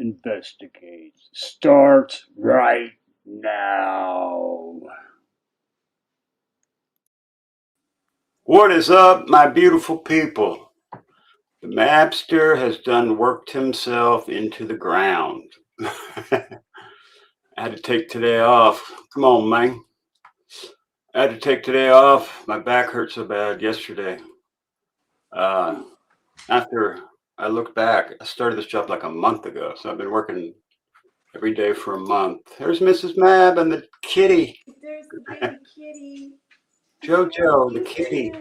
investigates starts right now. What is up, my beautiful people? The Mabster has worked himself into the ground. I had to take today off. Come on, man. I had to take today off. My back hurt so bad yesterday. After I looked back, I started this job like a month ago, so I've been working every day for a month. There's Mrs. Mab and the kitty. There's the baby kitty. Jojo, the kitty.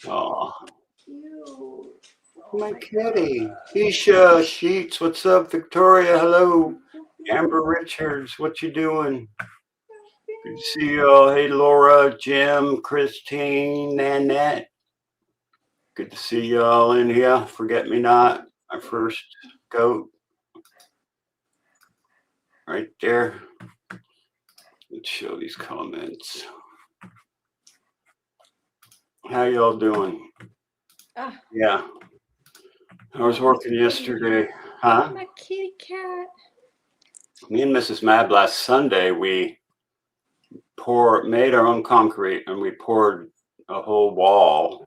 Oh, Cute. my kitty. Keisha, Sheets, what's up? Victoria, hello. Amber Richards, what you doing? Good to see you all. Hey, Laura, Jim, Christine, Nanette. Good to see you all in here. Forget me not, my first goat. Right there. Let's show these comments. How y'all doing? Yeah. I was working yesterday. Huh? My kitty cat. Me and Mrs. Mab last Sunday, we made our own concrete and we poured a whole wall.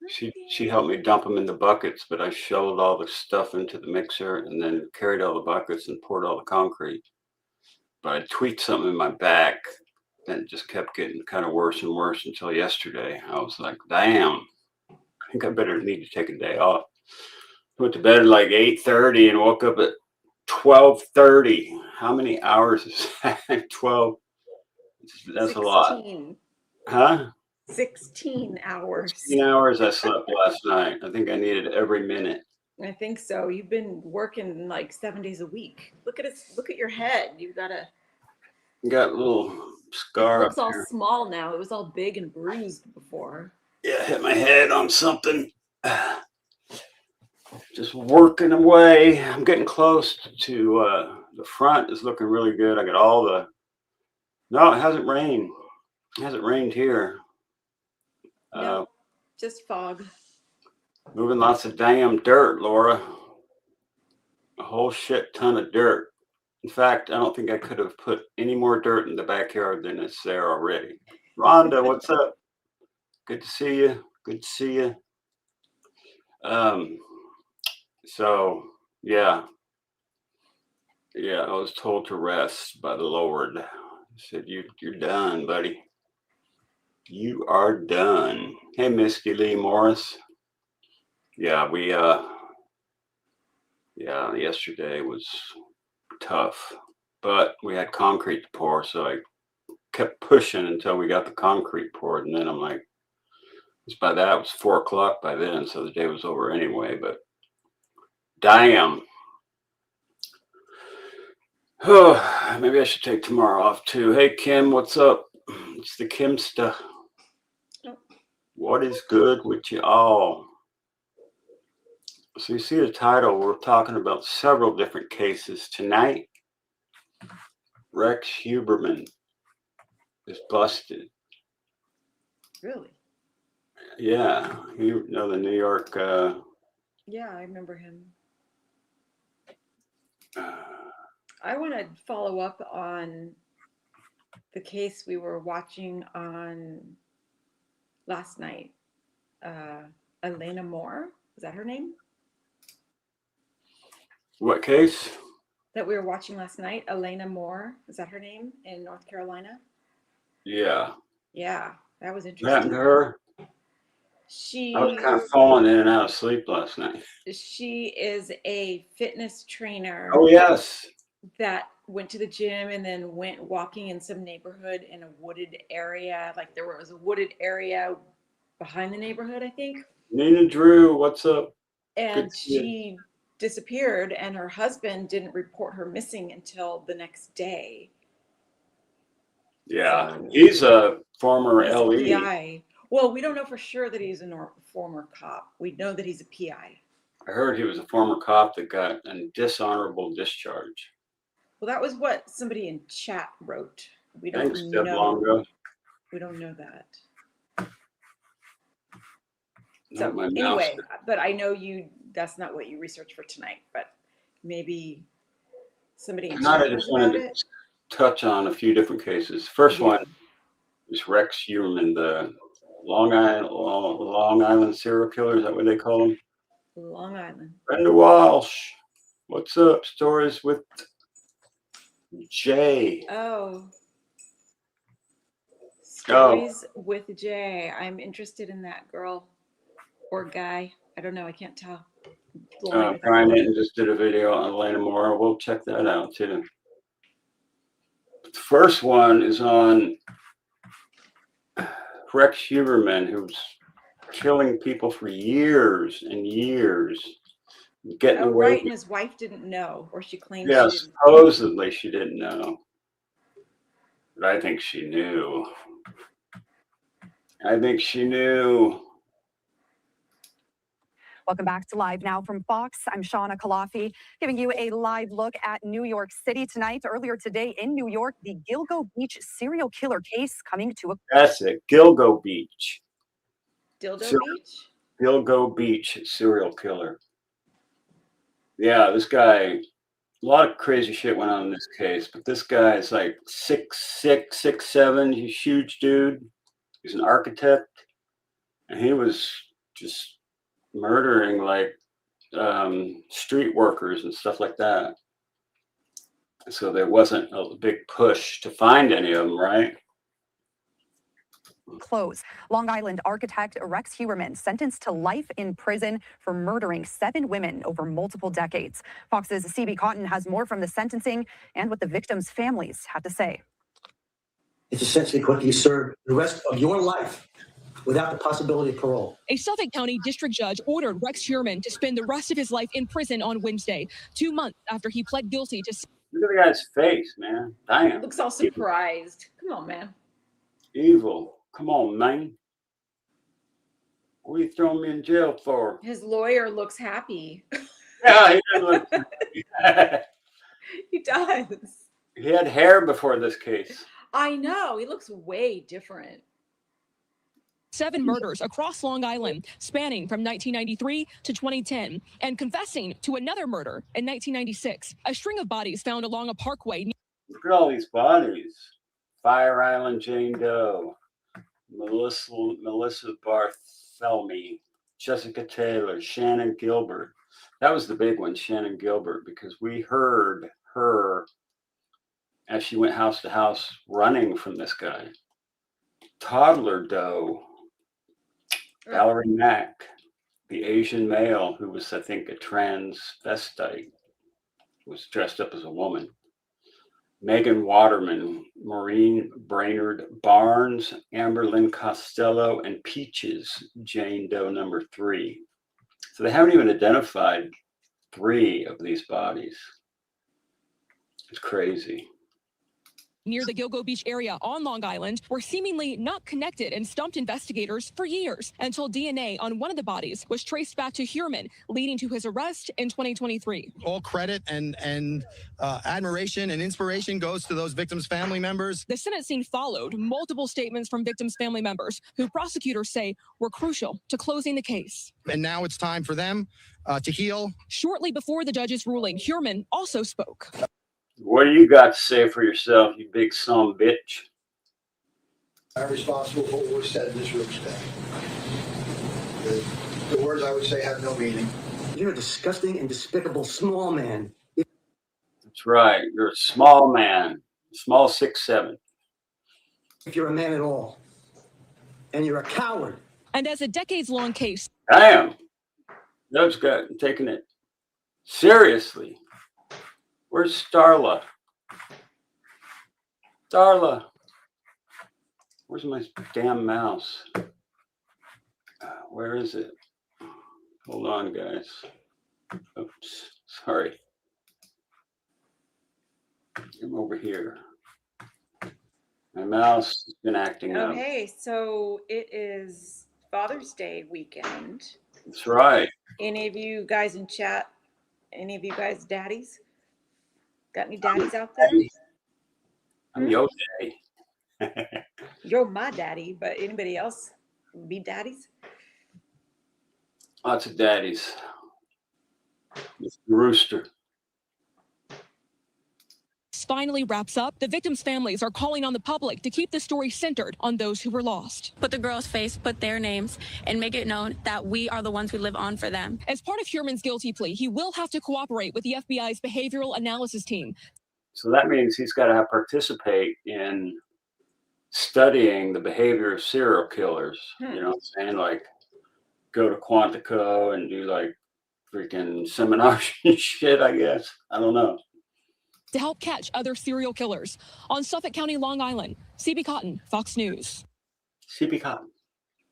She helped me dump them in the buckets, but I shoveled all the stuff into the mixer and then carried all the buckets and poured all the concrete. But I tweaked something in my back and it just kept getting kind of worse and worse until yesterday. I was like, damn, I think I better need to take a day off. Went to bed at like 8:30 and woke up at 12:30. How many hours is that? 12. That's 16. A lot. Huh? 16 hours. 16 hours I slept last night. I think I needed every minute. I think so. You've been working like 7 days a week. Look at it. Look at your head. You got a little scar. It looks all small now. It was all big and bruised before. Yeah, I hit my head on something. Just working away. I'm getting close to the front is looking really good. I got all the. No, it hasn't rained. It hasn't rained here. No, just fog. Moving lots of damn dirt, Laura. A whole shit ton of dirt. In fact, I don't think I could have put any more dirt in the backyard than is there already. Rhonda, what's up? Good to see you. Good to see you. So yeah, I was told to rest by the Lord. He said, you're done, buddy. You are done. Hey, Misty Lee Morris. Yeah, yesterday was tough, but we had concrete to pour, so I kept pushing until we got the concrete poured, and then I'm like, by that it was 4 o'clock by then, so the day was over anyway. But damn. Oh, maybe I should take tomorrow off too. Hey, Kim, what's up? It's the Kim stuff. What is good with you all? So you see the title, we're talking about several different cases tonight. Rex Huberman is busted. Really? Yeah, you know the New York. Yeah, I remember him. I want to follow up on the case we were watching on last night. Elena Moore, is that her name? What case? That we were watching last night. Elena Moore, is that her name, in North Carolina? Yeah. Yeah, that was interesting. What happened to her? I was kind of falling in and out of sleep last night. She is a fitness trainer. Oh, yes. That went to the gym and then went walking in some neighborhood in a wooded area. Like there was a wooded area behind the neighborhood, I think. Nina Drew, what's up? And she disappeared, and her husband didn't report her missing until the next day. Yeah, so, he's a former LE. PI. Well, we don't know for sure that he's a former cop. We know that he's a PI. I heard he was a former cop that got a dishonorable discharge. Well, that was what somebody in chat wrote. We don't Thanks, Deb Longo. We don't know that. So anyway, but I know that's not what you researched for tonight, but maybe somebody in Tonight I chat knows just about wanted it. to touch on a few different cases. First Yeah. one is Rex Huberman, the Long Island serial killer. Is that what they call him? Long Island. Brenda Walsh. What's up? Stories with Jay. Oh. Stories with Jay. I'm interested in that girl or guy. I don't know. I can't tell. Brian Hinton just did a video on Elena Moore. We'll check that out too. The first one is on Rex Huberman, who's killing people for years and years, getting away. Right, and his wife didn't know, or she claimed she didn't. Supposedly she didn't know, but I think she knew. Welcome back to Live Now from Fox. I'm Shauna Kalafi, giving you a live look at New York City tonight. Earlier today in New York, the Gilgo Beach serial killer case coming to a... That's it, Gilgo Beach. Beach? Gilgo Beach serial killer. Yeah, this guy, a lot of crazy shit went on in this case, but this guy is like 6'6", 6'7", he's a huge dude. He's an architect, and he was just murdering like street workers and stuff like that. So there wasn't a big push to find any of them, right? Close. Long Island architect Rex Heuermann sentenced to life in prison for murdering 7 women over multiple decades. Fox's CB Cotton has more from the sentencing and what the victims' families had to say. It's essentially what you serve the rest of your life without the possibility of parole. A Suffolk County district judge ordered Rex Heuermann to spend the rest of his life in prison on Wednesday, 2 months after he pled guilty to... Look at the guy's face, man. Damn. Looks all surprised. Come on, man. Evil. Come on, man. What are you throwing me in jail for? His lawyer looks happy. Yeah, he does look. He does. He had hair before this case. I know. He looks way different. 7 murders across Long Island, spanning from 1993 to 2010, and confessing to another murder in 1996. A string of bodies found along a parkway. Look at all these bodies. Fire Island Jane Doe, Melissa Barthelemy, Jessica Taylor, Shannon Gilbert. That was the big one, Shannon Gilbert, because we heard her as she went house to house running from this guy. Toddler Doe, Valerie Mack, the Asian male who was, I think, a transvestite, was dressed up as a woman. Megan Waterman, Maureen Brainerd Barnes, Amberlynn Costello, and Peaches, Jane Doe number 3. So they haven't even identified 3 of these bodies. It's crazy. Near the Gilgo Beach area on Long Island were seemingly not connected and stumped investigators for years until DNA on one of the bodies was traced back to Heuermann, leading to his arrest in 2023. All credit and admiration and inspiration goes to those victims' family members. The sentencing followed multiple statements from victims' family members who prosecutors say were crucial to closing the case. And now it's time for them to heal. Shortly before the judge's ruling, Heuermann also spoke. What do you got to say for yourself, you big son of a bitch? I'm responsible for what was said in this room today. The words I would say have no meaning. You're a disgusting and despicable small man. That's right. You're a small man, small 6'7". If you're a man at all. And you're a coward. And as a decades-long case... Damn. Judge got taking it seriously. Where's Starla? Starla. Where's my damn mouse? Where is it? Hold on, guys. Oops. Sorry. I'm over here. My mouse has been acting up. Okay, so it is Father's Day weekend. That's right. Any of you guys in chat, any of you guys daddies? Got any daddies out there? I'm your daddy. You're my daddy, but anybody else be daddies? Lots of daddies. Mr. Rooster. Finally wraps up, the victims' families are calling on the public to keep the story centered on those who were lost. Put the girl's face, put their names, and make it known that we are the ones who live on for them. As part of Heuermann's guilty plea, he will have to cooperate with the FBI's behavioral analysis team. So that means he's got to participate in studying the behavior of serial killers. You know what I'm saying? Like go to Quantico and do like freaking seminars and shit, I guess. I don't know. To help catch other serial killers. On Suffolk County, Long Island, CB Cotton, Fox News. CB Cotton.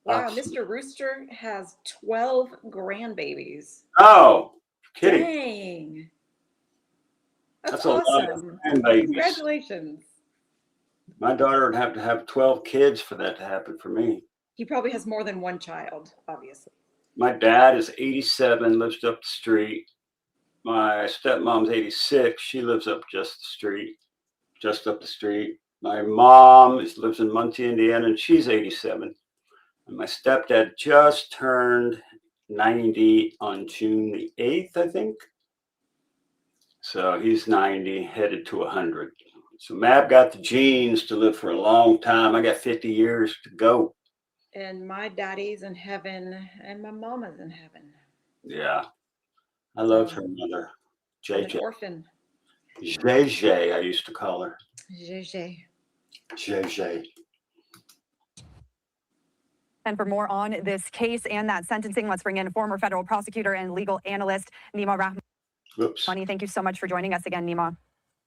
Wow, Mr. Rooster has 12 grandbabies. Oh, kidding. Dang. That's a lot of awesome. grandbabies. Congratulations. My daughter would have to have 12 kids for that to happen for me. He probably has more than one child, obviously. My dad is 87, lives up the street. My stepmom's 86. She lives up just up the street. My mom lives in Muncie, Indiana, and she's 87. And my stepdad just turned 90 on June the 8th, I think. So he's 90, headed to 100. So Mab got the genes to live for a long time. I got 50 years to go. And my daddy's in heaven, and my mama's in heaven. Yeah. I love her mother, JJ. An orphan. JJ, I used to call her. JJ. And for more on this case and that sentencing, let's bring in former federal prosecutor and legal analyst, Nima Rahmani. Thank you so much for joining us again, Nima.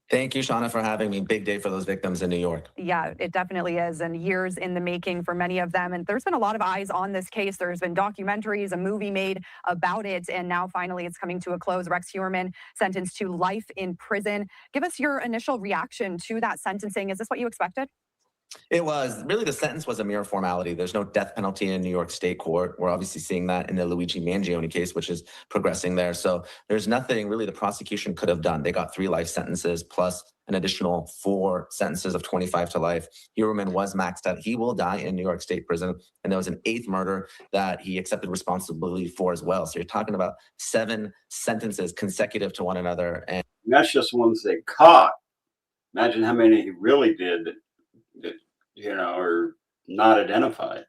Thank you, Shauna, for having me. Big day for those victims in New York. Yeah, it definitely is, and years in the making for many of them. And there's been a lot of eyes on this case. There's been documentaries, a movie made about it, and now finally it's coming to a close. Rex Heuermann sentenced to life in prison. Give us your initial reaction to that sentencing. Is this what you expected? It was. Really, the sentence was a mere formality. There's no death penalty in New York State Court. We're obviously seeing that in the Luigi Mangione case, which is progressing there. So there's nothing really the prosecution could have done. They got 3 life sentences plus an additional 4 sentences of 25 to life. Heuermann was maxed out. He will die in New York State prison. And there was an 8th murder that he accepted responsibility for as well. So you're talking about 7 sentences consecutive to one another. And that's just ones they caught. Imagine how many he really did that you know, are not identified.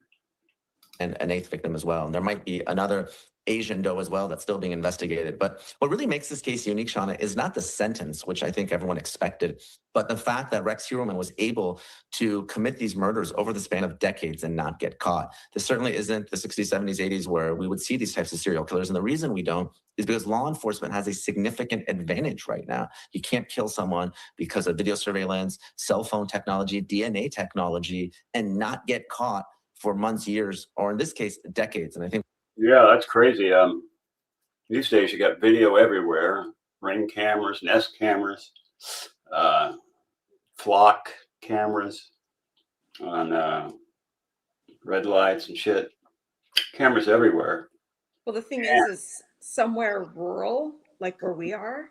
And an 8th victim as well. And there might be another Asian doe as well that's still being investigated. But what really makes this case unique, Shauna, is not the sentence, which I think everyone expected, but the fact that Rex Heuermann was able to commit these murders over the span of decades and not get caught. This certainly isn't the 60s, 70s, 80s where we would see these types of serial killers. And the reason we don't is because law enforcement has a significant advantage right now. You can't kill someone because of video surveillance, cell phone technology, DNA technology, and not get caught for months, years, or in this case, decades. And I think yeah, that's crazy. These days you got video everywhere, Ring cameras, Nest cameras, flock cameras on red lights and shit. Cameras everywhere. Well, the thing is somewhere rural, like where we are.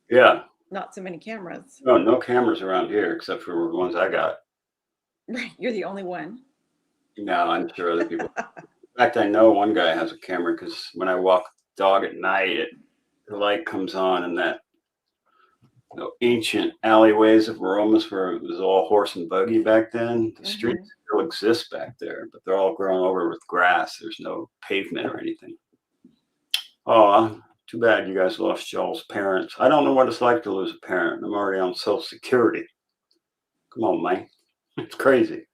Yeah. Not so many cameras. No cameras around here except for the ones I got. Right, you're the only one. No, I'm sure other people. In fact, I know one guy has a camera because when I walk the dog at night, the light comes on in that ancient alleyways of Romas where it was all horse and buggy back then. The streets still exist back there, but they're all grown over with grass. There's no pavement or anything. Oh, too bad you guys lost y'all's parents. I don't know what it's like to lose a parent. I'm already on Social Security. Come on, man. It's crazy.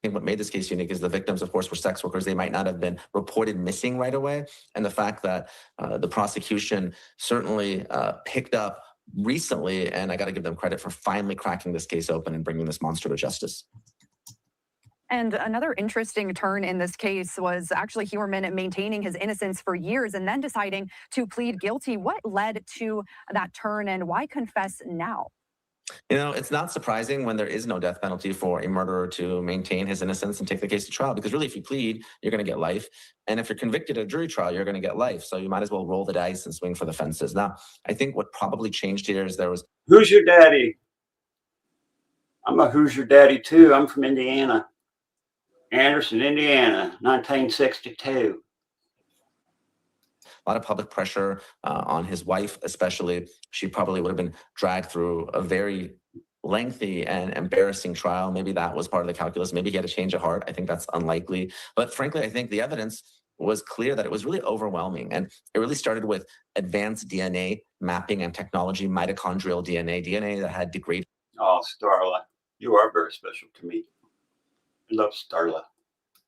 I think what made this case unique is the victims, of course, were sex workers. They might not have been reported missing right away. And the fact that the prosecution certainly picked up recently, and I got to give them credit for finally cracking this case open and bringing this monster to justice. And another interesting turn in this case was actually Heuermann maintaining his innocence for years and then deciding to plead guilty. What led to that turn and why confess now? You know, it's not surprising when there is no death penalty for a murderer to maintain his innocence and take the case to trial, because really if you plead, you're going to get life. And if you're convicted at a jury trial, you're going to get life. So you might as well roll the dice and swing for the fences. Now, I think what probably changed here is there was... Who's your daddy? I'm a Who's Your Daddy too. I'm from Indiana. Anderson, Indiana, 1962. a lot of public pressure on his wife, especially. She probably would have been dragged through a very lengthy and embarrassing trial. Maybe that was part of the calculus. Maybe he had a change of heart. I think that's unlikely. But frankly, I think the evidence was clear that it was really overwhelming. And it really started with advanced DNA mapping and technology, mitochondrial DNA that had degraded. Oh, Starla, you are very special to me. I love Starla.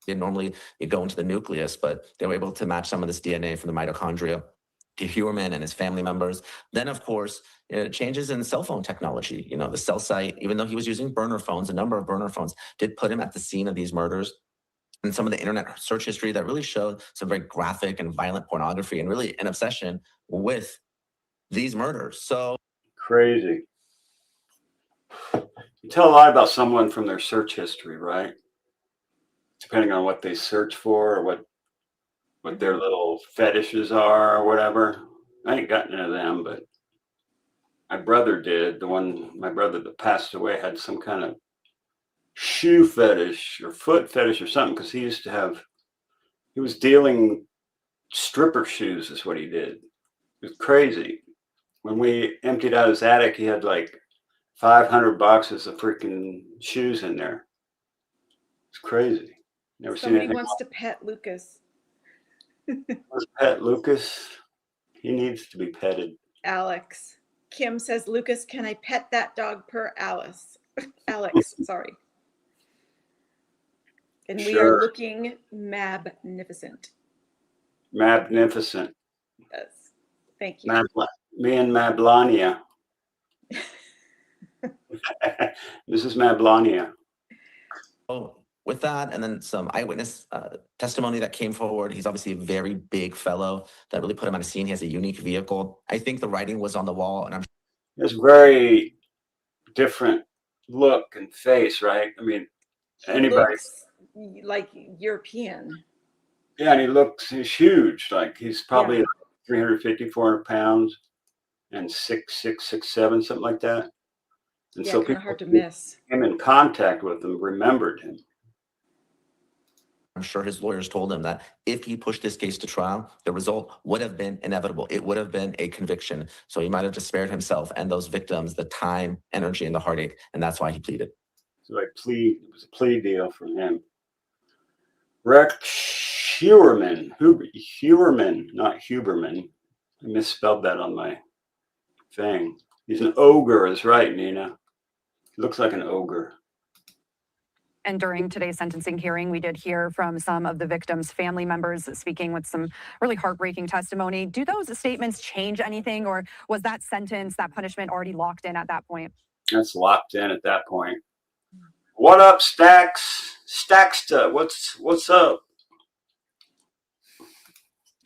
Normally, you go into the nucleus, but they were able to match some of this DNA from the mitochondria to Heuermann and his family members. Then, of course, changes in cell phone technology. You know, the cell site, even though he was using burner phones, a number of burner phones did put him at the scene of these murders. And some of the internet search history that really showed some very graphic and violent pornography and really an obsession with these murders. So crazy. You tell a lot about someone from their search history, right? Depending on what they search for or what their little fetishes are or whatever. I ain't got none of them, but my brother did. My brother that passed away had some kind of shoe fetish or foot fetish or something, because he was dealing stripper shoes is what he did. It was crazy. When we emptied out his attic, he had like 500 boxes of freaking shoes in there. It's crazy. Never seen Somebody anything wants to pet Lucas. Pet Lucas. He needs to be petted. Alex. Kim says, Lucas, can I pet that dog per Alice? Alex, sorry. And we are looking magnificent. Magnificent. Yes. Thank you. Me and Mablania. Mrs. Mablania. Oh, with that, and then some eyewitness testimony that came forward. He's obviously a very big fellow that really put him on a scene. He has a unique vehicle. I think the writing was on the wall, and I'm It's very different look and face, right? I mean, anybody. Looks like European. Yeah, and he's huge. Like he's probably 350, 400 pounds and 6'6", 6'7", something like that. And Yeah, so kind people of hard to miss. came in contact with him, remembered him. I'm sure his lawyers told him that if he pushed this case to trial, the result would have been inevitable. It would have been a conviction. So he might have just spared himself and those victims the time, energy, and the heartache. And that's why he pleaded. So it was a plea deal for him. Rex Heuermann, not Huberman. I misspelled that on my thing. He's an ogre, is right, Nina. He looks like an ogre. And during today's sentencing hearing, we did hear from some of the victims' family members speaking with some really heartbreaking testimony. Do those statements change anything, or was that sentence, that punishment already locked in at that point? That's locked in at that point. What up, Stacks? Stacksta, what's up?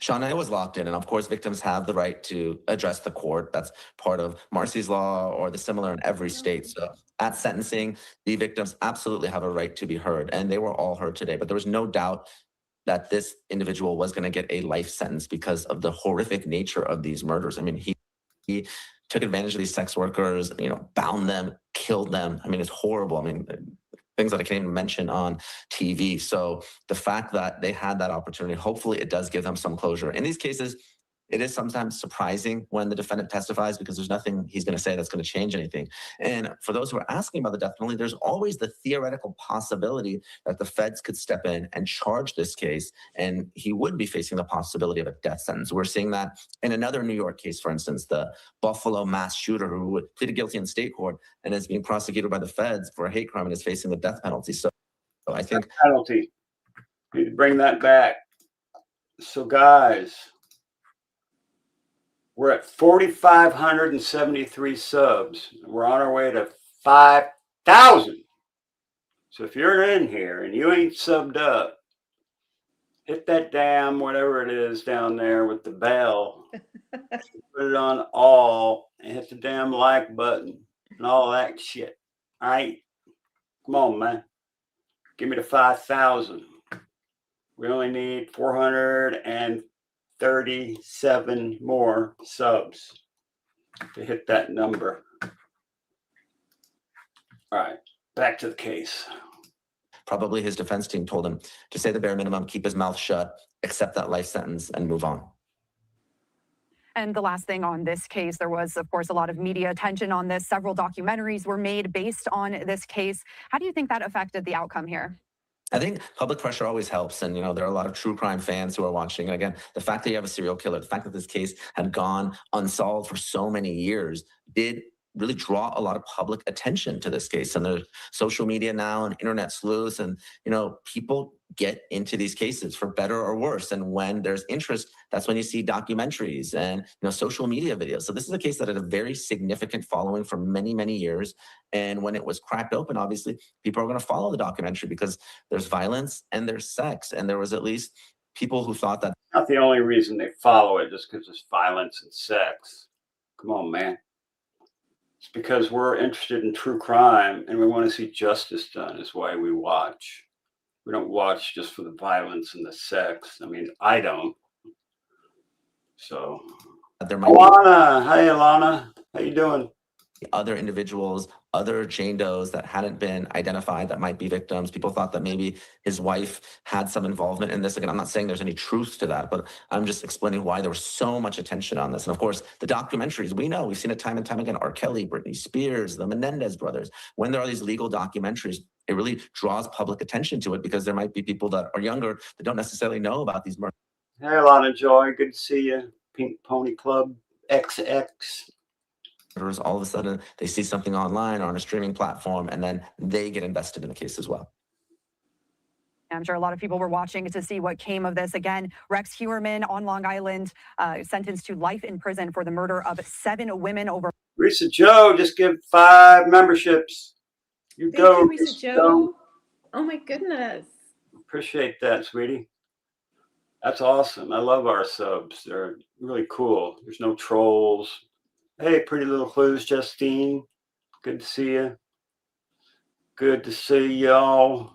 Shauna, it was locked in. And of course, victims have the right to address the court. That's part of Marcy's law or the similar in every state. So at sentencing, the victims absolutely have a right to be heard. And they were all heard today. But there was no doubt that this individual was going to get a life sentence because of the horrific nature of these murders. I mean, he took advantage of these sex workers, bound them, killed them. I mean, it's horrible. I mean, things that I can't even mention on TV. So the fact that they had that opportunity, hopefully it does give them some closure. In these cases, it is sometimes surprising when the defendant testifies because there's nothing he's going to say that's going to change anything. And for those who are asking about the death penalty, there's always the theoretical possibility that the feds could step in and charge this case, and he would be facing the possibility of a death sentence. We're seeing that in another New York case, for instance, the Buffalo mass shooter who pleaded guilty in state court and is being prosecuted by the feds for a hate crime and is facing the death penalty. So I think penalty. Need to bring that back. So guys, we're at 4,573 subs. We're on our way to 5,000. So if you're in here and you ain't subbed up, hit that damn whatever it is down there with the bell. Put it on all and hit the damn like button and all that shit. All right? Come on, man. Give me the 5,000. We only need 437 more subs to hit that number. All right, back to the case. Probably his defense team told him to say the bare minimum, keep his mouth shut, accept that life sentence, and move on. And the last thing on this case, there was, of course, a lot of media attention on this. Several documentaries were made based on this case. How do you think that affected the outcome here? I think public pressure always helps. And, there are a lot of true crime fans who are watching. And again, the fact that you have a serial killer, the fact that this case had gone unsolved for so many years did really draw a lot of public attention to this case. And there's social media now and internet sleuths, and people get into these cases for better or worse. And when there's interest, that's when you see documentaries and social media videos. So this is a case that had a very significant following for many, many years. And when it was cracked open, obviously people are going to follow the documentary because there's violence and there's sex. And there was at least people who thought that. Not the only reason they follow it just because there's violence and sex. Come on, man. It's because we're interested in true crime and we want to see justice done is why we watch. We don't watch just for the violence and the sex. I mean, I don't. So, there might Alana. Hey, Alana. How you doing? Other individuals, other Jane Does that hadn't been identified that might be victims. People thought that maybe his wife had some involvement in this. Again, I'm not saying there's any truth to that, but I'm just explaining why there was so much attention on this. And of course, the documentaries, we've seen it time and time again. R. Kelly, Britney Spears, the Menendez brothers. When there are these legal documentaries, it really draws public attention to it because there might be people that are younger that don't necessarily know about these murders. Hey, Alana Joy. Good to see you. Pink Pony Club XX. All of a sudden, they see something online or on a streaming platform, and then they get invested in the case as well. I'm sure a lot of people were watching to see what came of this. Again, Rex Heuermann on Long Island, sentenced to life in prison for the murder of 7 women over. Risa Joe, just give 5 memberships. You Thank go, you, Risa Joe. Oh my goodness. Appreciate that, sweetie. That's awesome. I love our subs. They're really cool. There's no trolls. Hey, Pretty Little Clues, Justine. Good to see you. Good to see y'all.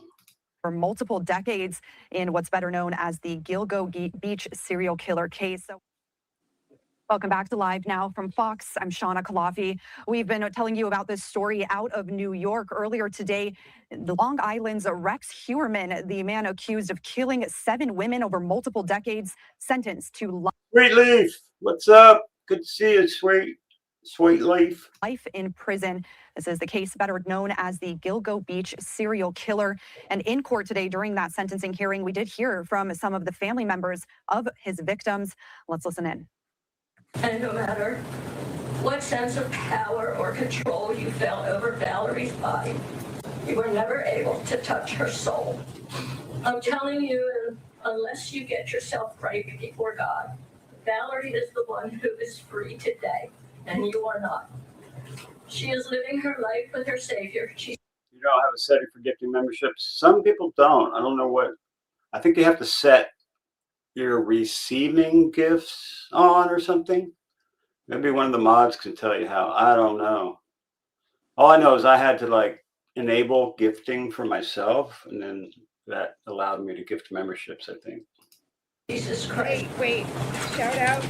For multiple decades in what's better known as the Gilgo Beach serial killer case. So, welcome back to Live Now from Fox. I'm Shauna Kalafi. We've been telling you about this story out of New York earlier today. Long Island's Rex Heuermann, the man accused of killing 7 women over multiple decades, sentenced to life. Sweet Leaf, what's up? Good to see you, Sweet Leaf. Life in prison. This is the case better known as the Gilgo Beach serial killer. And in court today during that sentencing hearing, we did hear from some of the family members of his victims. Let's listen in. And no matter what sense of power or control you felt over Valerie's body, you were never able to touch her soul. I'm telling you, unless you get yourself right before God, Valerie is the one who is free today, and you are not. She is living her life with her Savior. You don't have a setting for gifting memberships. Some people don't. I don't know what. I think you have to set your receiving gifts on or something. Maybe one of the mods can tell you how. I don't know. All I know is I had to enable gifting for myself, and then that allowed me to gift memberships, I think. Jesus Christ. Wait. Shout out.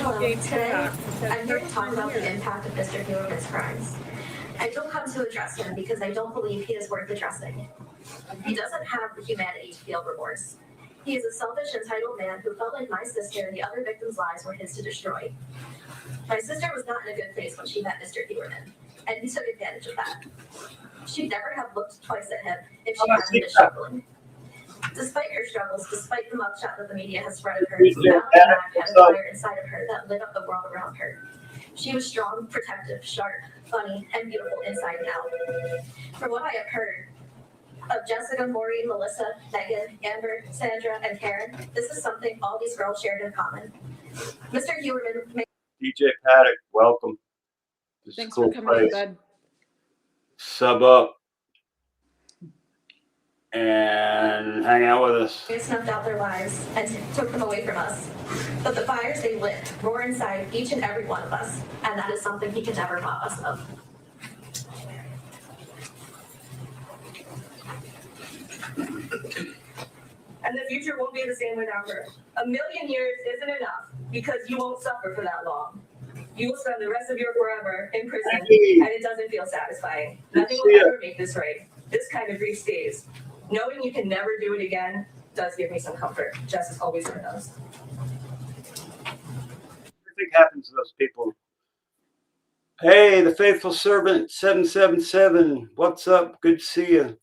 Today, I'm here to talk about the impact of Mr. Heuermann's crimes. I don't come to address him because I don't believe he is worth addressing. He doesn't have the humanity to feel remorse. He is a selfish, entitled man who felt like my sister and the other victims' lives were his to destroy. My sister was not in a good place when she met Mr. Heuermann, and he took advantage of that. She'd never have looked twice at him if she hadn't been struggling. Despite her struggles, despite the mugshot that the media has spread of her, Valerie had a fire inside of her that lit up the world around her. She was strong, protective, sharp, funny, and beautiful inside and out. From what I have heard of Jessica, Maureen, Melissa, Megan, Amber, Sandra, and Karen, this is something all these girls shared in common. Mr. Heuermann made DJ Paddock, welcome. Thanks for coming in, bud. Sub up and hang out with us. They snuffed out their lives and took them away from us. But the fires they lit roar inside each and every one of us, and that is something he can never rob us of. And the future won't be the same without her. 1,000,000 years isn't enough because you won't suffer for that long. You will spend the rest of your forever in prison, and it doesn't feel satisfying. Nothing will ever make this right. This kind of grief stays. Knowing you can never do it again does give me some comfort, just as always knows. think happens to those people? Hey, the faithful servant 777. What's up? Good to see you.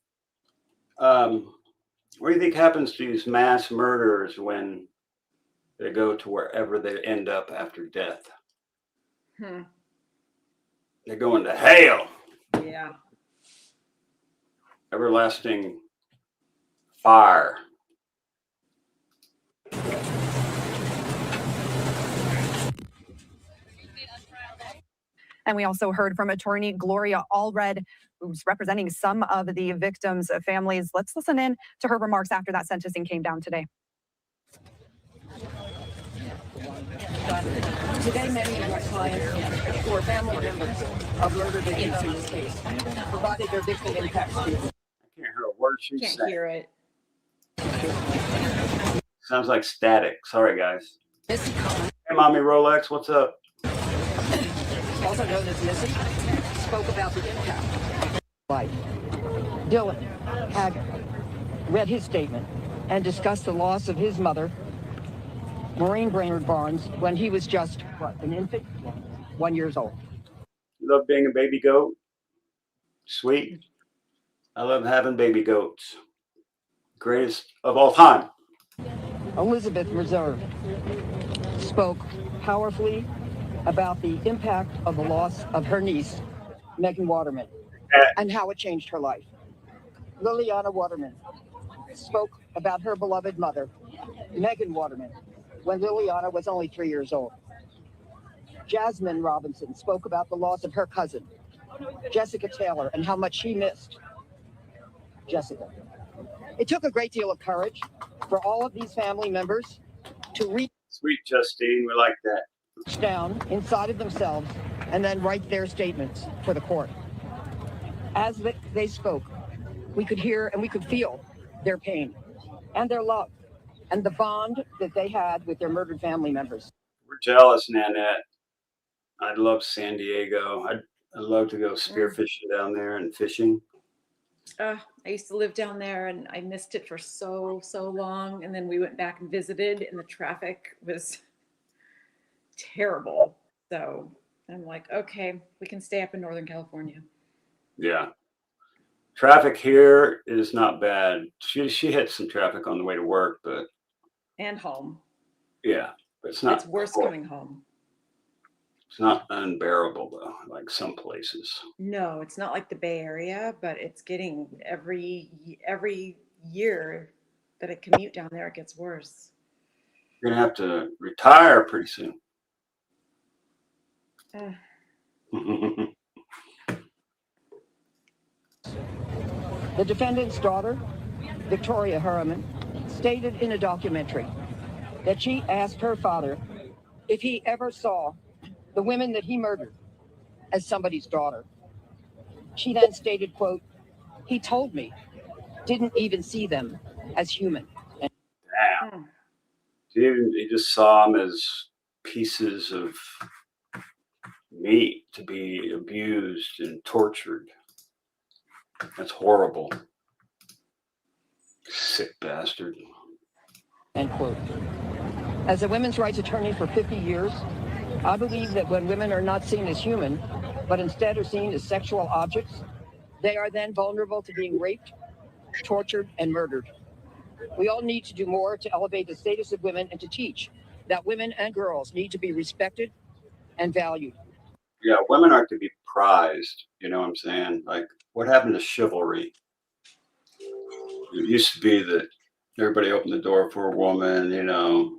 What do you think happens to these mass murderers when they go to wherever they end up after death? They're going to hell. Yeah. Everlasting fire. And we also heard from attorney Gloria Allred, who's representing some of the victims' families. Let's listen in to her remarks after that sentencing came down today. Today, many of my clients who are family members of murder victims in this case provided their victim impact statement. I can't hear a word she's Can't saying. hear it. Sounds like static. Sorry, guys. Hey, Mommy Rolex, what's up? Also known as Missy, spoke about the impact. Life. Dylan Haggett read his statement and discussed the loss of his mother, Maureen Brainerd Barnes, when he was just, what, an infant? 1 year old. You love being a baby goat? Sweet. I love having baby goats. Greatest of all time. Elizabeth Reserve spoke powerfully about the impact of the loss of her niece, Megan Waterman, and how it changed her life. Liliana Waterman spoke about her beloved mother, Megan Waterman, when Liliana was only 3 years old. Jasmine Robinson spoke about the loss of her cousin, Jessica Taylor, and how much she missed Jessica. It took a great deal of courage for all of these family members to reach Sweet, Justine. We like that. down inside of themselves and then write their statements for the court. As they spoke, we could hear and we could feel their pain and their love and the bond that they had with their murdered family members. We're jealous, Nanette. I'd love San Diego. I'd love to go spearfishing down there and fishing. I used to live down there and I missed it for so long. And then we went back and visited and the traffic was terrible. So I'm like, okay, we can stay up in Northern California. Yeah. Traffic here is not bad. She hit some traffic on the way to work, but. And home. Yeah. But it's not. It's worse coming home. It's not unbearable though, like some places. No, it's not like the Bay Area, but it's getting every year that I commute down there, it gets worse. You're gonna have to retire pretty soon. The defendant's daughter, Victoria Heuermann, stated in a documentary that she asked her father if he ever saw the women that he murdered as somebody's daughter. She then stated, quote, "He told me, didn't even see them as human." Damn. He just saw them as pieces of meat to be abused and tortured. That's horrible. Sick bastard. End quote. As a women's rights attorney for 50 years, I believe that when women are not seen as human, but instead are seen as sexual objects, they are then vulnerable to being raped, tortured, and murdered. We all need to do more to elevate the status of women and to teach that women and girls need to be respected and valued. Yeah, women are to be prized. You know what I'm saying? Like, what happened to chivalry? It used to be that everybody opened the door for a woman, you know,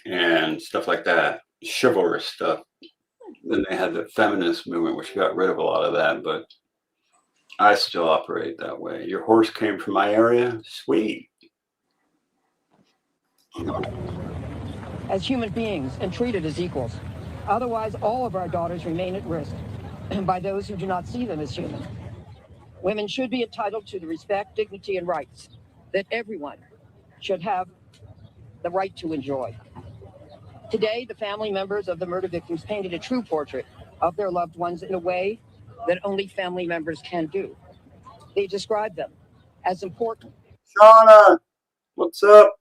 and stuff like that. Chivalrous stuff. Then they had the feminist movement, which got rid of a lot of that, but I still operate that way. Your horse came from my area? Sweet. As human beings and treated as equals. Otherwise, all of our daughters remain at risk by those who do not see them as human. Women should be entitled to the respect, dignity, and rights that everyone should have the right to enjoy. Today, the family members of the murder victims painted a true portrait of their loved ones in a way that only family members can do. They described them as important. Shauna, what's up?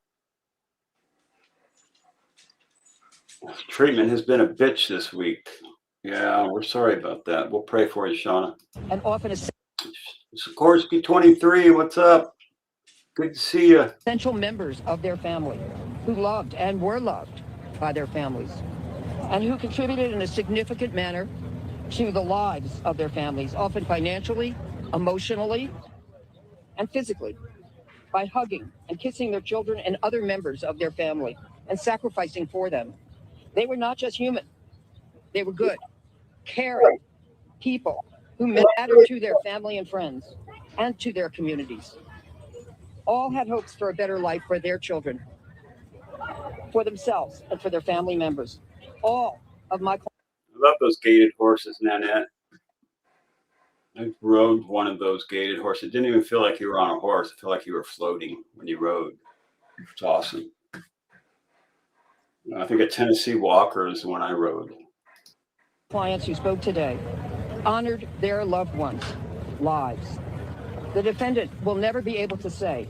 Treatment has been a bitch this week. Yeah, we're sorry about that. We'll pray for you, Shauna. And often Sikorsky 23, what's up? Good to see you. essential members of their family who loved and were loved by their families and who contributed in a significant manner to the lives of their families, often financially, emotionally, and physically, by hugging and kissing their children and other members of their family and sacrificing for them. They were not just human. They were good, caring people who mattered to their family and friends and to their communities. All had hopes for a better life for their children, for themselves, and for their family members. All of my... I love those gated horses, Nanette. I rode one of those gated horses. It didn't even feel like you were on a horse. It felt like you were floating when you rode. It's awesome. I think a Tennessee Walker is the one I rode. Clients who spoke today honored their loved ones' lives. The defendant will never be able to say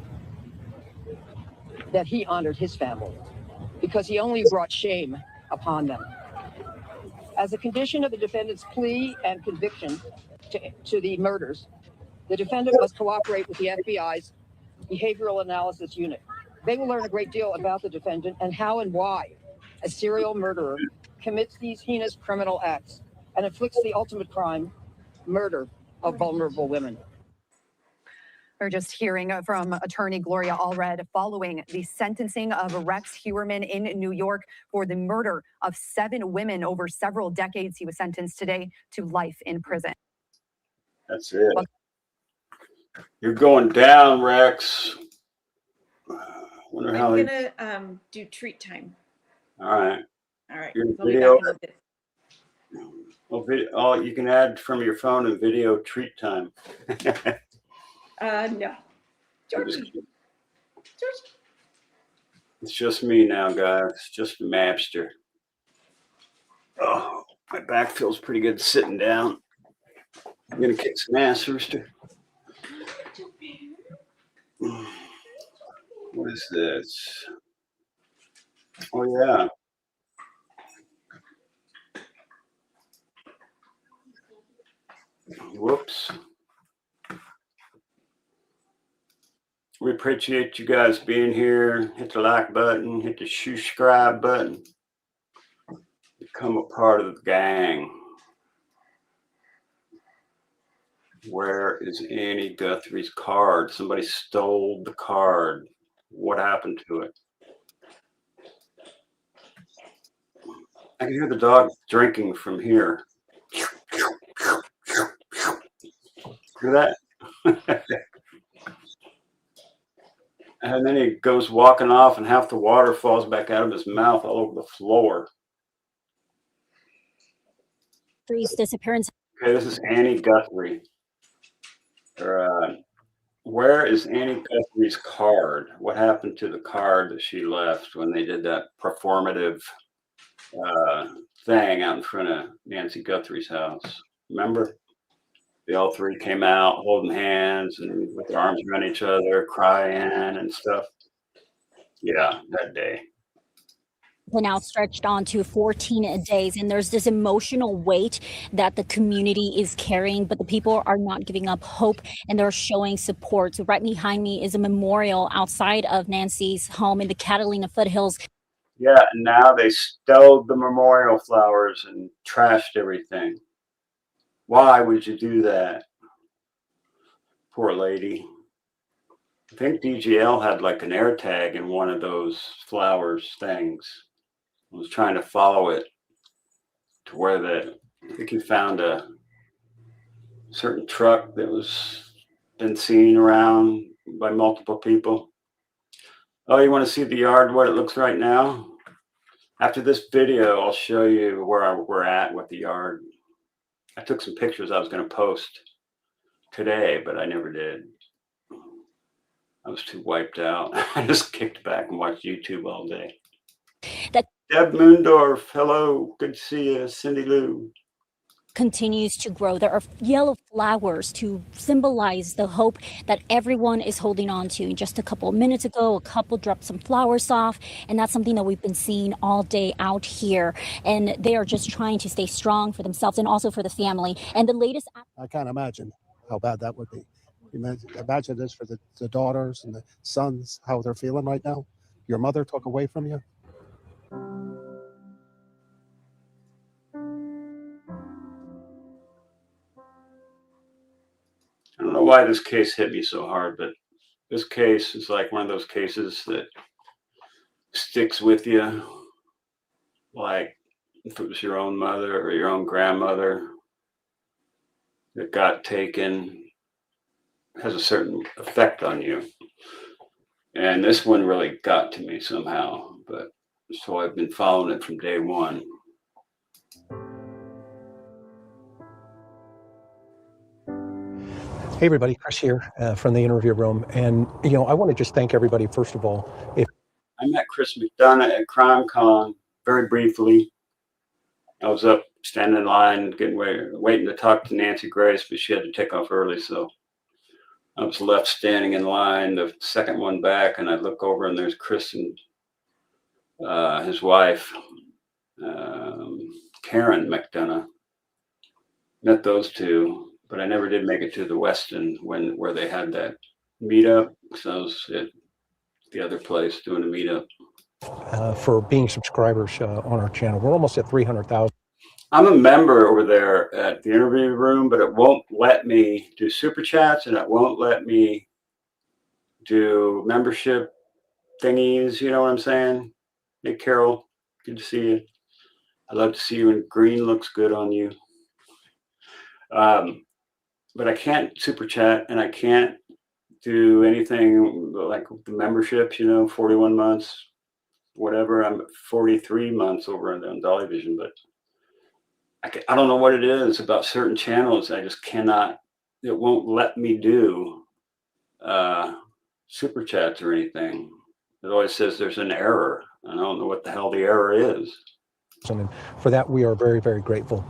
that he honored his family because he only brought shame upon them. As a condition of the defendant's plea and conviction to the murders, the defendant must cooperate with the FBI's Behavioral Analysis Unit. They will learn a great deal about the defendant and how and why a serial murderer commits these heinous criminal acts and inflicts the ultimate crime, murder of vulnerable women. We're just hearing from attorney Gloria Allred following the sentencing of Rex Heuermann in New York for the murder of 7 women over several decades. He was sentenced today to life in prison. That's it. You're going down, Rex. Wonder how I'm gonna do treat time. All right. All right. Your I'll be video. back in a bit. Oh, you can add from your phone and video treat time. No. Georgie. It's just me now, guys. It's just a Mabster. Oh, my back feels pretty good sitting down. I'm gonna kick some ass, Rooster. What is this? Oh yeah. Whoops. We appreciate you guys being here. Hit the like button, hit the subscribe button. Become a part of the gang. Where is Annie Guthrie's card? Somebody stole the card. What happened to it? I can hear the dog drinking from here. Hear that? And then he goes walking off and half the water falls back out of his mouth all over the floor. Disappearance. Okay, this is Annie Guthrie. Where is Annie Guthrie's card? What happened to the card that she left when they did that performative thing out in front of Nancy Guthrie's house? Remember? They all 3 came out holding hands and with their arms around each other, crying and stuff. Yeah, that day. Now stretched on to 14 days, and there's this emotional weight that the community is carrying, but the people are not giving up hope and they're showing support. So right behind me is a memorial outside of Nancy's home in the Catalina foothills. Yeah, and now they stole the memorial flowers and trashed everything. Why would you do that? Poor lady. I think DGL had like an air tag in one of those flowers things. I was trying to follow it to where I think he found a certain truck that was been seen around by multiple people. Oh, you want to see the yard, what it looks right now? After this video, I'll show you where we're at with the yard. I took some pictures I was going to post today, but I never did. I was too wiped out. I just kicked back and watched YouTube all day. Deb Moondorf, hello. Good to see you. Cindy Lou. continues to grow. There are yellow flowers to symbolize the hope that everyone is holding on to. Just a couple of minutes ago, a couple dropped some flowers off, and that's something that we've been seeing all day out here. And they are just trying to stay strong for themselves and also for the family. And the latest... I can't imagine how bad that would be. Imagine this for the daughters and the sons, how they're feeling right now. Your mother took away from you. I don't know why this case hit me so hard, but this case is like one of those cases that sticks with you. Like if it was your own mother or your own grandmother that got taken, has a certain effect on you. And this one really got to me somehow. But so I've been following it from day one. Hey everybody, Chris here from the interview room. And, you know, I want to just thank everybody, first of all. I met Chris McDonough at CrimeCon very briefly. I was up standing in line, waiting to talk to Nancy Grace, but she had to take off early. So I was left standing in line, the second one back, and I look over and there's Chris and his wife, Karen McDonough. Met those two. But I never did make it to the Westin where they had that meetup. So I was at the other place doing a meetup. For being subscribers on our channel. We're almost at 300,000. I'm a member over there at the interview room, but it won't let me do super chats and it won't let me do membership thingies. You know what I'm saying? Hey, Carol, good to see you. I love to see you in green. Looks good on you. But I can't super chat and I can't do anything like the memberships, you know, 41 months, whatever. I'm 43 months over on Dolly Vision, but I don't know what it is about certain channels. I just cannot, it won't let me do super chats or anything. It always says there's an error. I don't know what the hell the error is. And for that, we are very, very grateful.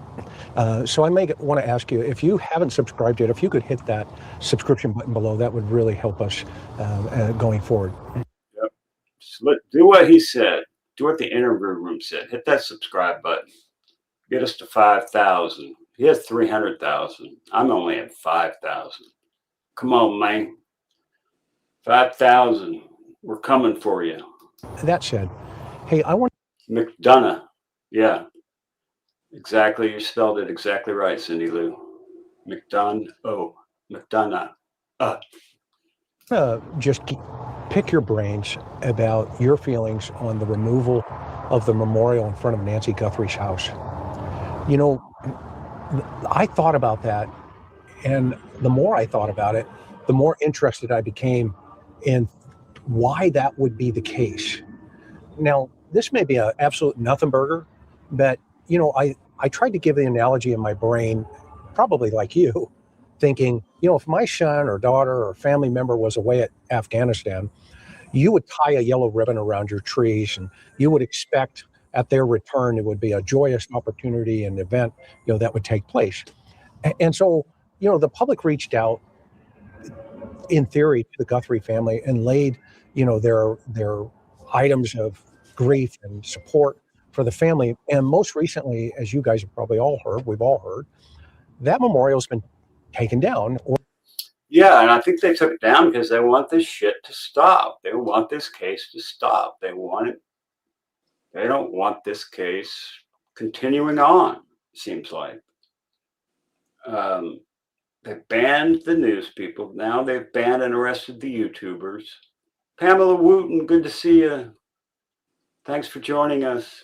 So I may want to ask you, if you haven't subscribed yet, if you could hit that subscription button below, that would really help us going forward. Yep. Do what he said. Do what the interview room said. Hit that subscribe button. Get us to 5,000. He has 300,000. I'm only at 5,000. Come on, man. 5,000. We're coming for you. That said, hey, I want McDonough. Yeah, exactly. You spelled it exactly right, Cindy Lou. McDonough. just pick your brains about your feelings on the removal of the memorial in front of Nancy Guthrie's house. You know, I thought about that, and the more I thought about it, the more interested I became in why that would be the case. Now, this may be an absolute nothing burger, but, you know, I tried to give the analogy in my brain, probably like you, thinking, you know, if my son or daughter or family member was away at Afghanistan, you would tie a yellow ribbon around your trees, and you would expect at their return it would be a joyous opportunity and event, you know, that would take place. And so, you know, the public reached out, in theory, to the Guthrie family and laid, you know, their items of grief and support for the family. And most recently, as you guys have probably all heard, we've all heard, that memorial's been taken down. Yeah, and I think they took it down because they want this shit to stop. They want this case to stop. They want it. They don't want this case continuing on, it seems like. They banned the news people. Now they've banned and arrested the YouTubers. Pamela Wooten, good to see you. Thanks for joining us.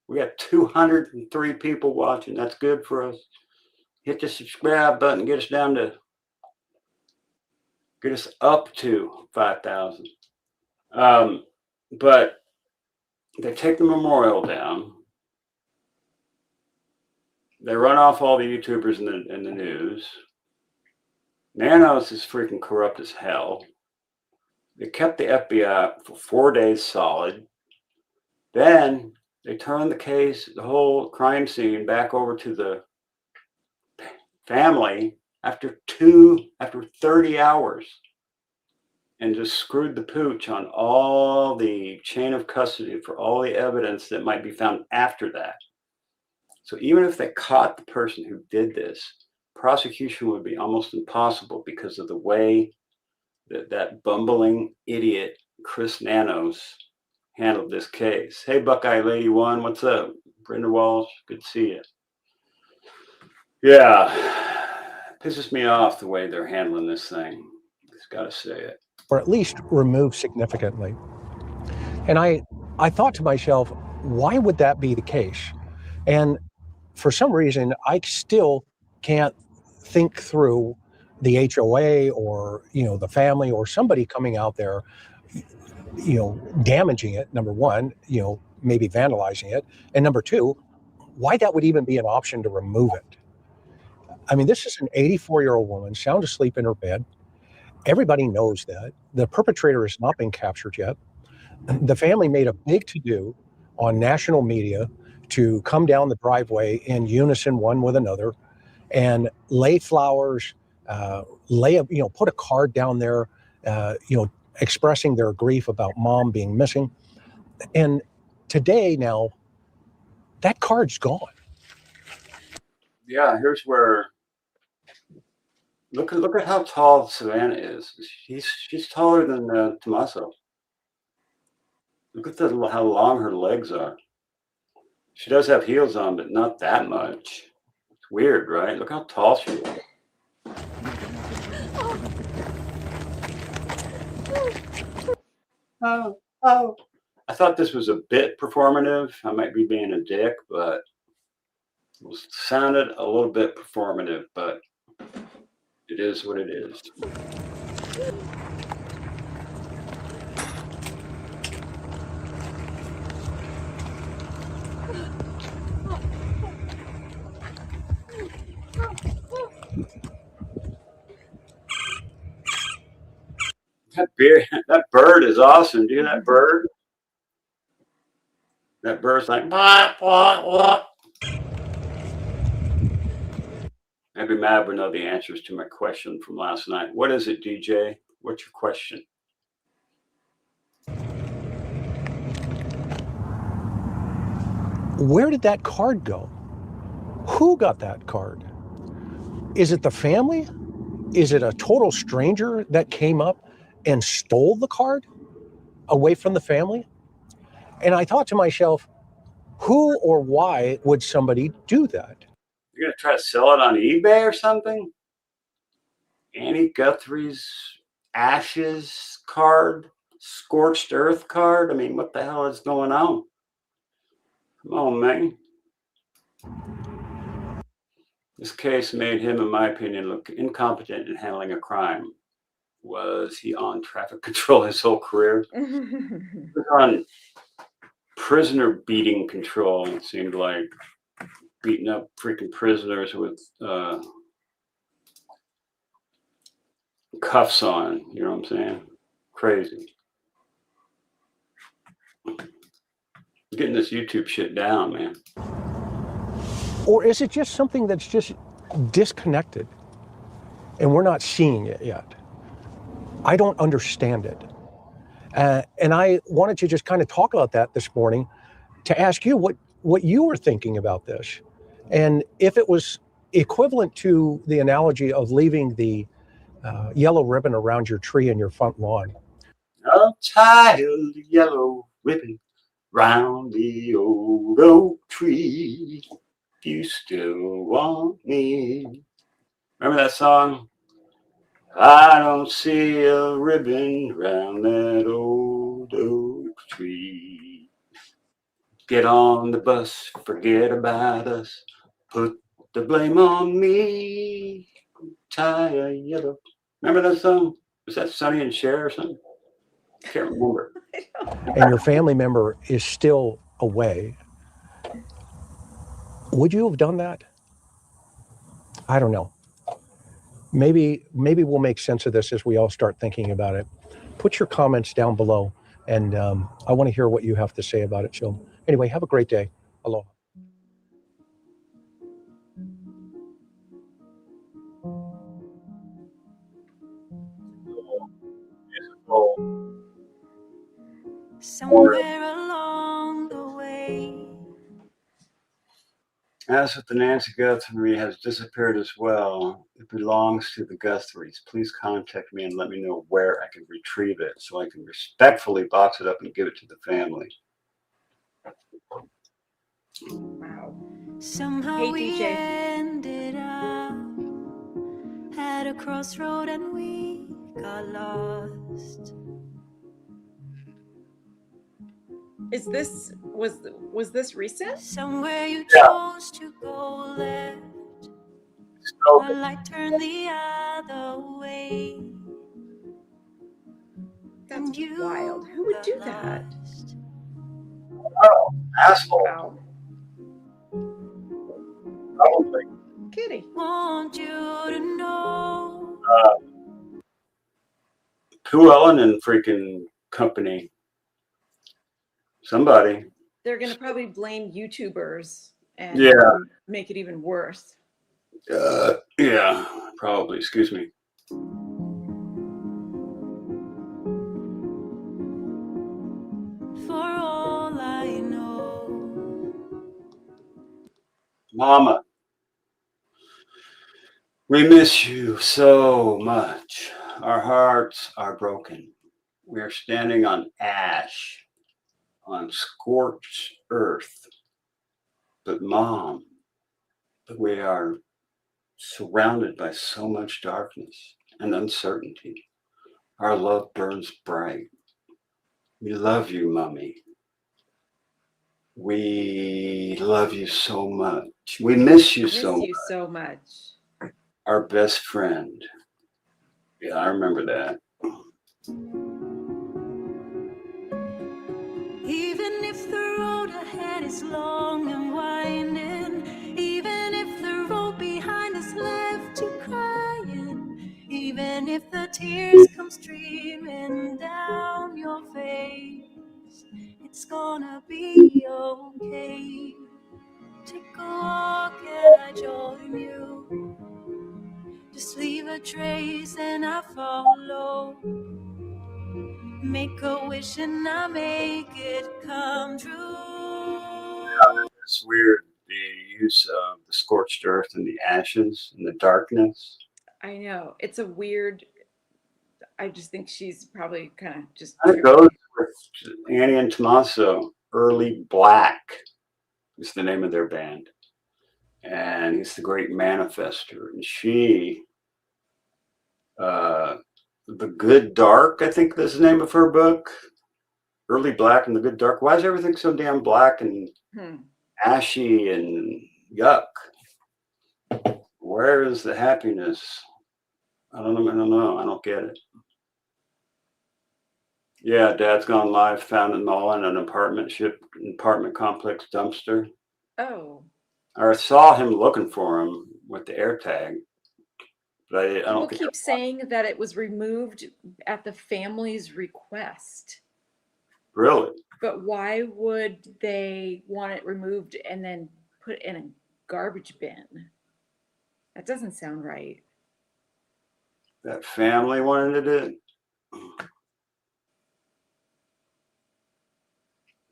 We got 203 people watching. That's good for us. Hit the subscribe button. Get us up to 5,000. But they take the memorial down. They run off all the YouTubers in the news. Nanos is freaking corrupt as hell. They kept the FBI for 4 days solid. Then they turned the case, the whole crime scene, back over to the family after 30 hours and just screwed the pooch on all the chain of custody for all the evidence that might be found after that. So even if they caught the person who did this, prosecution would be almost impossible because of the way that that bumbling idiot Chris Nanos handled this case. Hey, Buckeye Lady One, what's up? Brenda Walsh, good to see you. Yeah, pisses me off the way they're handling this thing. Just gotta say it. Or at least removed significantly. And I thought to myself, why would that be the case? And for some reason, I still can't think through the HOA or, the family or somebody coming out there, damaging it, number one, maybe vandalizing it. And number two, why that would even be an option to remove it. I mean, this is an 84-year-old woman sound asleep in her bed. Everybody knows that. The perpetrator has not been captured yet. The family made a big to-do on national media to come down the driveway in unison one with another and lay flowers, put a card down there, expressing their grief about mom being missing. And today now, that card's gone. Yeah, here's where look at how tall Savannah is. She's taller than Tommaso. Look at how long her legs are. She does have heels on, but not that much. It's weird, right? Look how tall she is. Oh. I thought this was a bit performative. I might be being a dick, but it sounded a little bit performative, but it is what it is. That bird is awesome. Do you hear that bird? That bird's like, blah, blah, blah. Maybe Mab would know the answers to my question from last night. What is it, DJ? What's your question? Where did that card go? Who got that card? Is it the family? Is it a total stranger that came up and stole the card away from the family? And I thought to myself, who or why would somebody do that? You're going to try to sell it on eBay or something? Annie Guthrie's ashes card? Scorched earth card? I mean, what the hell is going on? Come on, man. This case made him, in my opinion, look incompetent in handling a crime. Was he on traffic control his whole career? He was on prisoner beating control, it seemed like. Beating up freaking prisoners with cuffs on, you know what I'm saying? Crazy. Getting this YouTube shit down, man. Or is it just something that's just disconnected and we're not seeing it yet? I don't understand it. And I wanted to just kind of talk about that this morning to ask you what you were thinking about this. And if it was equivalent to the analogy of leaving the yellow ribbon around your tree in your front lawn. I'm tired of the yellow ribbon round the old oak tree. You still want me. Remember that song? I don't see a ribbon round that old oak tree. Get on the bus, forget about us. Put the blame on me. Tie a yellow. Remember that song? Was that Sonny and Cher or something? I can't remember. And your family member is still away. Would you have done that? I don't know. Maybe we'll make sense of this as we all start thinking about it. Put your comments down below, and I want to hear what you have to say about it. So anyway, have a great day. Aloha. somewhere along the way. As with the Nancy Guthrie has disappeared as well, it belongs to the Guthries. Please contact me and let me know where I can retrieve it so I can respectfully box it up and give it to the family. Wow. Somehow Hey, we DJ. ended up at a crossroad and we got lost. Is this was this recent? Somewhere you chose to go left, while I turned the other way. That's wild. Who would do that? Oh, asshole. Wow. Probably. Kitty. Want you to know. Llewellyn and freaking company. Somebody. They're gonna probably blame YouTubers and make it even worse. Yeah, probably. Excuse me. For all I know. Mama, we miss you so much. Our hearts are broken. We are standing on ash, on scorched earth. But Mom, we are surrounded by so much darkness and uncertainty. Our love burns bright. We love you, Mommy. We love you so much. We miss you so much. So much. Our best friend. Yeah, I remember that. Even if the road ahead is long and winding, even if the road behind us left you crying, even if the tears come streaming down your face, it's gonna be okay. Take a walk and I join you. Just leave a trace and I follow. Make a wish and I make it come true. It's weird, the use of the scorched earth and the ashes and the darkness. I know. It's a weird. I just think she's probably kind of just. That goes with Annie and Tommaso. Early Black is the name of their band. And he's the great manifester. And she, The Good Dark, I think is the name of her book. Early Black and the Good Dark. Why is everything so damn black and ashy and yuck? Where is the happiness? I don't know. I don't get it. Yeah, Dad's gone live. Found them all in an apartment complex dumpster. Oh. I saw him looking for him with the air tag. But I don't People keep saying that it was removed at the family's request. Really? But why would they want it removed and then put in a garbage bin? That doesn't sound right. That family wanted it.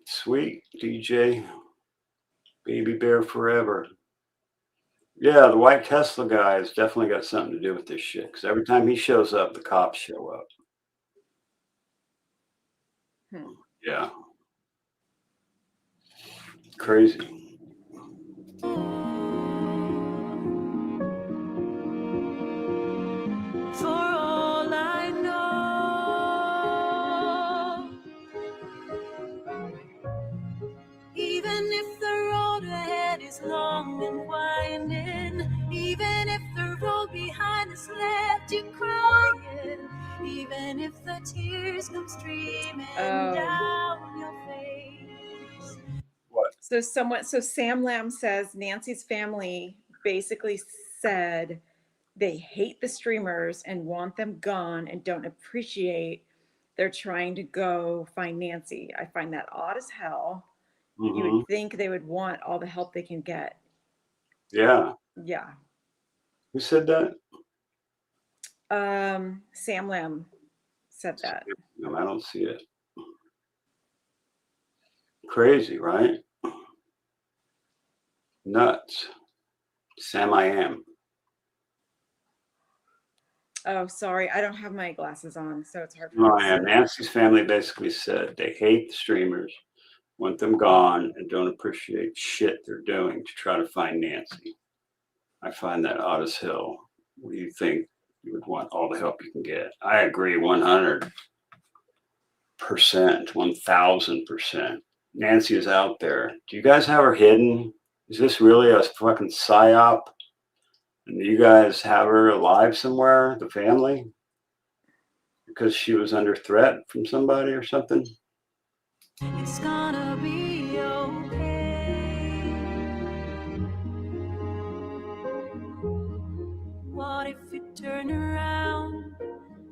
Sweet DJ. Baby Bear Forever. Yeah, the white Tesla guy has definitely got something to do with this shit. Because every time he shows up, the cops show up. Yeah. Crazy. For all I know, even if the road ahead is long and winding, even if the road behind us left you crying, even if the tears come streaming down your face. What? So Sam Lamb says Nancy's family basically said they hate the streamers and want them gone and don't appreciate they're trying to go find Nancy. I find that odd as hell. Mm-hmm. You would think they would want all the help they can get. Yeah. Yeah. Who said that? Sam Lamb said that. No, I don't see it. Crazy, right? Nuts. Sam, I am. Oh, sorry. I don't have my glasses on, so it's hard for No, me to I see. am. Nancy's family basically said they hate the streamers, want them gone, and don't appreciate shit they're doing to try to find Nancy. I find that odd as hell. What do you think? You would want all the help you can get. I agree 100%, 1000%. Nancy is out there. Do you guys have her hidden? Is this really a fucking psyop? And do you guys have her alive somewhere, the family? Because she was under threat from somebody or something? It's gonna be okay. What if you turn around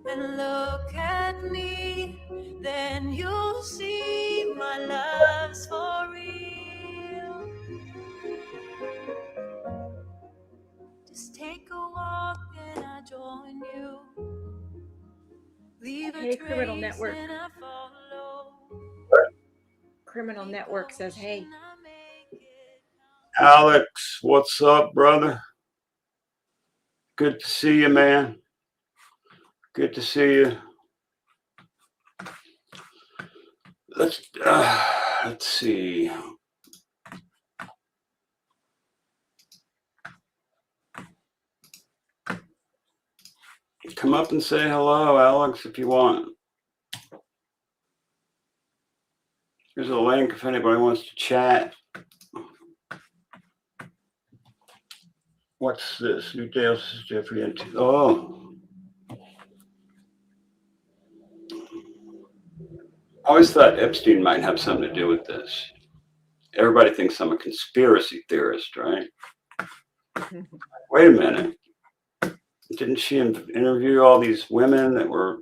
and look at me? Then you'll see my love's for real. Just take a walk and I join you. Leave a Hey, Criminal trace Network. and I follow. Criminal Network says, hey. Alex, what's up, brother? Good to see you, man. Good to see you. Let's see. Come up and say hello, Alex, if you want. Here's a link if anybody wants to chat. What's this? Who else is Jeffrey into? Oh. I always thought Epstein might have something to do with this. Everybody thinks I'm a conspiracy theorist, right? Wait a minute. Didn't she interview all these women that were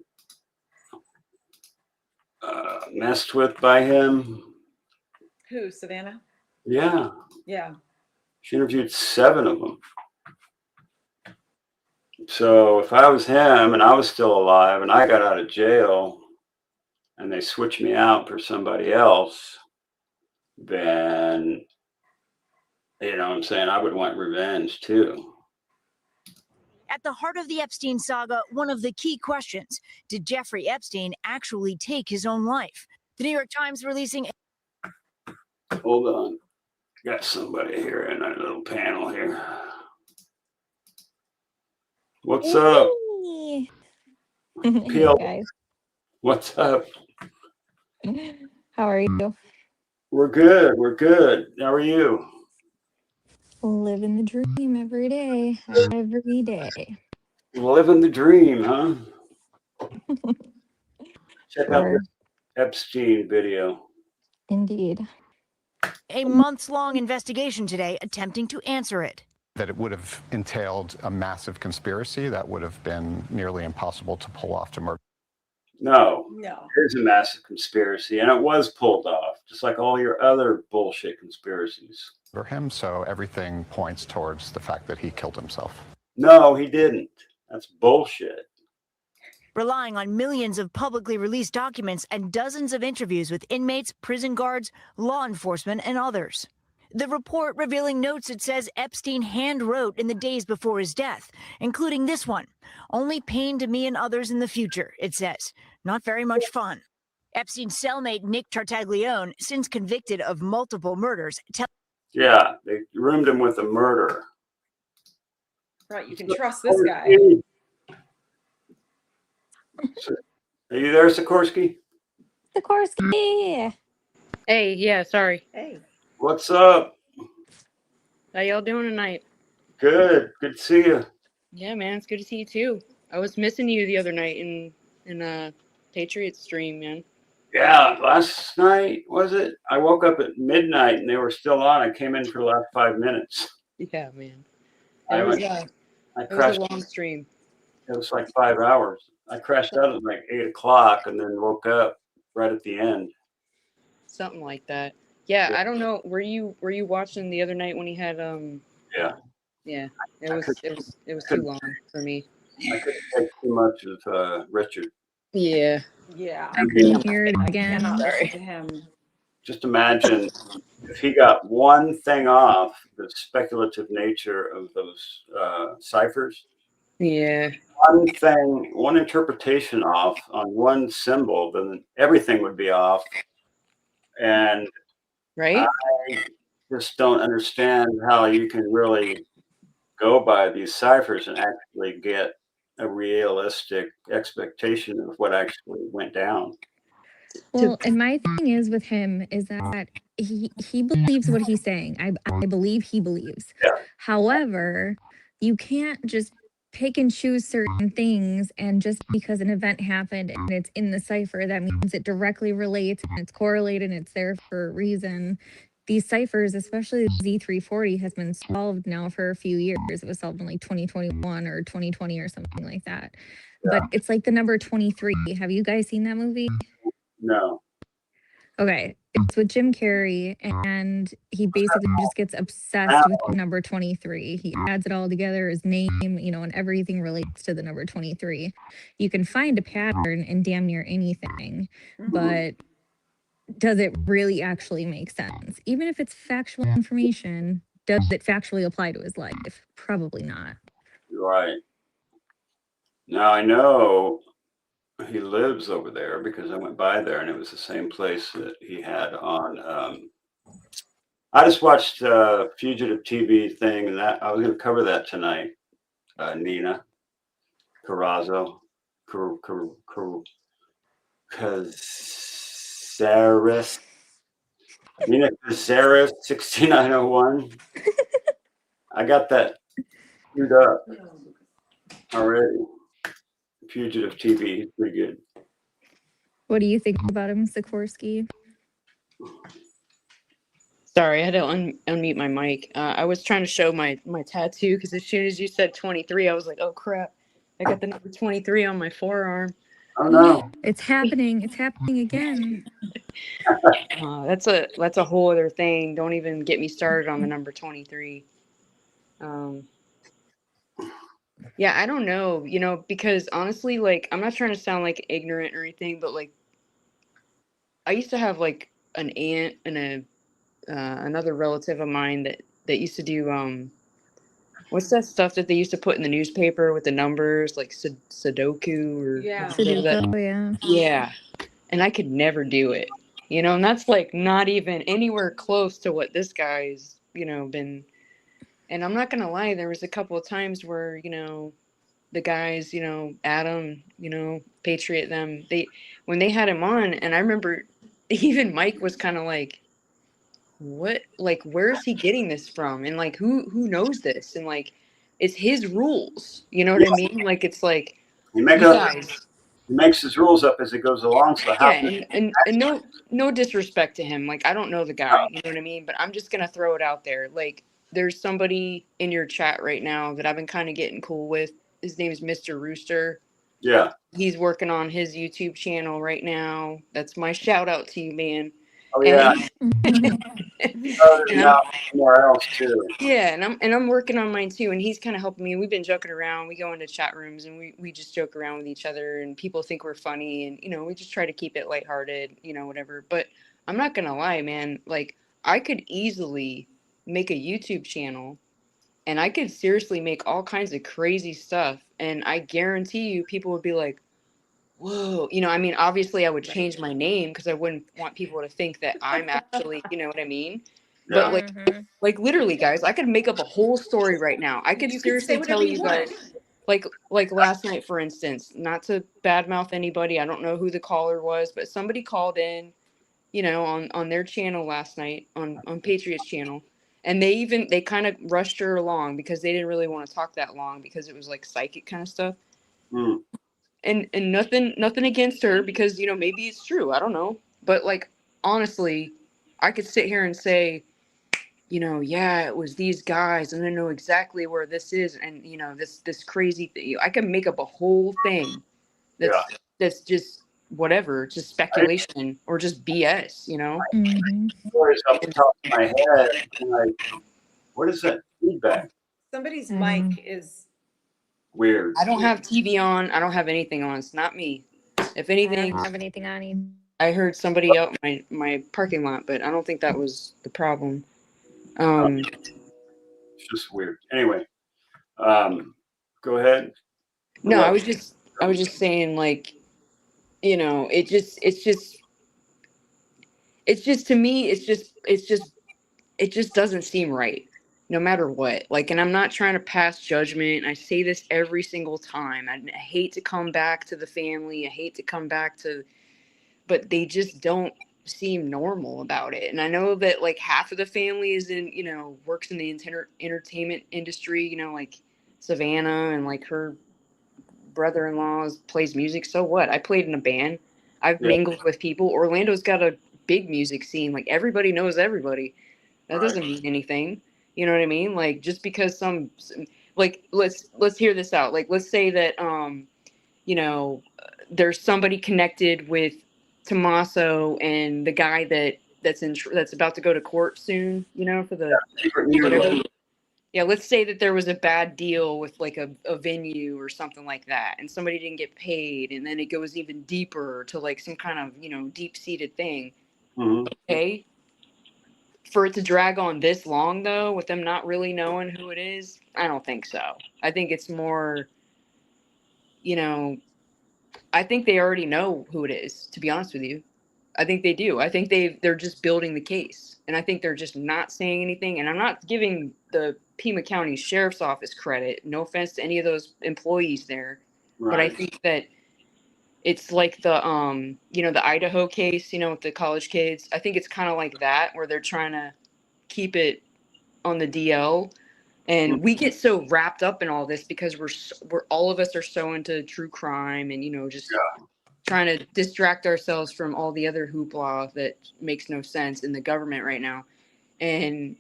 messed with by him? Who, Savannah? Yeah. Yeah. She interviewed 7 of them. So if I was him and I was still alive and I got out of jail and they switched me out for somebody else, then, you know what I'm saying, I would want revenge too. At the heart of the Epstein saga, one of the key questions, did Jeffrey Epstein actually take his own life? The New York Times releasing... Hold on. Got somebody here in our little panel here. What's up? Hey Peel. guys, What's up? how are you? We're good. We're good. How are you? Living the dream every day, every day. Living the dream, huh? Check out Sure, this Epstein video. indeed. A months-long investigation today attempting to answer it. That it would have entailed a massive conspiracy that would have been nearly impossible to pull off to murder. No. No. There's a massive conspiracy, and it was pulled off, just like all your other bullshit conspiracies. Him, so everything points towards the fact that he killed himself. No, he didn't. That's bullshit. Relying on millions of publicly released documents and dozens of interviews with inmates, prison guards, law enforcement, and others. The report revealing notes it says Epstein hand-wrote in the days before his death, including this one. Only pain to me and others in the future, it says. Not very much fun. Epstein's cellmate Nick Tartaglione, since convicted of multiple murders, Yeah, they roomed him with a murderer. Right, you can trust this guy. Are you there, Sikorsky? Sikorsky! Hey, yeah, sorry. Hey. What's up? How y'all doing tonight? Good. Good to see you. Yeah, man, it's good to see you too. I was missing you the other night in Patriots stream, man. Yeah, last night, was it? I woke up at midnight and they were still on. I came in for the last 5 minutes. Yeah, man. I It was crashed. a long stream. It was like 5 hours. I crashed out at like 8 o'clock and then woke up right at the end. Something like that. Yeah, I don't know. Were you watching the other night when he had Yeah. Yeah, it was too long for me. I couldn't take too much of Richard. Yeah. Yeah. I couldn't hear it I again. cannot Sorry. listen to him. just imagine if he got one thing off, the speculative nature of those ciphers. Yeah. One thing, one interpretation off on one symbol, then everything would be off. And right, I just don't understand how you can really go by these ciphers and actually get a realistic expectation of what actually went down. Well, and my thing is with him is that he believes what he's saying. I believe he believes. Yeah. However, you can't just pick and choose certain things, and just because an event happened and it's in the cipher, that means it directly relates and it's correlated and it's there for a reason. These ciphers, especially Z340, has been solved now for a few years. It was solved in like 2021 or 2020 or something like that. But it's like the number 23. Have you guys seen that movie? No. Okay, it's with Jim Carrey, and he basically just gets obsessed with the number 23. He adds it all together, his name, and everything relates to the number 23. You can find a pattern in damn near anything, but does it really actually make sense? Even if it's factual information, does it factually apply to his life? Probably not. Right. Now I know he lives over there because I went by there and it was the same place that he had on. I just watched Fugitive TV thing, and that I was going to cover that tonight. Nina Carrazzo, Cazares, Nina Cazares, 6901. I got that queued up already. Fugitive TV, he's pretty good. What do you think about him, Sikorsky? sorry, I had to unmute my mic. I was trying to show my tattoo because as soon as you said 23, I was like, oh crap, I got the number 23 on my forearm. Oh no, it's happening again. That's a whole other thing. Don't even get me started on the number 23. Yeah, I don't know, because honestly, like, I'm not trying to sound like ignorant or anything, but like, I used to have like an aunt and another relative of mine that used to do what's that stuff that they used to put in the newspaper with the numbers, like Sudoku or Sudoku, yeah, and I could never do it, and that's like not even anywhere close to what this guy's been. And I'm not gonna lie, there was a couple of times where the guys, Adam, Patriot, them, when they had him on, and I remember even Mike was kind of like, what, like, where's he getting this from? And like, who knows this? And like, it's his rules, you know what I mean? Like, it's like, he makes his rules up as he goes along. So how? Yeah, and no disrespect to him. Like, I don't know the guy, you know what I mean? But I'm just gonna throw it out there. Like, there's somebody in your chat right now that I've been kind of getting cool with. His name is Mr. Rooster. Yeah. He's working on his YouTube channel right now. That's my shout out to you, man. Oh yeah. Somewhere else too. Yeah, and I'm working on mine too, and he's kind of helping me. We've been joking around. We go into chat rooms and we just joke around with each other, and people think we're funny, and we just try to keep it lighthearted, whatever. But I'm not gonna lie, man. Like, I could easily make a YouTube channel, and I could seriously make all kinds of crazy stuff, and I guarantee you, people would be like, whoa, I mean, obviously I would change my name because I wouldn't want people to think that I'm actually, you know what I mean? Yeah. But like literally, guys, I could make up a whole story right now. I could seriously tell you guys, like last night, for instance, not to badmouth anybody. I don't know who the caller was, but somebody called in, on their channel last night, on Patriot's channel. And they kind of rushed her along because they didn't really want to talk that long because it was like psychic kind of stuff. Mm. And nothing against her because, maybe it's true. I don't know. But like, honestly, I could sit here and say, yeah, it was these guys and I know exactly where this is. And, this crazy thing, I can make up a whole thing that's just whatever, just speculation or just BS, Stories off the top of my head. Like, what is that feedback? Somebody's mic is Weird. I don't have TV on. I don't have anything on. It's not me. If anything, I don't have anything on either. I heard somebody out my parking lot, but I don't think that was the problem. It's just weird. Anyway, go ahead. No, I was just saying, like, you know, it's just to me, it just doesn't seem right, no matter what. Like, and I'm not trying to pass judgment. I say this every single time. I hate to come back to the family. I hate to come back to, but they just don't seem normal about it. And I know that like half of the family is in, you know, works in the entertainment industry, you know, like Savannah, and like her brother-in-law plays music. So what? I played in a band. I've mingled with people. Orlando's got a big music scene. Like, everybody knows everybody. That doesn't mean anything. You know what I mean? Like, just because some like, let's hear this out. Like, let's say that you know, there's somebody connected with Tommaso and the guy that's about to go to court soon, you know, for the whatever. Yeah, let's say that there was a bad deal with like a venue or something like that, and somebody didn't get paid, and then it goes even deeper to like some kind of, you know, deep-seated thing. Okay? For it to drag on this long, though, with them not really knowing who it is, I don't think so. I think it's more, you know, I think they already know who it is, to be honest with you. I think they do. I think they're just building the case. And I think they're just not saying anything. And I'm not giving the Pima County Sheriff's Office credit. No offense to any of those employees there. Right. But I think that it's like the you know, the Idaho case, you know, with the college kids. I think it's kind of like that, where they're trying to keep it on the DL. And we get so wrapped up in all this because we're all of us are so into true crime and, you know, just trying to distract ourselves from all the other hoopla that makes no sense in the government right now. And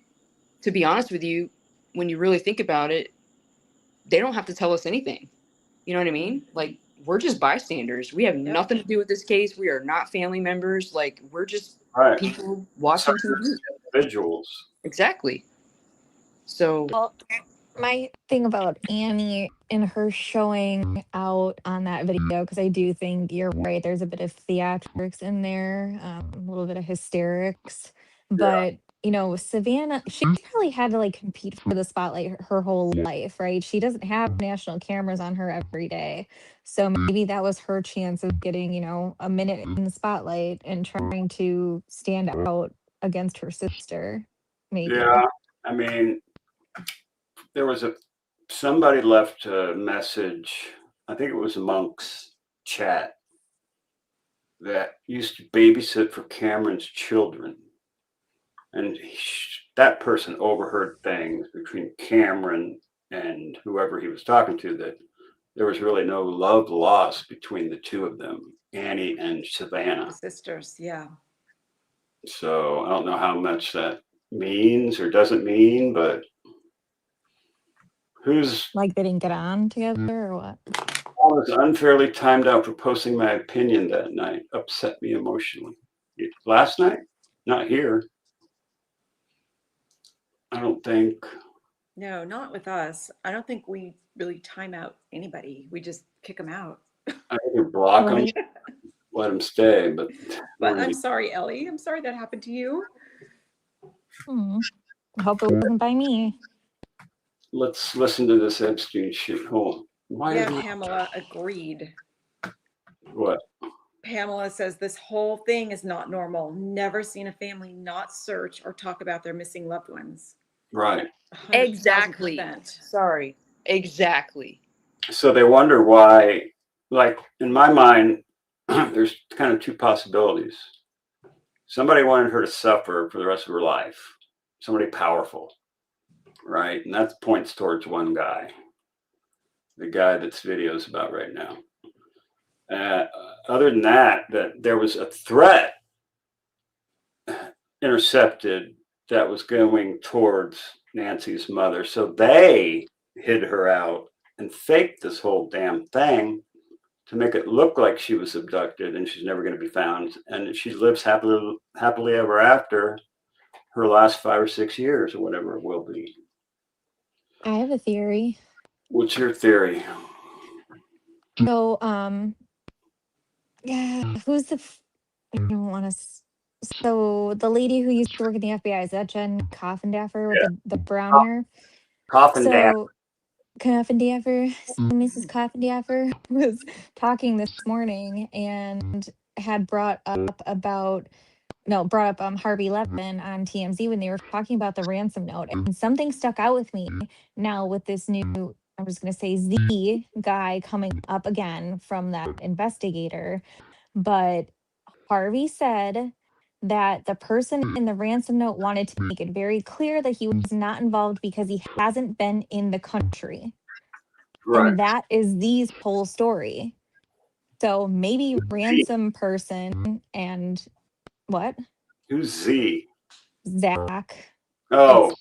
to be honest with you, when you really think about it, they don't have to tell us anything. You know what I mean? Like, we're just bystanders. We have nothing to do with this case. We are not family members. Like, we're just people watching TV. Individuals. Exactly. So, well, my thing about Annie and her showing out on that video, because I do think you're right, there's a bit of theatrics in there, a little bit of hysterics. But, you know, Savannah, she probably had to like compete for the spotlight her whole life, right? She doesn't have national cameras on her every day. So maybe that was her chance of getting, you know, a minute in the spotlight and trying to stand out against her sister. Maybe. Yeah, I mean, there was somebody left a message, I think it was Monk's chat, that used to babysit for Cameron's children. And that person overheard things between Cameron and whoever he was talking to, that there was really no love lost between the two of them, Annie and Savannah. Sisters, yeah. So I don't know how much that means or doesn't mean, but who's like they didn't get on together or what? I was unfairly timed out for posting my opinion that night. Upset me emotionally. Last night? Not here. I don't think. No, not with us. I don't think we really time out anybody. We just kick them out. I can block them, let them stay, but I'm sorry, Ellie. I'm sorry that happened to you. I hope it wasn't by me. Let's listen to this Epstein shit. Hold on. Pamela agreed. What? Pamela says this whole thing is not normal. Never seen a family not search or talk about their missing loved ones. Right. Exactly. Sorry. Exactly. So they wonder why, like in my mind, there's kind of two possibilities. Somebody wanted her to suffer for the rest of her life. Somebody powerful, right? And that points towards one guy, the guy that's videos about right now. Other than that, that there was a threat intercepted that was going towards Nancy's mother. So they hid her out and faked this whole damn thing to make it look like she was abducted and she's never going to be found. And she lives happily ever after her last 5 or 6 years or whatever it will be. I have a theory. What's your theory? So, yeah, who's the I don't want to. So the lady who used to work at the FBI, is that Jen Coffindaffer with the brown hair? Coffin Dan. So Coffindaffer, so Mrs. Coffindaffer was talking this morning and had brought up Harvey Levin on TMZ when they were talking about the ransom note. And something stuck out with me now with this new, I'm just going to say Z guy coming up again from that investigator. But Harvey said that the person in the ransom note wanted to make it very clear that he was not involved because he hasn't been in the country. Right. And that is Z's whole story. So maybe ransom person and what? Who's Z? Zach. Oh.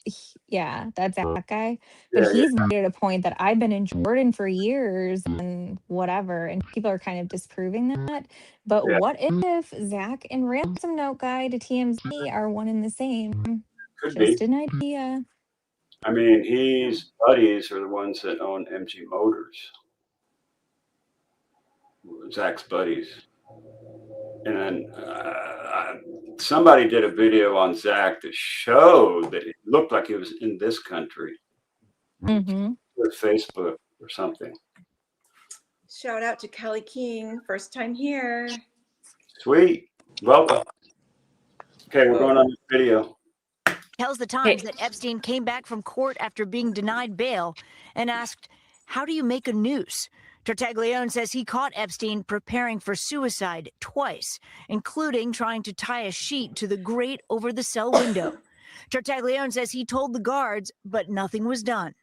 Yeah, that's that guy. Yeah, But he's yeah. made it a point that I've been in Jordan for years and whatever, and people are kind of disproving that. But Yeah. what if Zach and ransom note guy to TMZ are one and the same? Could Just be. an idea. I mean, his buddies are the ones that own MG Motors. Zach's buddies. And then somebody did a video on Zach that showed that it looked like he was in this country. Mm-hmm. With Facebook or something. Shout out to Kelly King, first time here. Sweet. Welcome. Okay, we're going on the video. Tells the Times that Epstein came back from court after being denied bail and asked, "How do you make a noose?" Tartaglione says he caught Epstein preparing for suicide twice, including trying to tie a sheet to the grate over the cell window. Tartaglione says he told the guards, but nothing was done.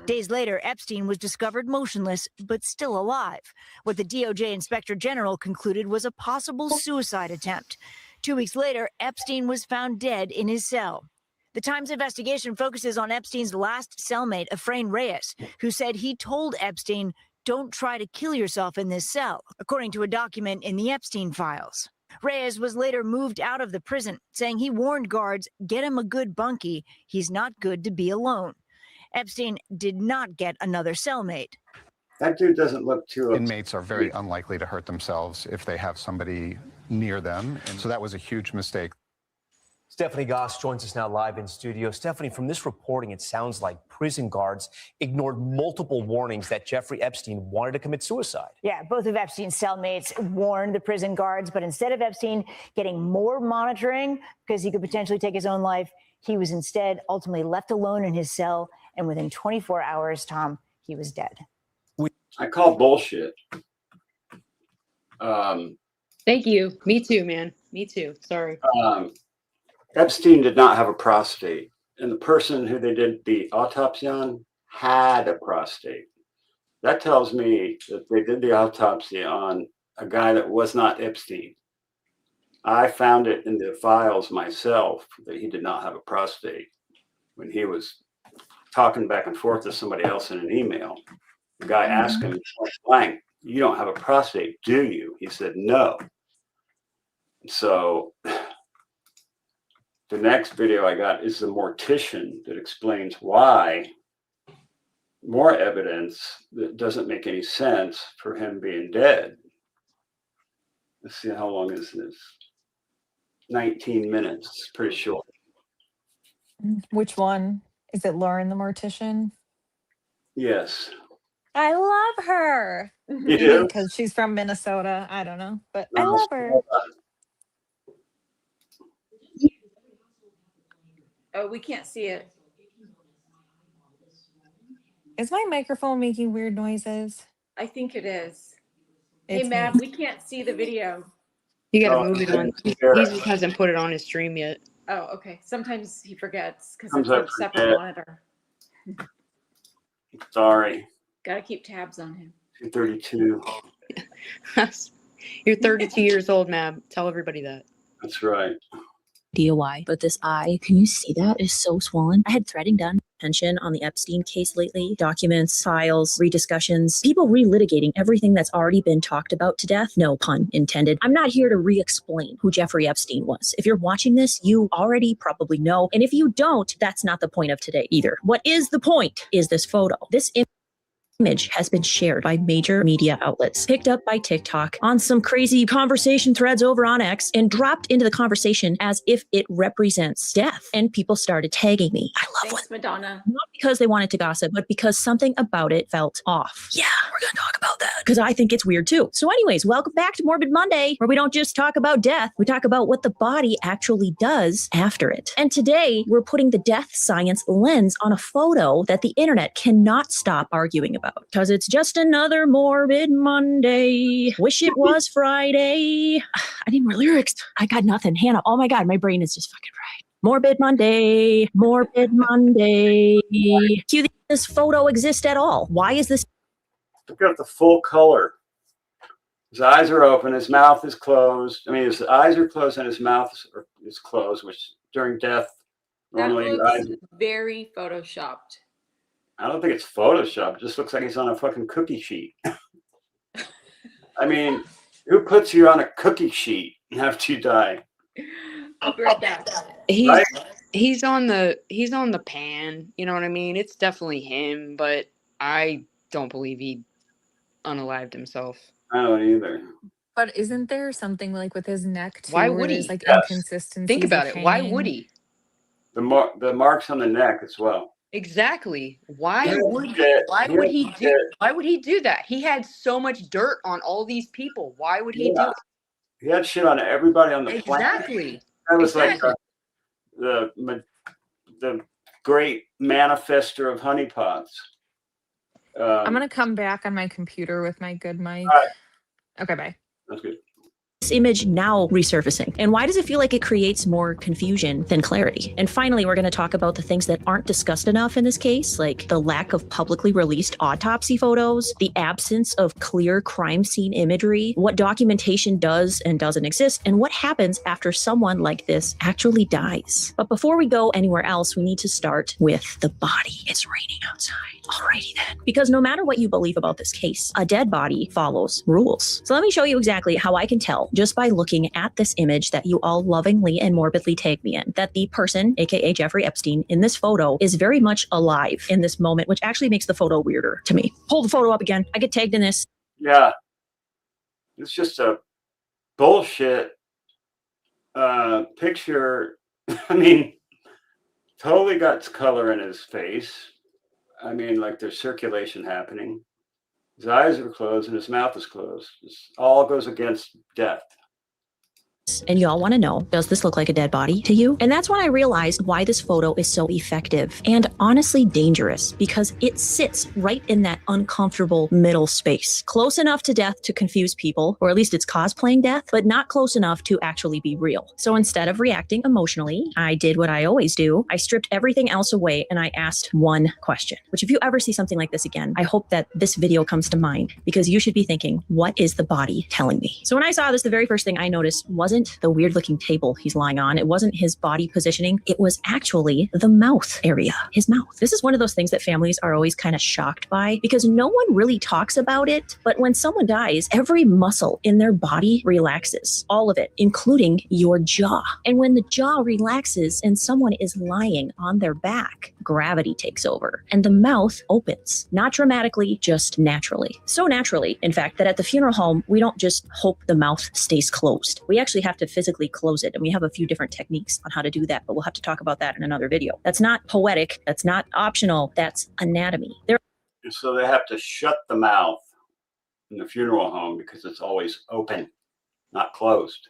Days later, Epstein was discovered motionless, but still alive. What the DOJ Inspector General concluded was a possible suicide attempt. 2 weeks later, Epstein was found dead in his cell. The Times investigation focuses on Epstein's last cellmate, Efrain Reyes, who said he told Epstein, "Don't try to kill yourself in this cell," according to a document in the Epstein files. Reyes was later moved out of the prison, saying he warned guards, "Get him a good bunkie. He's not good to be alone." Epstein did not get another cellmate. That dude doesn't look too upset. Inmates are very unlikely to hurt themselves if they have somebody near them. And so that was a huge mistake. Stephanie Goss joins us now live in studio. Stephanie, from this reporting, it sounds like prison guards ignored multiple warnings that Jeffrey Epstein wanted to commit suicide. Yeah, both of Epstein's cellmates warned the prison guards, but instead of Epstein getting more monitoring because he could potentially take his own life, he was instead ultimately left alone in his cell. And within 24 hours, Tom, he was dead. I call bullshit. Thank you. Me too, man. Me too. Sorry. Epstein did not have a prostate, and the person who they did the autopsy on had a prostate. That tells me that they did the autopsy on a guy that was not Epstein. I found it in the files myself that he did not have a prostate when he was talking back and forth to somebody else in an email. The guy asked him, "Blank, you don't have a prostate, do you?" He said, "No." So the next video I got is the mortician that explains why. More evidence that doesn't make any sense for him being dead. Let's see, how long is this? 19 minutes, pretty short. Which one? Is it Lauren the mortician? Yes. I love her. You do? Because she's from Minnesota. I don't know, but I love her. Oh, we can't see it. Is my microphone making weird noises? I think it is. It's Hey, Mab, me. we can't see the video. You got to Oh, move it on. He just hasn't put it on his stream yet. Oh, okay. Sometimes he forgets because Sometimes it's a I separate forget. monitor. Sorry. Got to keep tabs on him. 232. You're 32 years old, Mab. Tell everybody that. That's right. DOI, but this eye, can you see that? It's so swollen. I had threading done. Attention on the Epstein case lately. Documents, files, rediscussions, people relitigating everything that's already been talked about to death. No pun intended. I'm not here to re-explain who Jeffrey Epstein was. If you're watching this, you already probably know. And if you don't, that's not the point of today either. What is the point is this photo. This image has been shared by major media outlets, picked up by TikTok, on some crazy conversation threads over on X, and dropped into the conversation as if it represents death. And people started tagging me. I love Thanks, Madonna. not because they wanted to gossip, but because something about it felt off. Yeah, we're going to talk about that because I think it's weird too. So anyways, welcome back to Morbid Monday, where we don't just talk about death, we talk about what the body actually does after it. And today we're putting the death science lens on a photo that the internet cannot stop arguing about because it's just another Morbid Monday. Wish it was Friday. I need more lyrics. I got nothing. Hannah, oh my God, my brain is just fucking fried. Morbid Monday, Morbid Monday. Do this photo exist at all? Why is this? Look at the full color. His eyes are open. His mouth is closed. I mean, his eyes are closed and his mouth is closed, which during death, That normally your looks eyes. very photoshopped. I don't think it's Photoshop. It just looks like he's on a fucking cookie sheet. I mean, who puts you on a cookie sheet after you die? I'll be right back. He's on the pan. You know what I mean? It's definitely him, but I don't believe he unalived himself. I don't either. But isn't there something like with his neck too? Why where would he? there's like Yes. inconsistencies? Think about of it. Why hanging? would he? The marks on the neck as well. Exactly. Why Yeah, would yeah, why would he yeah. do why would he do that? He had so much dirt on all these people. Why would he do Yeah. it? He had shit on everybody on the planet. Exactly. That was Exactly. like the great manifester of honeypots. I'm gonna come back on my computer with my good mic. All right. Okay, bye. That's good. This image now resurfacing? And why does it feel like it creates more confusion than clarity? And finally, we're going to talk about the things that aren't discussed enough in this case, like the lack of publicly released autopsy photos, the absence of clear crime scene imagery, what documentation does and doesn't exist, and what happens after someone like this actually dies. But before we go anywhere else, we need to start with the body. It's raining outside. Alrighty then. Because no matter what you believe about this case, a dead body follows rules. So let me show you exactly how I can tell just by looking at this image that you all lovingly and morbidly tag me in, that the person, aka Jeffrey Epstein, in this photo is very much alive in this moment, which actually makes the photo weirder to me. Pull the photo up again. I get tagged in this. Yeah. It's just a bullshit picture. I mean, totally got color in his face. I mean, like there's circulation happening. His eyes are closed and his mouth is closed. This all goes against death. And y'all want to know, does this look like a dead body to you? And that's when I realized why this photo is so effective and honestly dangerous, because it sits right in that uncomfortable middle space, close enough to death to confuse people, or at least it's cosplaying death, but not close enough to actually be real. So instead of reacting emotionally, I did what I always do. I stripped everything else away and I asked one question, which if you ever see something like this again, I hope that this video comes to mind, because you should be thinking, what is the body telling me? So when I saw this, the very first thing I noticed wasn't the weird looking table he's lying on. It wasn't his body positioning. It was actually the mouth area, his mouth. This is one of those things that families are always kind of shocked by because no one really talks about it. But when someone dies, every muscle in their body relaxes, all of it, including your jaw. And when the jaw relaxes and someone is lying on their back, gravity takes over and the mouth opens, not dramatically, just naturally. So naturally, in fact, that at the funeral home, we don't just hope the mouth stays closed. We actually have to physically close it. And we have a few different techniques on how to do that, but we'll have to talk about that in another video. That's not poetic. That's not optional. That's anatomy. And so they have to shut the mouth in the funeral home because it's always open, not closed.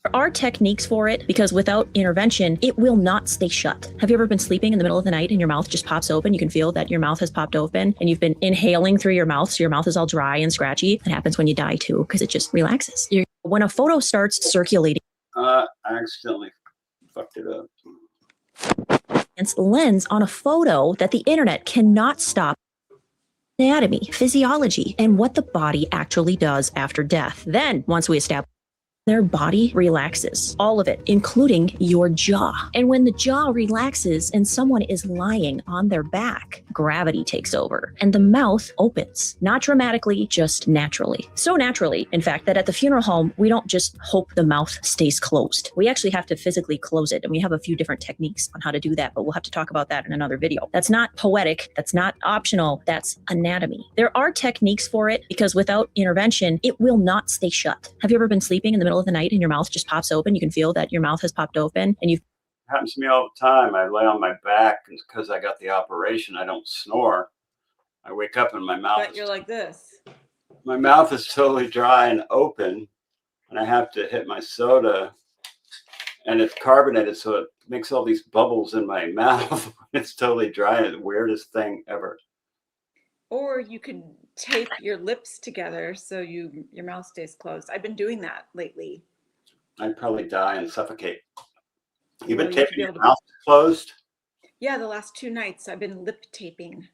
There are techniques for it because without intervention, it will not stay shut. Have you ever been sleeping in the middle of the night and your mouth just pops open? You can feel that your mouth has popped open and you've been inhaling through your mouth. So your mouth is all dry and scratchy. It happens when you die too, because it just relaxes. When a photo starts circulating, I accidentally fucked it up. It's lens on a photo that the internet cannot stop. Anatomy, physiology, and what the body actually does after death. Then, once we establish their body relaxes, all of it, including your jaw. And when the jaw relaxes and someone is lying on their back, gravity takes over and the mouth opens, not dramatically, just naturally. So naturally, in fact, that at the funeral home, we don't just hope the mouth stays closed. We actually have to physically close it. And we have a few different techniques on how to do that, but we'll have to talk about that in another video. That's not poetic. That's not optional. That's anatomy. There are techniques for it because without intervention, it will not stay shut. Have you ever been sleeping in the middle of the night and your mouth just pops open? You can feel that your mouth has popped open and you've Happens to me all the time. I lay on my back and because I got the operation, I don't snore. I wake up and my mouth But you're like this. My mouth is totally dry and open, and I have to hit my soda, and it's carbonated, so it makes all these bubbles in my mouth. It's totally dry. It's the weirdest thing ever. Or you could tape your lips together so your mouth stays closed. I've been doing that lately. I'd probably die and suffocate. You've Well, been you have to taping be your able to- mouth closed? Yeah, the last 2 nights I've been lip taping.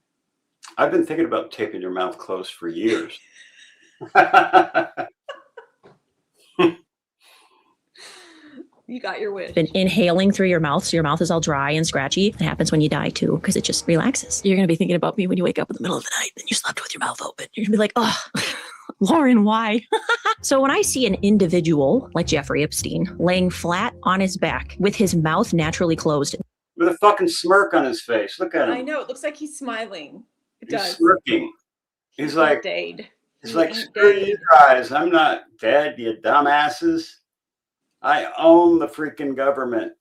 I've been thinking about taping your mouth closed for years. You got your wish. been inhaling through your mouth, so your mouth is all dry and scratchy. It happens when you die too, because it just relaxes. You're going to be thinking about me when you wake up in the middle of the night and you slept with your mouth open. You're going to be like, oh, Lauren, why? So when I see an individual like Jeffrey Epstein laying flat on his back with his mouth naturally closed, with a fucking smirk on his face. Look at him. I know, it looks like he's smiling. It He's does. smirking. He's like, dead. he's like, screw you guys. I'm not dead, you dumbasses. I own the freaking government.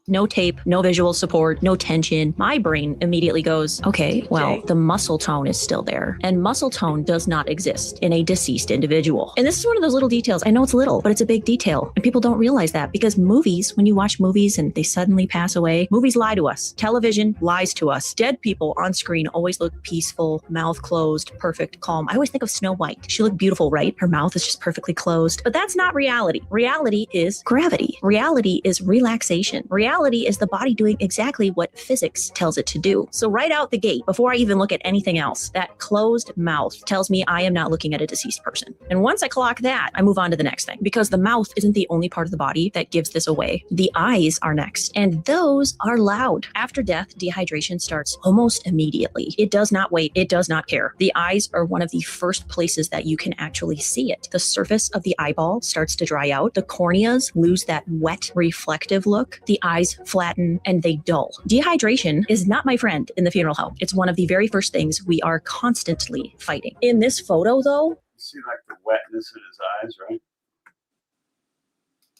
no tape, no visual support, no tension, my brain immediately goes, okay, well, the muscle tone is still there. And muscle tone does not exist in a deceased individual. And this is one of those little details. I know it's little, but it's a big detail. And people don't realize that because movies, when you watch movies and they suddenly pass away, movies lie to us. Television lies to us. Dead people on screen always look peaceful, mouth closed, perfect, calm. I always think of Snow White. She looked beautiful, right? Her mouth is just perfectly closed. But that's not reality. Reality is gravity. Reality is relaxation. Reality is the body doing exactly what physics tells it to do. So right out the gate, before I even look at anything else, that closed mouth tells me I am not looking at a deceased person. And once I clock that, I move on to the next thing because the mouth isn't the only part of the body that gives this away. The eyes are next, and those are loud. After death, dehydration starts almost immediately. It does not wait. It does not care. The eyes are one of the first places that you can actually see it. The surface of the eyeball starts to dry out. The corneas lose that wet, reflective look. The eyes flatten and they dull. Dehydration is not my friend in the funeral home. It's one of the very first things we are constantly fighting. In this photo, though, You see like the wetness in his eyes, right?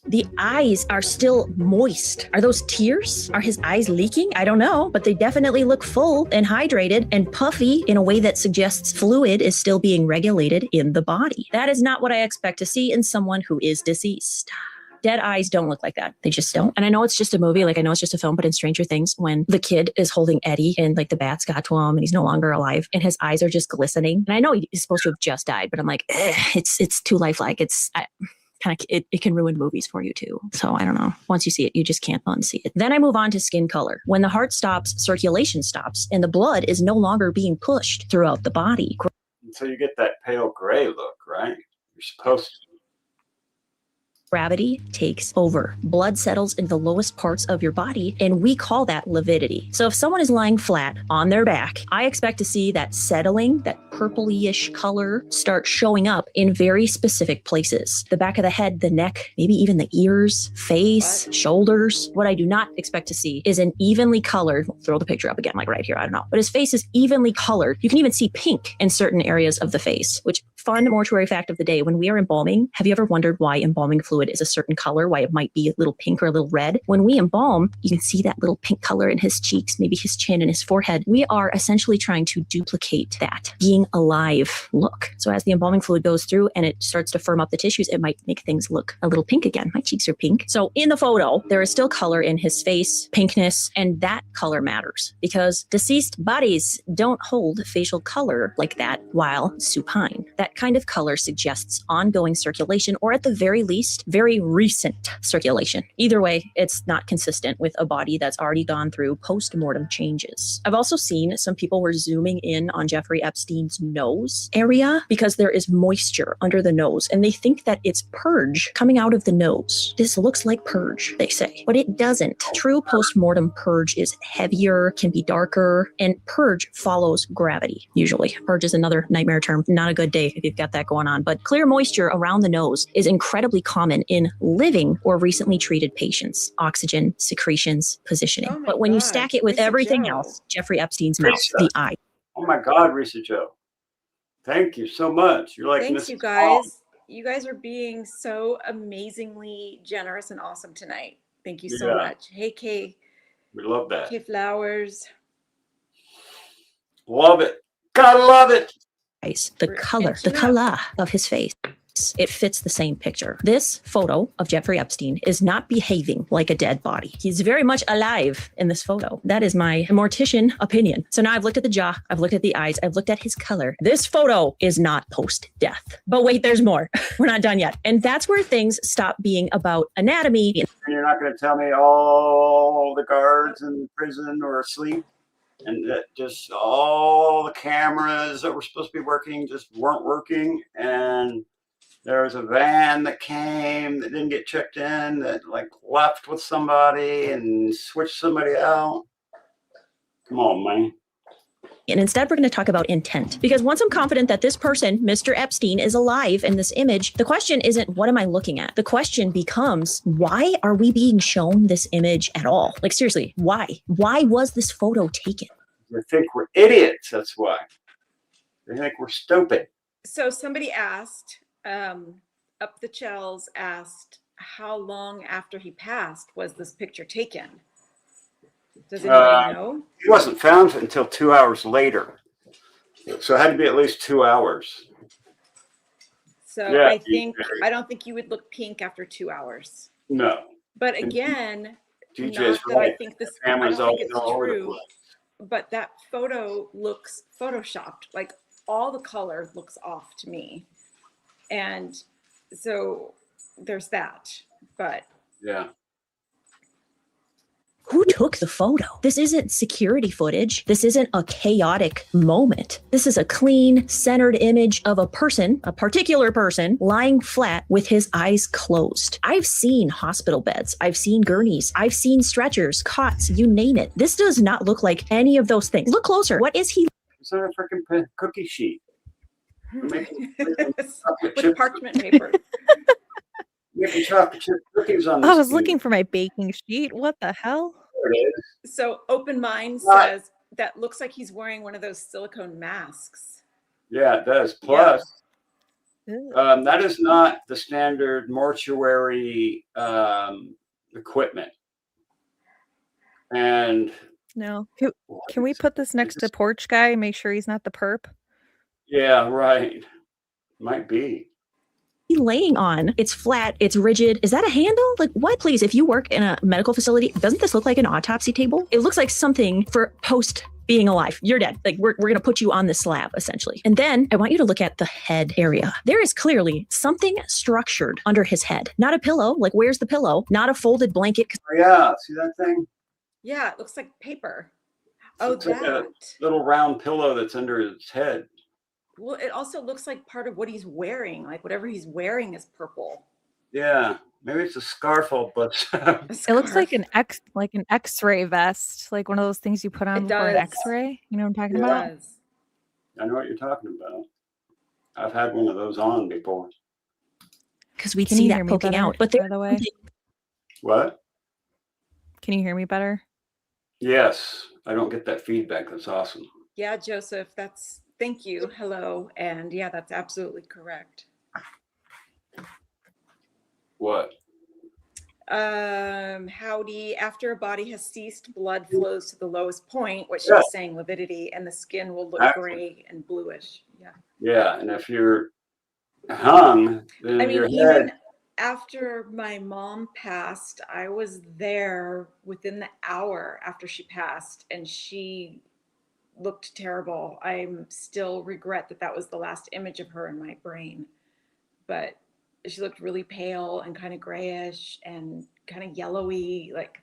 the eyes are still moist. Are those tears? Are his eyes leaking? I don't know, but they definitely look full and hydrated and puffy in a way that suggests fluid is still being regulated in the body. That is not what I expect to see in someone who is deceased. Dead eyes don't look like that. They just don't. And I know it's just a movie, like I know it's just a film, but in Stranger Things, when the kid is holding Eddie and like the bats got to him and he's no longer alive and his eyes are just glistening. And I know he's supposed to have just died, but I'm like, it's too lifelike. It can ruin movies for you too. So I don't know. Once you see it, you just can't unsee it. Then I move on to skin color. When the heart stops, circulation stops, and the blood is no longer being pushed throughout the body. So you get that pale gray look, right? You're supposed to. Gravity takes over. Blood settles in the lowest parts of your body, and we call that lividity. So if someone is lying flat on their back, I expect to see that settling, that purpley-ish color start showing up in very specific places. The back of the head, the neck, maybe even the ears, face, shoulders. What I do not expect to see is an evenly colored, throw the picture up again, like right here, I don't know. But his face is evenly colored. You can even see pink in certain areas of the face, which fun mortuary fact of the day, when we are embalming, have you ever wondered why embalming fluid is a certain color, why it might be a little pink or a little red? When we embalm, you can see that little pink color in his cheeks, maybe his chin and his forehead. We are essentially trying to duplicate that being alive look. So as the embalming fluid goes through and it starts to firm up the tissues, it might make things look a little pink again. My cheeks are pink. So in the photo, there is still color in his face, pinkness, and that color matters because deceased bodies don't hold facial color like that while supine. That kind of color suggests ongoing circulation, or at the very least, very recent circulation. Either way, it's not consistent with a body that's already gone through post-mortem changes. I've also seen some people were zooming in on Jeffrey Epstein's nose area because there is moisture under the nose, and they think that it's purge coming out of the nose. This looks like purge, they say, but it doesn't. True postmortem purge is heavier, can be darker, and purge follows gravity, usually. Purge is another nightmare term. Not a good day if you've got that going on, but clear moisture around the nose is incredibly common in living or recently treated patients. Oxygen, secretions, positioning. But when you stack it with everything else, Jeffrey Epstein's mouth, the eye. Oh my God, Risa Joe. Thank you so much. You're like Thanks, Mrs. you guys. You guys are being so amazingly generous and awesome tonight. Thank you so Yeah. much. Hey, Kay. We love that. Kay Flowers. Love it. Gotta love it. The color of his face. It fits the same picture. This photo of Jeffrey Epstein is not behaving like a dead body. He's very much alive in this photo. That is my mortician opinion. So now I've looked at the jaw, I've looked at the eyes, I've looked at his color. This photo is not post-death. But wait, there's more. We're not done yet. And that's where things stop being about anatomy. And you're not going to tell me all the guards in prison are asleep and that just all the cameras that were supposed to be working just weren't working, and there was a van that came that didn't get checked in, that like left with somebody and switched somebody out. Come on, man. And instead, we're going to talk about intent. Because once I'm confident that this person, Mr. Epstein, is alive in this image, the question isn't, what am I looking at? The question becomes, why are we being shown this image at all? Like, seriously, why? Why was this photo taken? They think we're idiots, that's why. They think we're stupid. So somebody asked, Up the Chells asked, how long after he passed was this picture taken? Does anybody know? He wasn't found until 2 hours later. So it had to be at least 2 hours. So Yeah, I don't think you would look pink after 2 hours. No. But again, DJ's not that right. I think this, The I don't camera's think all it's over the true, place. but that photo looks photoshopped. Like all the color looks off to me. And so there's that, but. Yeah. Who took the photo? This isn't security footage. This isn't a chaotic moment. This is a clean, centered image of a person, a particular person, lying flat with his eyes closed. I've seen hospital beds. I've seen gurneys. I've seen stretchers, cots, you name it. This does not look like any of those things. Look closer. What is he? It's on a freaking cookie sheet. With parchment paper. Making chocolate chip cookies on I was looking for my baking sheet. What the hell? There it is. So Open Mind says that looks like he's wearing one of those silicone masks. Yeah, it does. Plus, that is not the standard mortuary equipment. And No. Can we put this next to Porch Guy and make sure he's not the perp? yeah, right. Might be. Laying on? It's flat, it's rigid. Is that a handle? Like what? Please, if you work in a medical facility, doesn't this look like an autopsy table? It looks like something for post being alive. You're dead. Like we're going to put you on the slab essentially. And then I want you to look at the head area. There is clearly something structured under his head. Not a pillow. Like where's the pillow? Not a folded blanket. Oh, yeah, see that thing? Yeah, it looks like paper. Oh, It's like that. a little round pillow that's under his head. Well, it also looks like part of what he's wearing. Like whatever he's wearing is purple. Yeah, maybe it's a scarf all but It looks like an X-ray vest, like one of those things you put on before an does. X-ray. You know what I'm talking It about? does. I know what you're talking about. I've had one of those on before. Because we Can see you that hear me poking better, out. But by the way? What? Can you hear me better? Yes, I don't get that feedback. That's awesome. Yeah, Joseph, thank you. Hello. And yeah, that's absolutely correct. What? Howdy, after a body has ceased, blood flows to the lowest point, what she Yeah. was saying, lividity, and the skin will look Exactly. gray and bluish. Yeah. Yeah, and if you're hung, then I mean, your even head. after my mom passed, I was there within the hour after she passed, and she looked terrible. I still regret that was the last image of her in my brain. But she looked really pale and kind of grayish and kind of yellowy, like.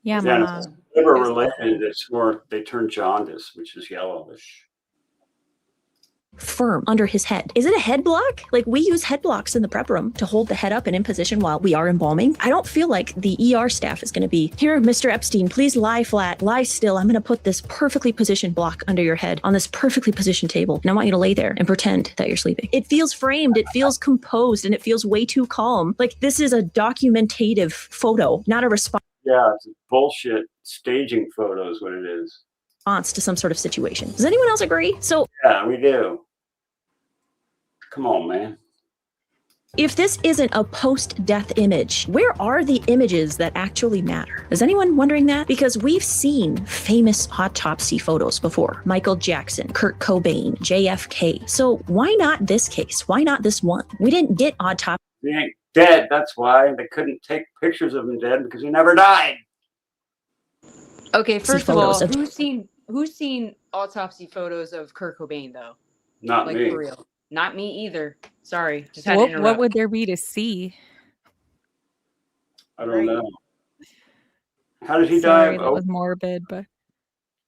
Yeah, Yeah, Mama. it's liver related. It's more, they turn jaundice, which is yellowish. firm under his head. Is it a head block? Like, we use head blocks in the prep room to hold the head up and in position while we are embalming. I don't feel like the ER staff is going to be, here, Mr. Epstein, please lie flat, lie still. I'm going to put this perfectly positioned block under your head on this perfectly positioned table. And I want you to lay there and pretend that you're sleeping. It feels framed, it feels composed, and it feels way too calm. Like, this is a documentative photo, not a response. Yeah, it's bullshit staging photo is what it is. To some sort of situation. Does anyone else agree? So yeah, we do. Come on, man. If this isn't a post-death image, where are the images that actually matter? Is anyone wondering that? Because we've seen famous autopsy photos before. Michael Jackson, Kurt Cobain, JFK. So why not this case? Why not this one? We didn't get autopsy. He ain't dead. That's why they couldn't take pictures of him dead, because he never died. Okay, first of all, photos of- who's seen autopsy photos of Kurt Cobain though? Not like me. For real. Not me either. Sorry, just had to interrupt. What would there be to see? I don't know. How did he Sorry, die? that was morbid, but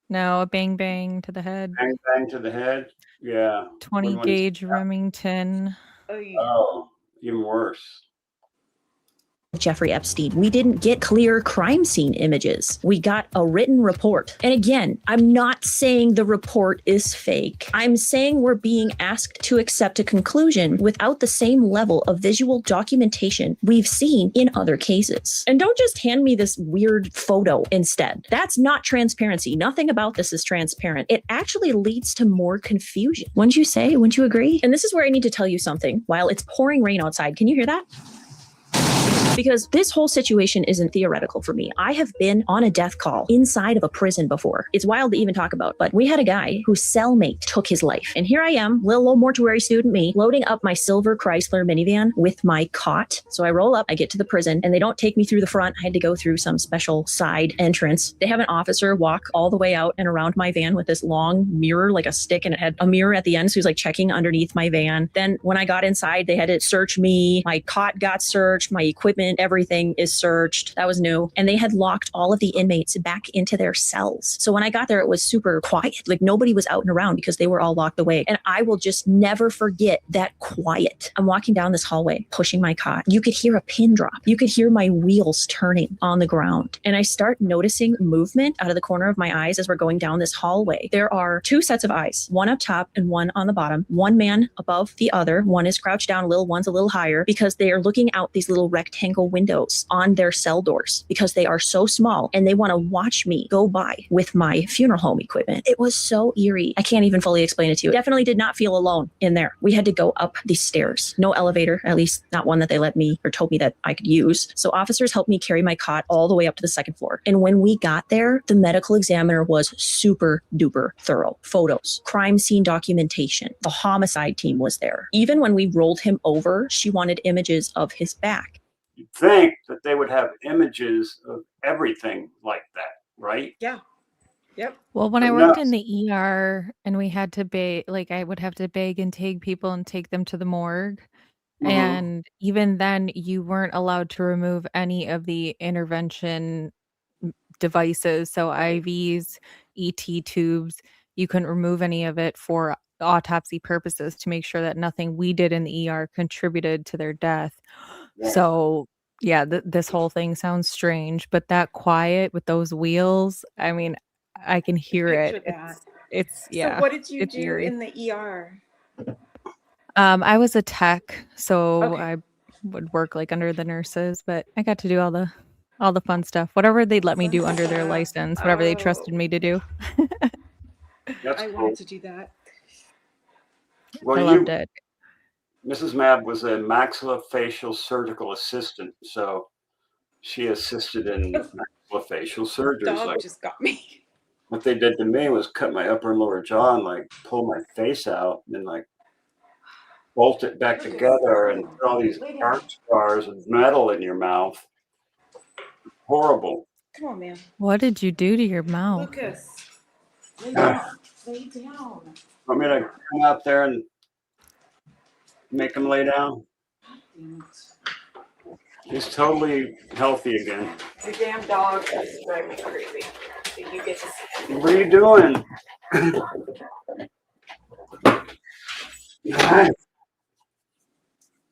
no, a bang bang to the head. Bang bang to the head. Yeah. 20 gauge Remington. Oh, even worse. Jeffrey Epstein. We didn't get clear crime scene images. We got a written report. And again, I'm not saying the report is fake. I'm saying we're being asked to accept a conclusion without the same level of visual documentation we've seen in other cases. And don't just hand me this weird photo instead. That's not transparency. Nothing about this is transparent. It actually leads to more confusion. Wouldn't you say? Wouldn't you agree? And this is where I need to tell you something. While it's pouring rain outside, can you hear that? Because this whole situation isn't theoretical for me. I have been on a death call inside of a prison before. It's wild to even talk about, but we had a guy whose cellmate took his life. And here I am, little old mortuary student me, loading up my silver Chrysler minivan with my cot. So I roll up, I get to the prison, and they don't take me through the front. I had to go through some special side entrance. They have an officer walk all the way out and around my van with this long mirror, like a stick, and it had a mirror at the end. So he was like checking underneath my van. Then when I got inside, they had to search me. My cot got searched, my equipment, everything is searched. That was new. And they had locked all of the inmates back into their cells. So when I got there, it was super quiet. Like nobody was out and around because they were all locked away. And I will just never forget that quiet. I'm walking down this hallway, pushing my cot. You could hear a pin drop. You could hear my wheels turning on the ground. And I start noticing movement out of the corner of my eyes as we're going down this hallway. There are two sets of eyes, one up top and one on the bottom. One man above the other. One is crouched down a little, one's a little higher, because they are looking out these little rectangle windows on their cell doors because they are so small and they want to watch me go by with my funeral home equipment. It was so eerie. I can't even fully explain it to you. Definitely did not feel alone in there. We had to go up these stairs. No elevator, at least not one that they let me or told me that I could use. So officers helped me carry my cot all the way up to the second floor. And when we got there, the medical examiner was super duper thorough. Photos, crime scene documentation. The homicide team was there. Even when we rolled him over, she wanted images of his back. You'd think that they would have images of everything like that, right? Yeah. Yep. Well, when I worked in the ER and we had to beg, like I would have to beg and take people and take them to the morgue. And even then, you weren't allowed to remove any of the intervention devices. So IVs, ET tubes, you couldn't remove any of it for autopsy purposes to make sure that nothing we did in the ER contributed to their death. Yeah. So yeah, this whole thing sounds strange, but that quiet with those wheels, I mean, I can hear it. It's yeah. So what did you it's do eerie. in the ER? I was a tech, so I would work like under the nurses, but I got to do all the fun stuff, whatever they'd let me do under their license, whatever they trusted me to do. I wanted to do that. Well, I loved it. Mrs. Mab was a maxillofacial surgical assistant, so she assisted in maxillofacial surgeries. Dog Like just got me. what they did to me was cut my upper and lower jaw and like pull my face out and then like bolt it back together and put all these dark scars of metal in your mouth. Horrible. Come on, man. What did you do to your mouth? Lucas. Lay down. Lay down. Want me to come out there and make him lay down? He's totally healthy again. Your damn dog is driving me crazy. So you get to see it. What are you doing?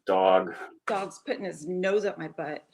Dog. Dog's putting his nose up my butt.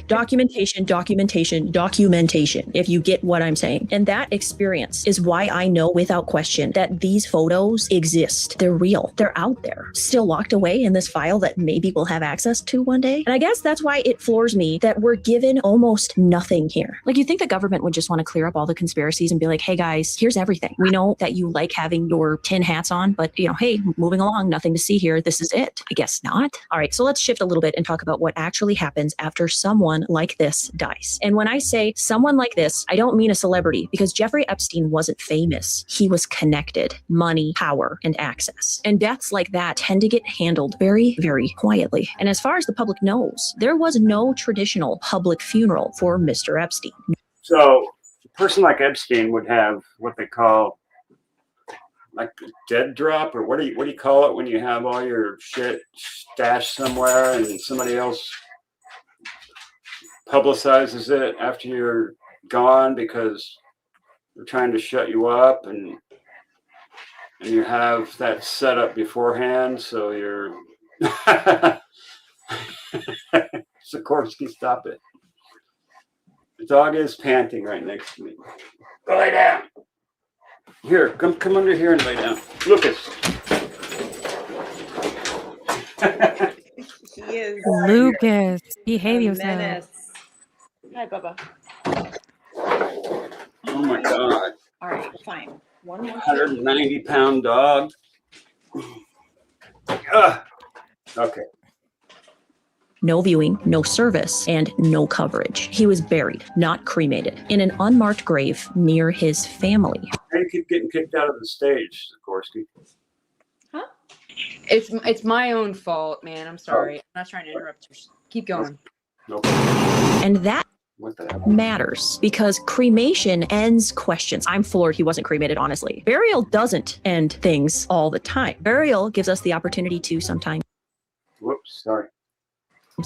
Documentation, documentation, documentation, if you get what I'm saying. And that experience is why I know without question that these photos exist. They're real. They're out there, still locked away in this file that maybe we'll have access to one day. And I guess that's why it floors me that we're given almost nothing here. Like, you think the government would just want to clear up all the conspiracies and be like, hey guys, here's everything. We know that you like having your tin hats on, but hey, moving along, nothing to see here. This is it. I guess not. All right, so let's shift a little bit and talk about what actually happens after someone like this dies. And when I say someone like this, I don't mean a celebrity, because Jeffrey Epstein wasn't famous. He was connected, money, power, and access. And deaths like that tend to get handled very, very quietly. And as far as the public knows, there was no traditional public funeral for Mr. Epstein. So a person like Epstein would have what they call like a dead drop, or what do you call it when you have all your shit stashed somewhere and somebody else publicizes it after you're gone because they're trying to shut you up, and you have that set up beforehand, so you're Sikorsky, stop it. The dog is panting right next to me. Go lay down. Here, come under here and lay down. Lucas. He is Lucas, behave a yourself. menace. Hi, Bubba. Oh my God. All right, fine. One more. 190-pound dog. Okay. No viewing, no service, and no coverage. He was buried, not cremated, in an unmarked grave near his family. How do you keep getting kicked out of the stage, Sikorsky? It's my own fault, man. I'm sorry. I'm not trying to interrupt you. Keep going. And that matters because cremation ends questions. I'm floored he wasn't cremated, honestly. Burial doesn't end things all the time. Burial gives us the opportunity to sometimes Whoops, sorry.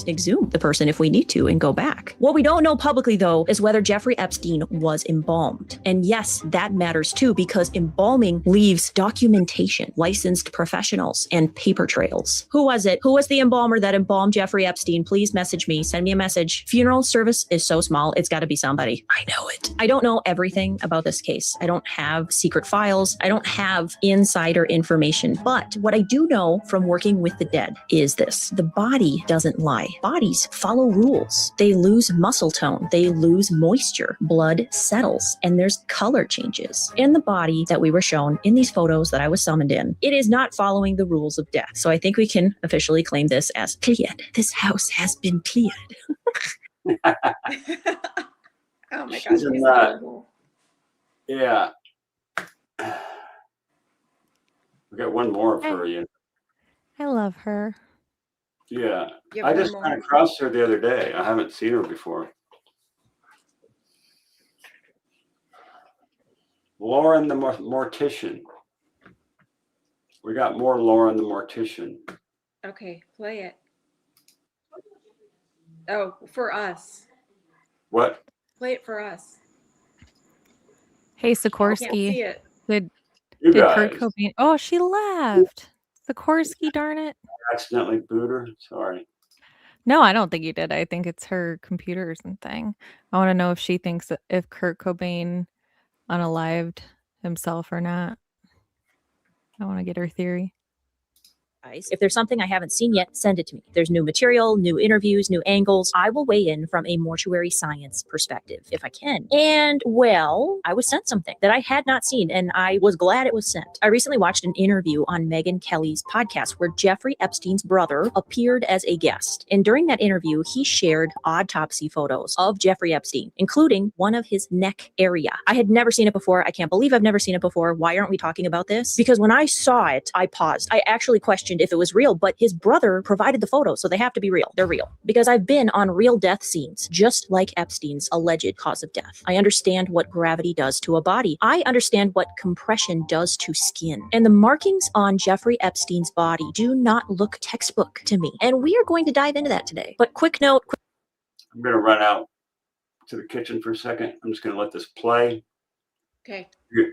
exhume the person if we need to and go back. What we don't know publicly, though, is whether Jeffrey Epstein was embalmed. And yes, that matters too, because embalming leaves documentation, licensed professionals, and paper trails. Who was it? Who was the embalmer that embalmed Jeffrey Epstein? Please message me. Send me a message. Funeral service is so small, it's got to be somebody. I know it. I don't know everything about this case. I don't have secret files. I don't have insider information. But what I do know from working with the dead is this: the body doesn't lie. Bodies follow rules. They lose muscle tone. They lose moisture. Blood settles, and there's color changes. In the body that we were shown in these photos that I was summoned in, it is not following the rules of death. So I think we can officially claim this as cleared. This house has been cleared. Oh my gosh. She's not. Yeah. We got one more for you. I love her. Yeah. You I have just one ran more? across her the other day. I haven't seen her before. Lauren the Mortician. We got more Lauren the Mortician. Okay, play it. Oh, for us. What? Play it for us. Hey, I can't Sikorsky. see it. Did You Kurt guys. Cobain? Oh, she left. Sikorsky, darn it. Accidentally boot her. Sorry. No, I don't think you did. I think it's her computer or something. I want to know if she thinks that if Kurt Cobain unalived himself or not. I want to get her theory. If there's something I haven't seen yet, send it to me. If there's new material, new interviews, new angles, I will weigh in from a mortuary science perspective if I can. And well, I was sent something that I had not seen, and I was glad it was sent. I recently watched an interview on Megyn Kelly's podcast where Jeffrey Epstein's brother appeared as a guest. And during that interview, he shared autopsy photos of Jeffrey Epstein, including one of his neck area. I had never seen it before. I can't believe I've never seen it before. Why aren't we talking about this? Because when I saw it, I paused. I actually questioned if it was real, but his brother provided the photos, so they have to be real. They're real. Because I've been on real death scenes, just like Epstein's alleged cause of death. I understand what gravity does to a body. I understand what compression does to skin. And the markings on Jeffrey Epstein's body do not look textbook to me. And we are going to dive into that today. But quick note. I'm going to run out to the kitchen for a second. I'm just going to let this play. Okay.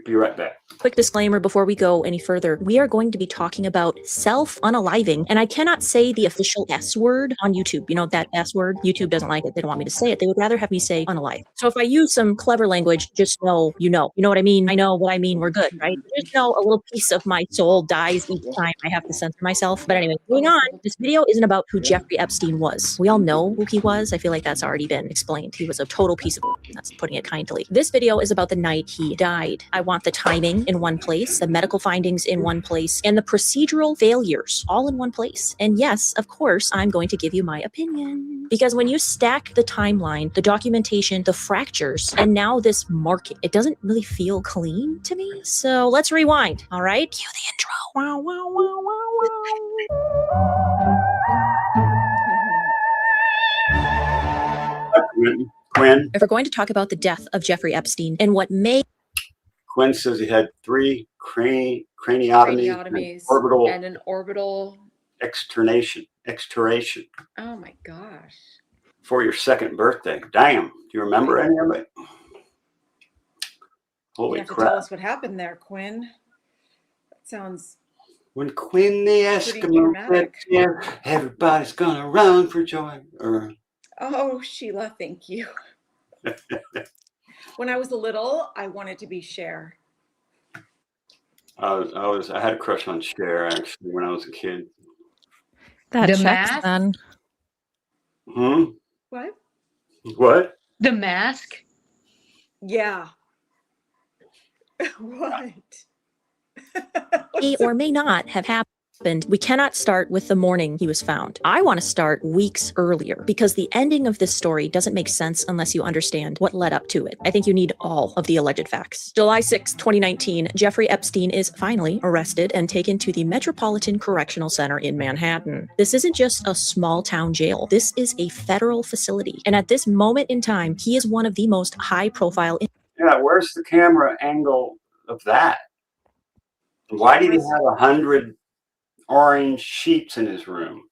Be right back. Quick disclaimer before we go any further. We are going to be talking about self-unaliving, and I cannot say the official S word on YouTube. You know that S word? YouTube doesn't like it. They don't want me to say it. They would rather have me say unalive. So if I use some clever language, just know you know. You know what I mean? I know what I mean. We're good, right? Just know a little piece of my soul dies each time I have to censor myself. But anyway, moving on. This video isn't about who Jeffrey Epstein was. We all know who he was. I feel like that's already been explained. He was a total piece of work. That's putting it kindly. This video is about the night he died. I want the timing in one place, the medical findings in one place, and the procedural failures all in one place. And yes, of course, I'm going to give you my opinion. Because when you stack the timeline, the documentation, the fractures, and now this market, it doesn't really feel clean to me. So let's rewind, all right? Cue the intro. Wow, wow, wow, wow, wow. Quinn? If we're going to talk about the death of Jeffrey Epstein and what may... Quinn says he had 3 craniotomies, and an orbital exturation. Oh my gosh. For your 2nd birthday. Damn. Do you remember any of it? Holy You have crap. to tell us what happened there, Quinn. That sounds When Quinn the pretty Eskimo dramatic. said, yeah, everybody's gonna run for joy. Oh, Sheila, thank you. When I was little, I wanted to be Cher. I had a crush on Cher actually when I was a kid. That The checks Mask? then. What? What? The Mask? Yeah. What? May or may not have happened. We cannot start with the morning he was found. I want to start weeks earlier because the ending of this story doesn't make sense unless you understand what led up to it. I think you need all of the alleged facts. July 6, 2019, Jeffrey Epstein is finally arrested and taken to the Metropolitan Correctional Center in Manhattan. This isn't just a small town jail. This is a federal facility. And at this moment in time, he is one of the most high profile. Yeah, where's the camera angle of that? Why did he have 100 orange sheets in his room?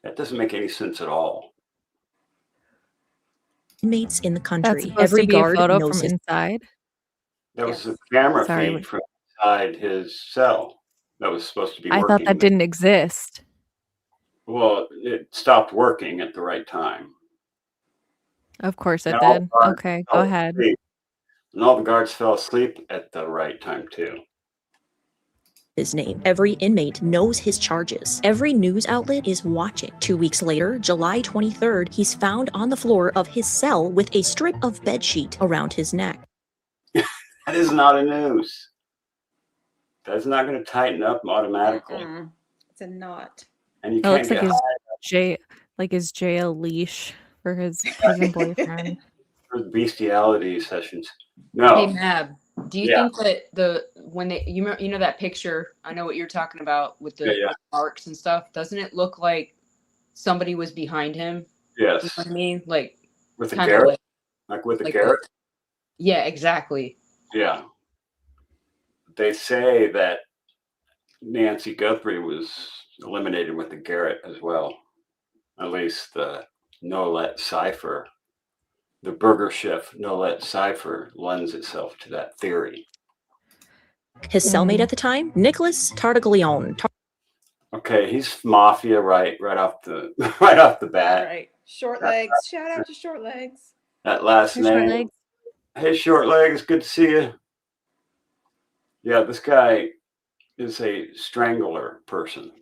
That doesn't make any sense at all. Inmates in the That's country. supposed Every to be a guard photo knows from his inside. That was a camera Sorry. feed from inside his cell that was supposed to be I working. thought that didn't exist. Well, it stopped working at the right time. Of course it And all did. the guards Okay, fell go ahead. asleep. And all the guards fell asleep at the right time too. his name. Every inmate knows his charges. Every news outlet is watching. 2 weeks later, July 23rd, he's found on the floor of his cell with a strip of bedsheet around his neck. That is not a noose. That's not going to tighten up automatically. It's a knot. And you It can't looks get like his jail leash for his prison boyfriend. for bestiality sessions. No. Hey Mab, do you think that when they you know that picture? I know what you're talking about with the marks and stuff. Doesn't it look like somebody was behind him? Yes. You know what I mean? Like with the kinda Garrett? Like with the like Garrett? Yeah, exactly. Yeah. They say that Nancy Guthrie was eliminated with the Garrett as well. At least the Nolet cipher, the Burger Chef Nolet cipher lends itself to that theory. His cellmate at the time, Nicholas Tartaglione. Okay, he's mafia right off the right off the bat. All right. Short legs. Shout out to short legs. That last Hey, Short name. Legs. Hey, Short Legs, good to see you. Yeah, this guy is a strangler person.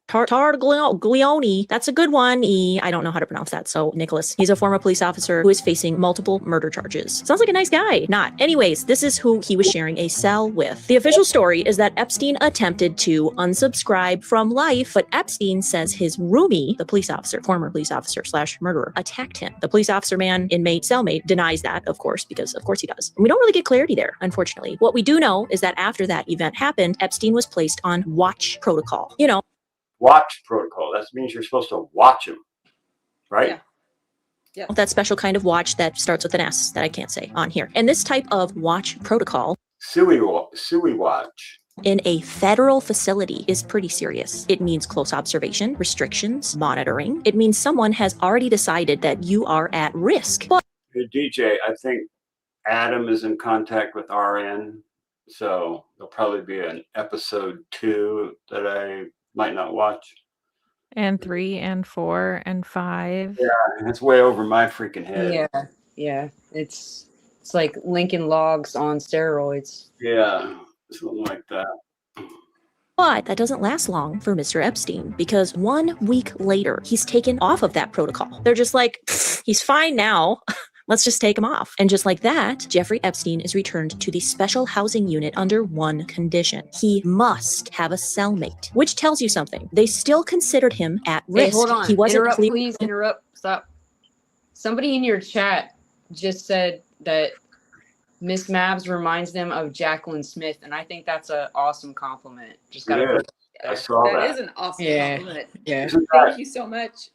Tartaglione, that's a good one. I don't know how to pronounce that. So Nicholas, he's a former police officer who is facing multiple murder charges. Sounds like a nice guy. Not. Anyways, this is who he was sharing a cell with. The official story is that Epstein attempted to unsubscribe from life, but Epstein says his roomie, the police officer, former police officer / murderer, attacked him. The police officer man, inmate, cellmate denies that, of course, because of course he does. And we don't really get clarity there, unfortunately. What we do know is that after that event happened, Epstein was placed on watch protocol. You know, Watch protocol. That means you're supposed to watch him, right? Yeah. That special kind of watch that starts with an S that I can't say on here. And this type of watch protocol Suey watch. in a federal facility is pretty serious. It means close observation, restrictions, monitoring. It means someone has already decided that you are at risk. But Hey, DJ, I think Adam is in contact with RN. So there'll probably be an episode 2 that I might not watch. And 3 and 4 and 5. Yeah, it's way over my freaking head. Yeah. It's like Lincoln Logs on steroids. Yeah, something like that. But that doesn't last long for Mr. Epstein because 1 week later, he's taken off of that protocol. They're just like, he's fine now. Let's just take him off. And just like that, Jeffrey Epstein is returned to the special housing unit under one condition. He must have a cellmate, which tells you something. They still considered him at risk. Hey, hold on. He wasn't Interrupt, clear. please interrupt. Stop. Somebody in your chat just said that Miss Mabs reminds them of Jacqueline Smith, and I think that's an awesome compliment. Just gotta put I saw that. That is an awesome Yeah. compliment. Yeah. Thank you so much.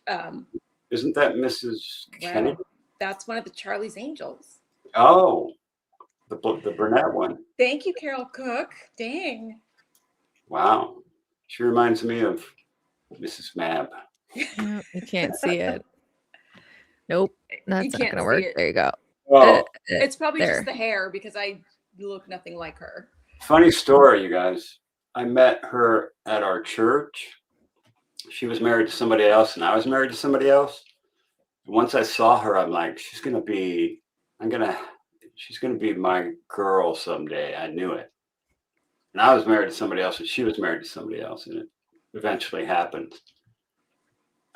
Isn't that Mrs. Kennedy? That's one of the Charlie's Angels. Oh, the brunette one. Thank you, Carol Cook. Dang. Wow. She reminds me of Mrs. Mab. Yep, you can't see it. Nope, that's not can't gonna see work. it. There you go. Oh. It's probably there. just the hair because I look nothing like her. Funny story, you guys. I met her at our church. She was married to somebody else, and I was married to somebody else. Once I saw her, I'm like, she's gonna be my girl someday. I knew it. And I was married to somebody else, and she was married to somebody else, and it eventually happened.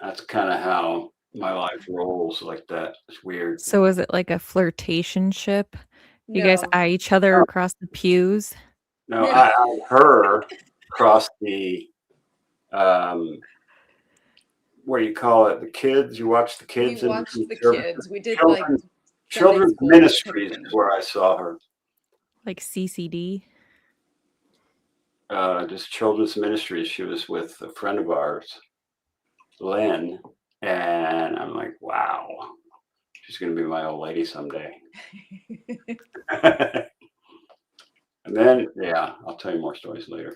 That's kind of how my life rolls, like that. It's weird. So is it like a flirtationship? You guys No. eye each other across the pews? No, I her across the what do you call it? The kids. You watch the kids. We watched the children- kids. We did children's, like children's school ministries type of is where I saw her. Like CCD? Just children's ministries. She was with a friend of ours, Lynn, and I'm like, wow, she's gonna be my old lady someday. And then, yeah, I'll tell you more stories later.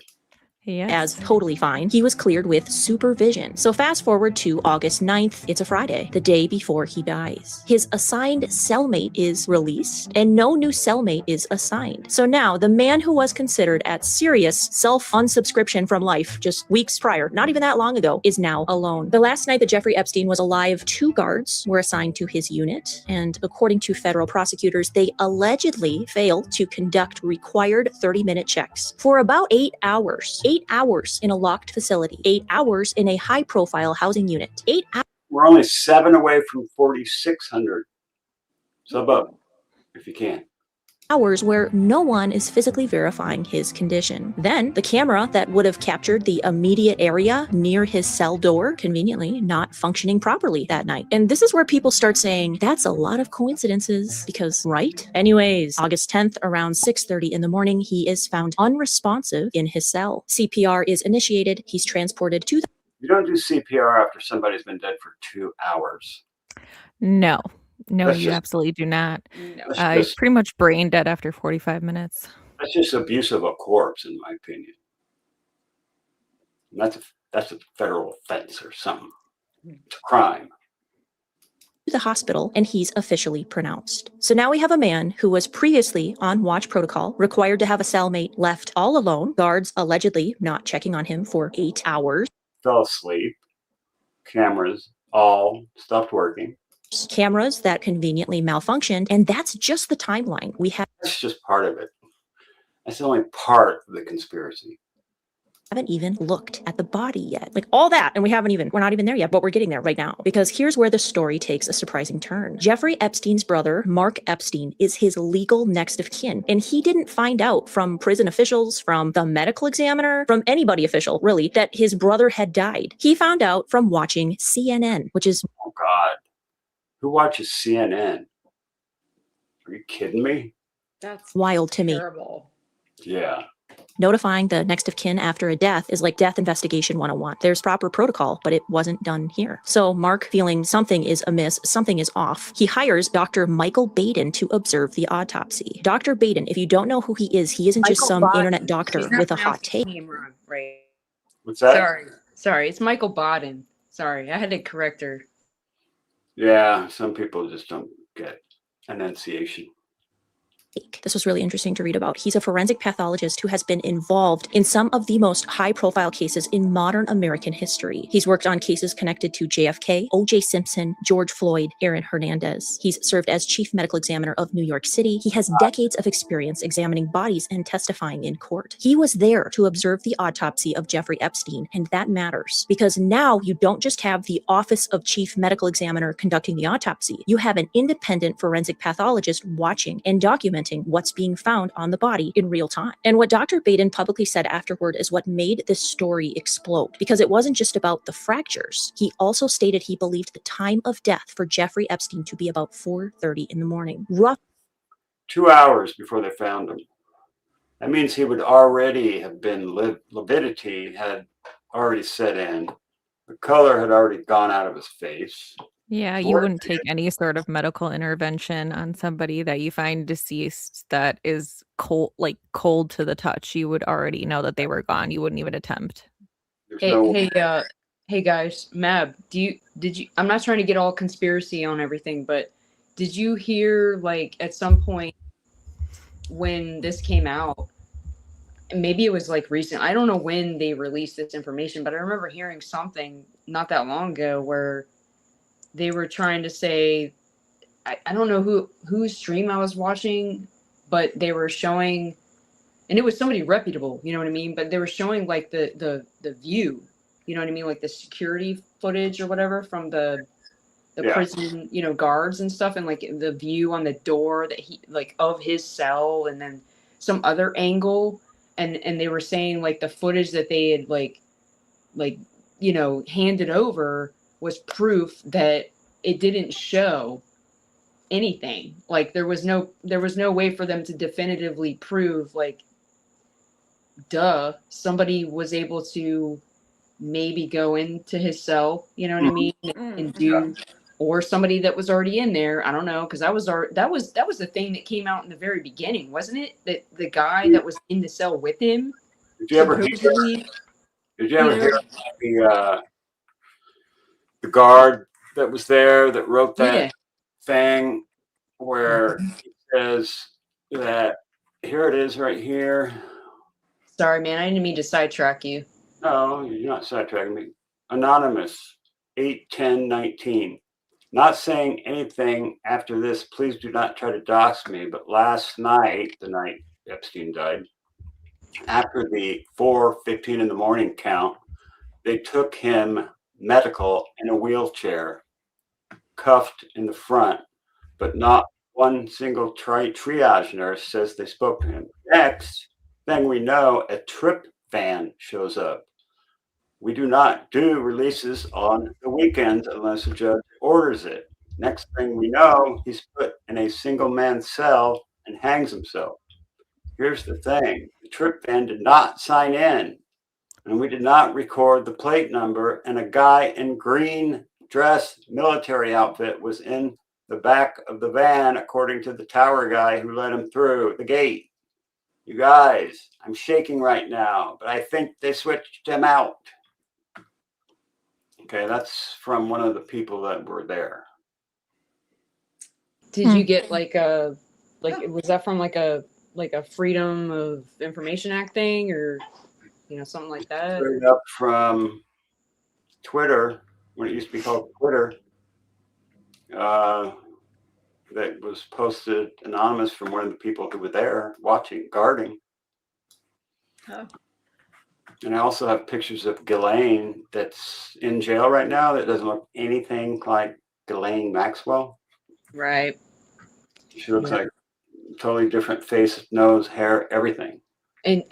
As totally fine. He was cleared with supervision. So fast forward to August 9th. It's a Friday, the day before he dies. His assigned cellmate is released and no new cellmate is assigned. So now the man who was considered at serious self-unsubscription from life just weeks prior, not even that long ago, is now alone. The last night that Jeffrey Epstein was alive, 2 guards were assigned to his unit. And according to federal prosecutors, they allegedly failed to conduct required 30-minute checks for about 8 hours. 8 hours in a locked facility, 8 hours in a high-profile housing unit, 8 hours. We're only 7 away from 4,600. Sub up if you can. Hours where no one is physically verifying his condition. Then the camera that would have captured the immediate area near his cell door, conveniently not functioning properly that night. And this is where people start saying, that's a lot of coincidences because, right? Anyways, August 10th around 6:30 in the morning, he is found unresponsive in his cell. CPR is initiated. He's transported to the... You don't do CPR after somebody's been dead for 2 hours. No. No, That's you just- absolutely do not. That's He's just- pretty much brain dead after 45 minutes. That's just abuse of a corpse, in my opinion. And that's a federal offense or something. It's a crime. the hospital and he's officially pronounced. So now we have a man who was previously on watch protocol, required to have a cellmate, left all alone, guards allegedly not checking on him for 8 hours. Fell asleep. Cameras all stopped working. Cameras that conveniently malfunctioned, and that's just the timeline. We That's just part of it. That's only part of the conspiracy. haven't even looked at the body yet. Like all that, and we're not even there yet, but we're getting there right now. Because here's where the story takes a surprising turn. Jeffrey Epstein's brother, Mark Epstein, is his legal next of kin. And he didn't find out from prison officials, from the medical examiner, from anybody official, really, that his brother had died. He found out from watching CNN, which is... Oh, God. Who watches CNN? Are you kidding me? That's wild to me. terrible. Yeah. Notifying the next of kin after a death is like death investigation 101. There's proper protocol, but it wasn't done here. So Mark, feeling something is amiss, something is off, he hires Dr. Michael Baden to observe the autopsy. Dr. Baden, if you don't know who he isn't just some internet doctor with a hot take. Wrong, right? What's that? Sorry, it's Michael Baden. Sorry, I had to correct her. Yeah, some people just don't get enunciation. This was really interesting to read about. He's a forensic pathologist who has been involved in some of the most high-profile cases in modern American history. He's worked on cases connected to JFK, O.J. Simpson, George Floyd, Aaron Hernandez. He's served as chief medical examiner of New York City. He has decades of experience examining bodies and testifying in court. He was there to observe the autopsy of Jeffrey Epstein, and that matters because now you don't just have the Office of Chief Medical Examiner conducting the autopsy. You have an independent forensic pathologist watching and documenting what's being found on the body in real time. And what Dr. Baden publicly said afterward is what made this story explode, because it wasn't just about the fractures. He also stated he believed the time of death for Jeffrey Epstein to be about 4:30 in the morning. 2 hours before they found him. That means he would already have been, lividity had already set in. The color had already gone out of his face. Yeah, you wouldn't take any sort of medical intervention on somebody that you find deceased that is cold to the touch. You would already know that they were gone. You wouldn't even attempt. Hey guys, Mab, did you I'm not trying to get all conspiracy on everything, but did you hear, like, at some point when this came out, maybe it was like recent, I don't know when they released this information, but I remember hearing something not that long ago where they were trying to say, I don't know whose stream I was watching, but they were showing, and it was somebody reputable, you know what I mean? But they were showing like the view, you know what I mean? Like the security footage or whatever from the prison, you know, guards and stuff, and like the view on the door that he, like, of his cell, and then some other angle. And they were saying like the footage that they had like, you know, handed over was proof that it didn't show anything. Like there was no way for them to definitively prove, like, somebody was able to maybe go into his cell, you know what I mean, and do, or somebody that was already in there. I don't know, because that was the thing that came out in the very beginning, wasn't it? That the guy that was in the cell with him. Did you ever hear the guard that was there that wrote that thing where he says that, here it is right here. Sorry, man, I didn't mean to sidetrack you. No, you're not sidetracking me. Anonymous, 8/10/19. Not saying anything after this. Please do not try to dox me. But last night, the night Epstein died, after the 4:15 in the morning count, they took him medical in a wheelchair, cuffed in the front, but not one single triage nurse says they spoke to him. Next thing we know, a trip van shows up. We do not do releases on the weekends unless the judge orders it. Next thing we know, he's put in a single man cell and hangs himself. Here's the thing. The trip van did not sign in, and we did not record the plate number, and a guy in green dress military outfit was in the back of the van, according to the tower guy who let him through the gate. You guys, I'm shaking right now, but I think they switched him out. Okay, that's from one of the people that were there. Did you get like was that from like a Freedom of Information Act thing, or, you know, something like that? Straight up from Twitter, when it used to be called Twitter, that was posted anonymous from one of the people who were there watching, guarding. Oh. And I also have pictures of Ghislaine that's in jail right now that doesn't look anything like Ghislaine Maxwell. Right. She looks like a totally different face, nose, hair, everything. And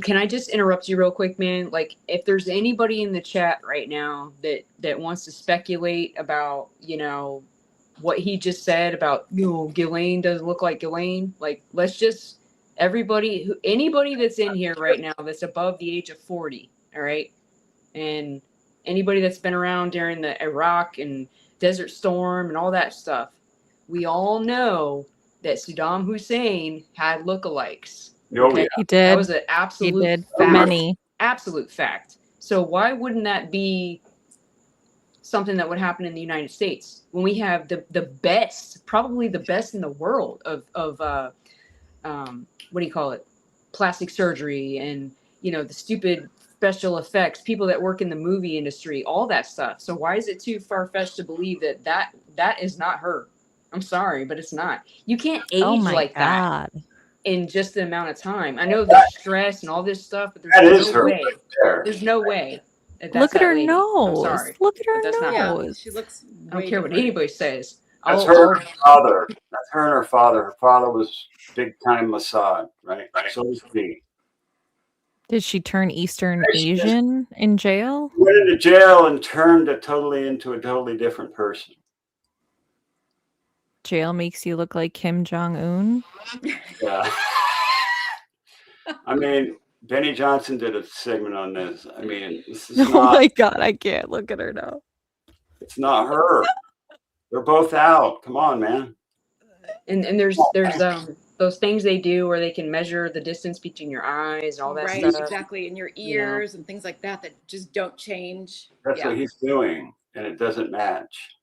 can I just interrupt you real quick, man? Like, if there's anybody in the chat right now that wants to speculate about, you know, what he just said about, you know, Ghislaine doesn't look like Ghislaine, like, let's just, anybody that's in here right now that's above the age of 40, all right, and anybody that's been around during the Iraq and Desert Storm and all that stuff, we all know that Saddam Hussein had lookalikes. Okay? He did. That was an absolute fact. Many. Absolute fact. So why wouldn't that be something that would happen in the United States when we have the best, probably the best in the world of what do you call it? Plastic surgery and, you know, the stupid special effects, people that work in the movie industry, all that stuff. So why is it too far-fetched to believe that is not her? I'm sorry, but it's not. You can't Oh age my like that God. in just the amount of time. I know the stress and all this stuff, but That there's is no her way. right there. There's no way that Look that's at that her lady. I'm nose. sorry, Look at but her that's not Yeah, her. nose. she looks I don't way care what different. anybody says. That's I'll, her and I'll her father. That's her and her father. Her father was big time Mossad, right? So was he. Did she turn Eastern She just Asian in jail? went into jail and turned into a totally different person. Jail makes you look like Kim Jong-un? Yeah. I mean, Benny Johnson did a segment on this. I mean, this is Oh not, my God, I can't look at her now. it's not her. They're both out. Come on, man. and there's those things they do where they can measure the distance between your eyes and all that Right, stuff. exactly. And your You know. ears and things like that just don't change. That's Yeah. what he's doing, and it doesn't match.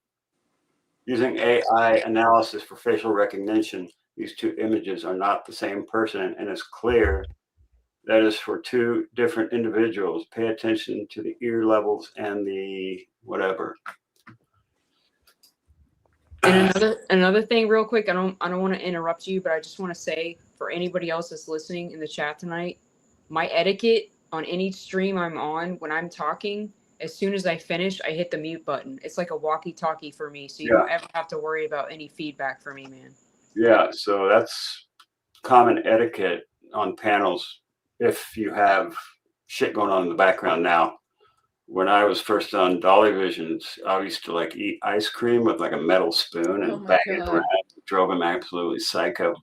Using AI analysis for facial recognition, these two images are not the same person, and it's clear that is for two different individuals. Pay attention to the ear levels and the whatever. And another thing real quick, I don't want to interrupt you, but I just want to say for anybody else that's listening in the chat tonight, my etiquette on any stream I'm on, when I'm talking, as soon as I finish, I hit the mute button. It's like a walkie-talkie for me, so you don't ever have to worry about any feedback from me, man. Yeah, so that's common etiquette on panels if you have shit going on in the background. Now, when I was first on Dolly Visions, I used to like eat ice cream with like a metal spoon and bang it around. It drove him absolutely psycho.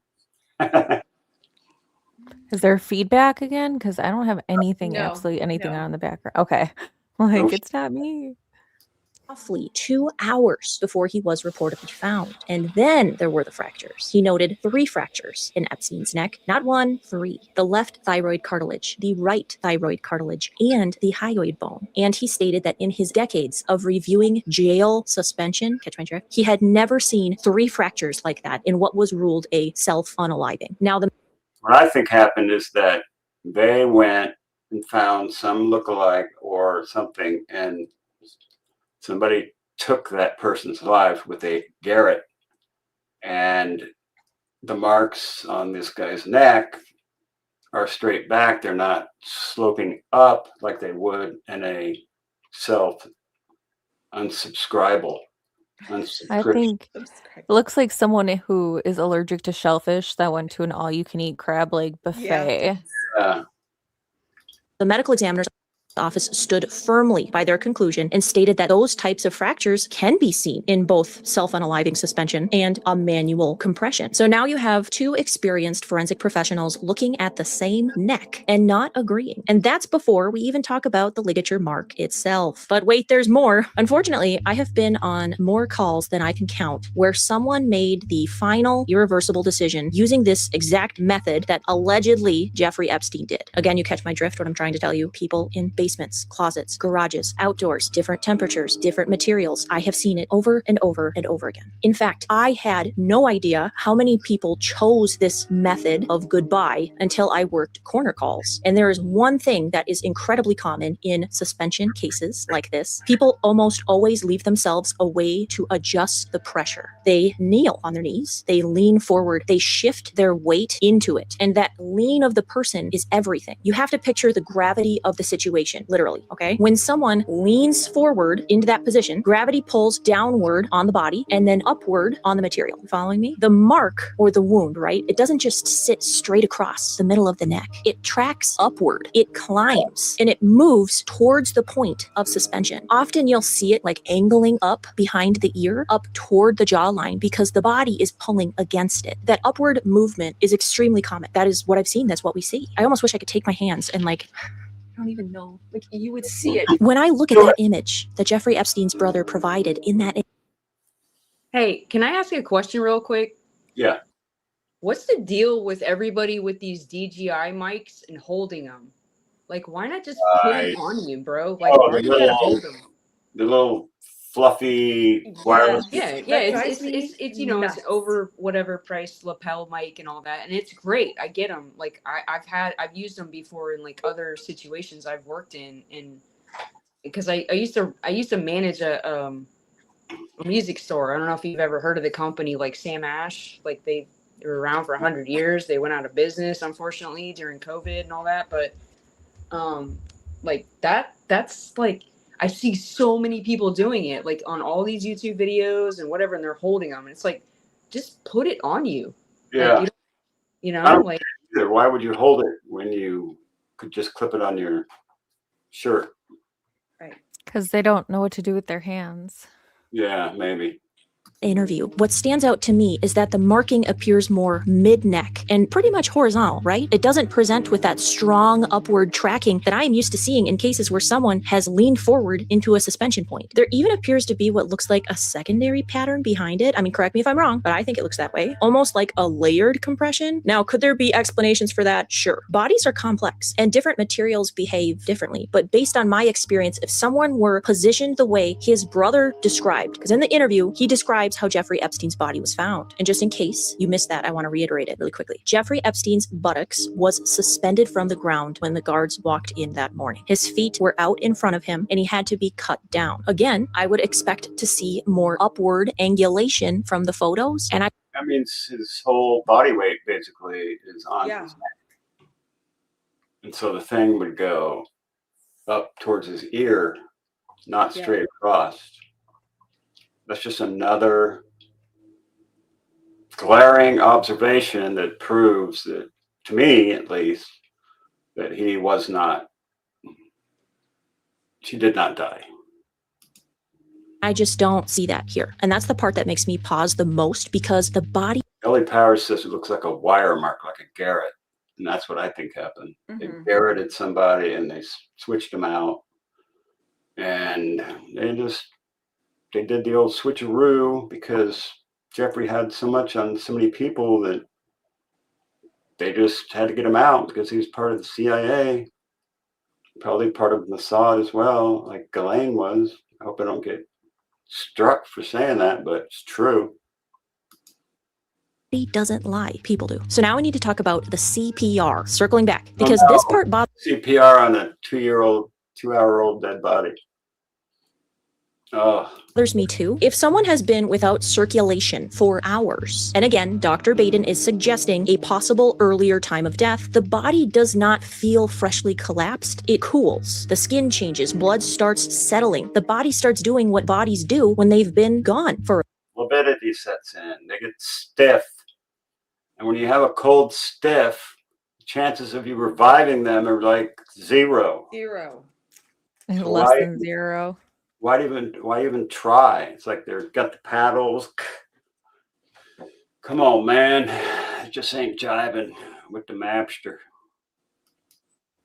Is there feedback again? Because I don't have anything, No, absolutely anything no. on the background. Okay. Like, it's not me. Roughly 2 hours before he was reportedly found. And then there were the fractures. He noted 3 fractures in Epstein's neck. Not 1, 3. The left thyroid cartilage, the right thyroid cartilage, and the hyoid bone. And he stated that in his decades of reviewing jail suspension, catch my drift, he had never seen 3 fractures like that in what was ruled a self-unaliving. Now, What I think happened is that they went and found some lookalike or something, and somebody took that person's life with a Garrett, and the marks on this guy's neck are straight back. They're not sloping up like they would in a self unsubscribable. I think it looks like someone who is allergic to shellfish that went to an all-you-can-eat crab leg buffet. Yeah. the medical examiner's office stood firmly by their conclusion and stated that those types of fractures can be seen in both self-unaliving suspension and a manual compression. So now you have 2 experienced forensic professionals looking at the same neck and not agreeing. And that's before we even talk about the ligature mark itself. But wait, there's more. Unfortunately, I have been on more calls than I can count where someone made the final irreversible decision using this exact method that allegedly Jeffrey Epstein did. Again, you catch my drift what I'm trying to tell you. People in basements, closets, garages, outdoors, different temperatures, different materials. I have seen it over and over and over again. In fact, I had no idea how many people chose this method of goodbye until I worked corner calls. And there is one thing that is incredibly common in suspension cases like this. People almost always leave themselves a way to adjust the pressure. They kneel on their knees, they lean forward, they shift their weight into it. And that lean of the person is everything. You have to picture the gravity of the situation. Literally, okay? When someone leans forward into that position, gravity pulls downward on the body and then upward on the material. You following me? The mark or the wound, right? It doesn't just sit straight across the middle of the neck. It tracks upward. It climbs and it moves towards the point of suspension. Often you'll see it like angling up behind the ear, up toward the jawline because the body is pulling against it. That upward movement is extremely common. That is what I've seen. That's what we see. I almost wish I could take my hands and like I don't even know. Like you would see it. When I look at that image that Jeffrey Epstein's brother provided in that. Hey, can I ask you a question real quick? Yeah. What's the deal with everybody with these DJI mics and holding them? Like, why not just put it on you, bro? Like, why do you gotta hold them? The little fluffy wireless. Yeah, That it's drives me it's nuts. it's over whatever price lapel mic and all that, and it's great. I get them. Like I've used them before in like other situations I've worked in, and because I used to manage a music store. I don't know if you've ever heard of the company like Sam Ash. Like they were around for 100 years. They went out of business unfortunately during COVID and all that, but like that's like I see so many people doing it like on all these YouTube videos and whatever, and they're holding them. And it's like, just put it on you. Yeah. Like, you I know, don't like either. Why would you hold it when you could just clip it on your shirt? Right. Because they don't know what to do with their hands. Yeah, maybe. Interview. What stands out to me is that the marking appears more mid-neck and pretty much horizontal, right? It doesn't present with that strong upward tracking that I am used to seeing in cases where someone has leaned forward into a suspension point. There even appears to be what looks like a secondary pattern behind it. I mean, correct me if I'm wrong, but I think it looks that way. Almost like a layered compression. Now, could there be explanations for that? Sure. Bodies are complex and different materials behave differently. But based on my experience, if someone were positioned the way his brother described, because in the interview, he describes how Jeffrey Epstein's body was found. And just in case you missed that, I want to reiterate it really quickly. Jeffrey Epstein's buttocks was suspended from the ground when the guards walked in that morning. His feet were out in front of him and he had to be cut down. Again, I would expect to see more upward angulation from the photos. And That means his whole body weight basically is on his neck. And so the thing would go up towards his ear, not straight across. That's just another glaring observation that proves that, to me at least, that she did not die. I just don't see that here. And that's the part that makes me pause the most, because the body. Ellie Powers says it looks like a wire mark, like a garrote. And that's what I think happened. They garroted somebody and they switched them out. And they did the old switcheroo because Jeffrey had so much on so many people that they just had to get him out because he was part of the CIA, probably part of Mossad as well, like Ghislaine was. I hope I don't get struck for saying that, but it's true. He doesn't lie. People do. So now we need to talk about the CPR. Circling back, because this part CPR on a 2-hour-old dead body. bothers me too. If someone has been without circulation for hours, and again, Dr. Baden is suggesting a possible earlier time of death, the body does not feel freshly collapsed. It cools. The skin changes. Blood starts settling. The body starts doing what bodies do when they've been gone for. Morbidity sets in. They get stiff. And when you have a cold stiff, chances of you reviving them are like zero. Less than zero. Why even try? It's like they've got the paddles. Come on, man. It just ain't jiving with the Mabster.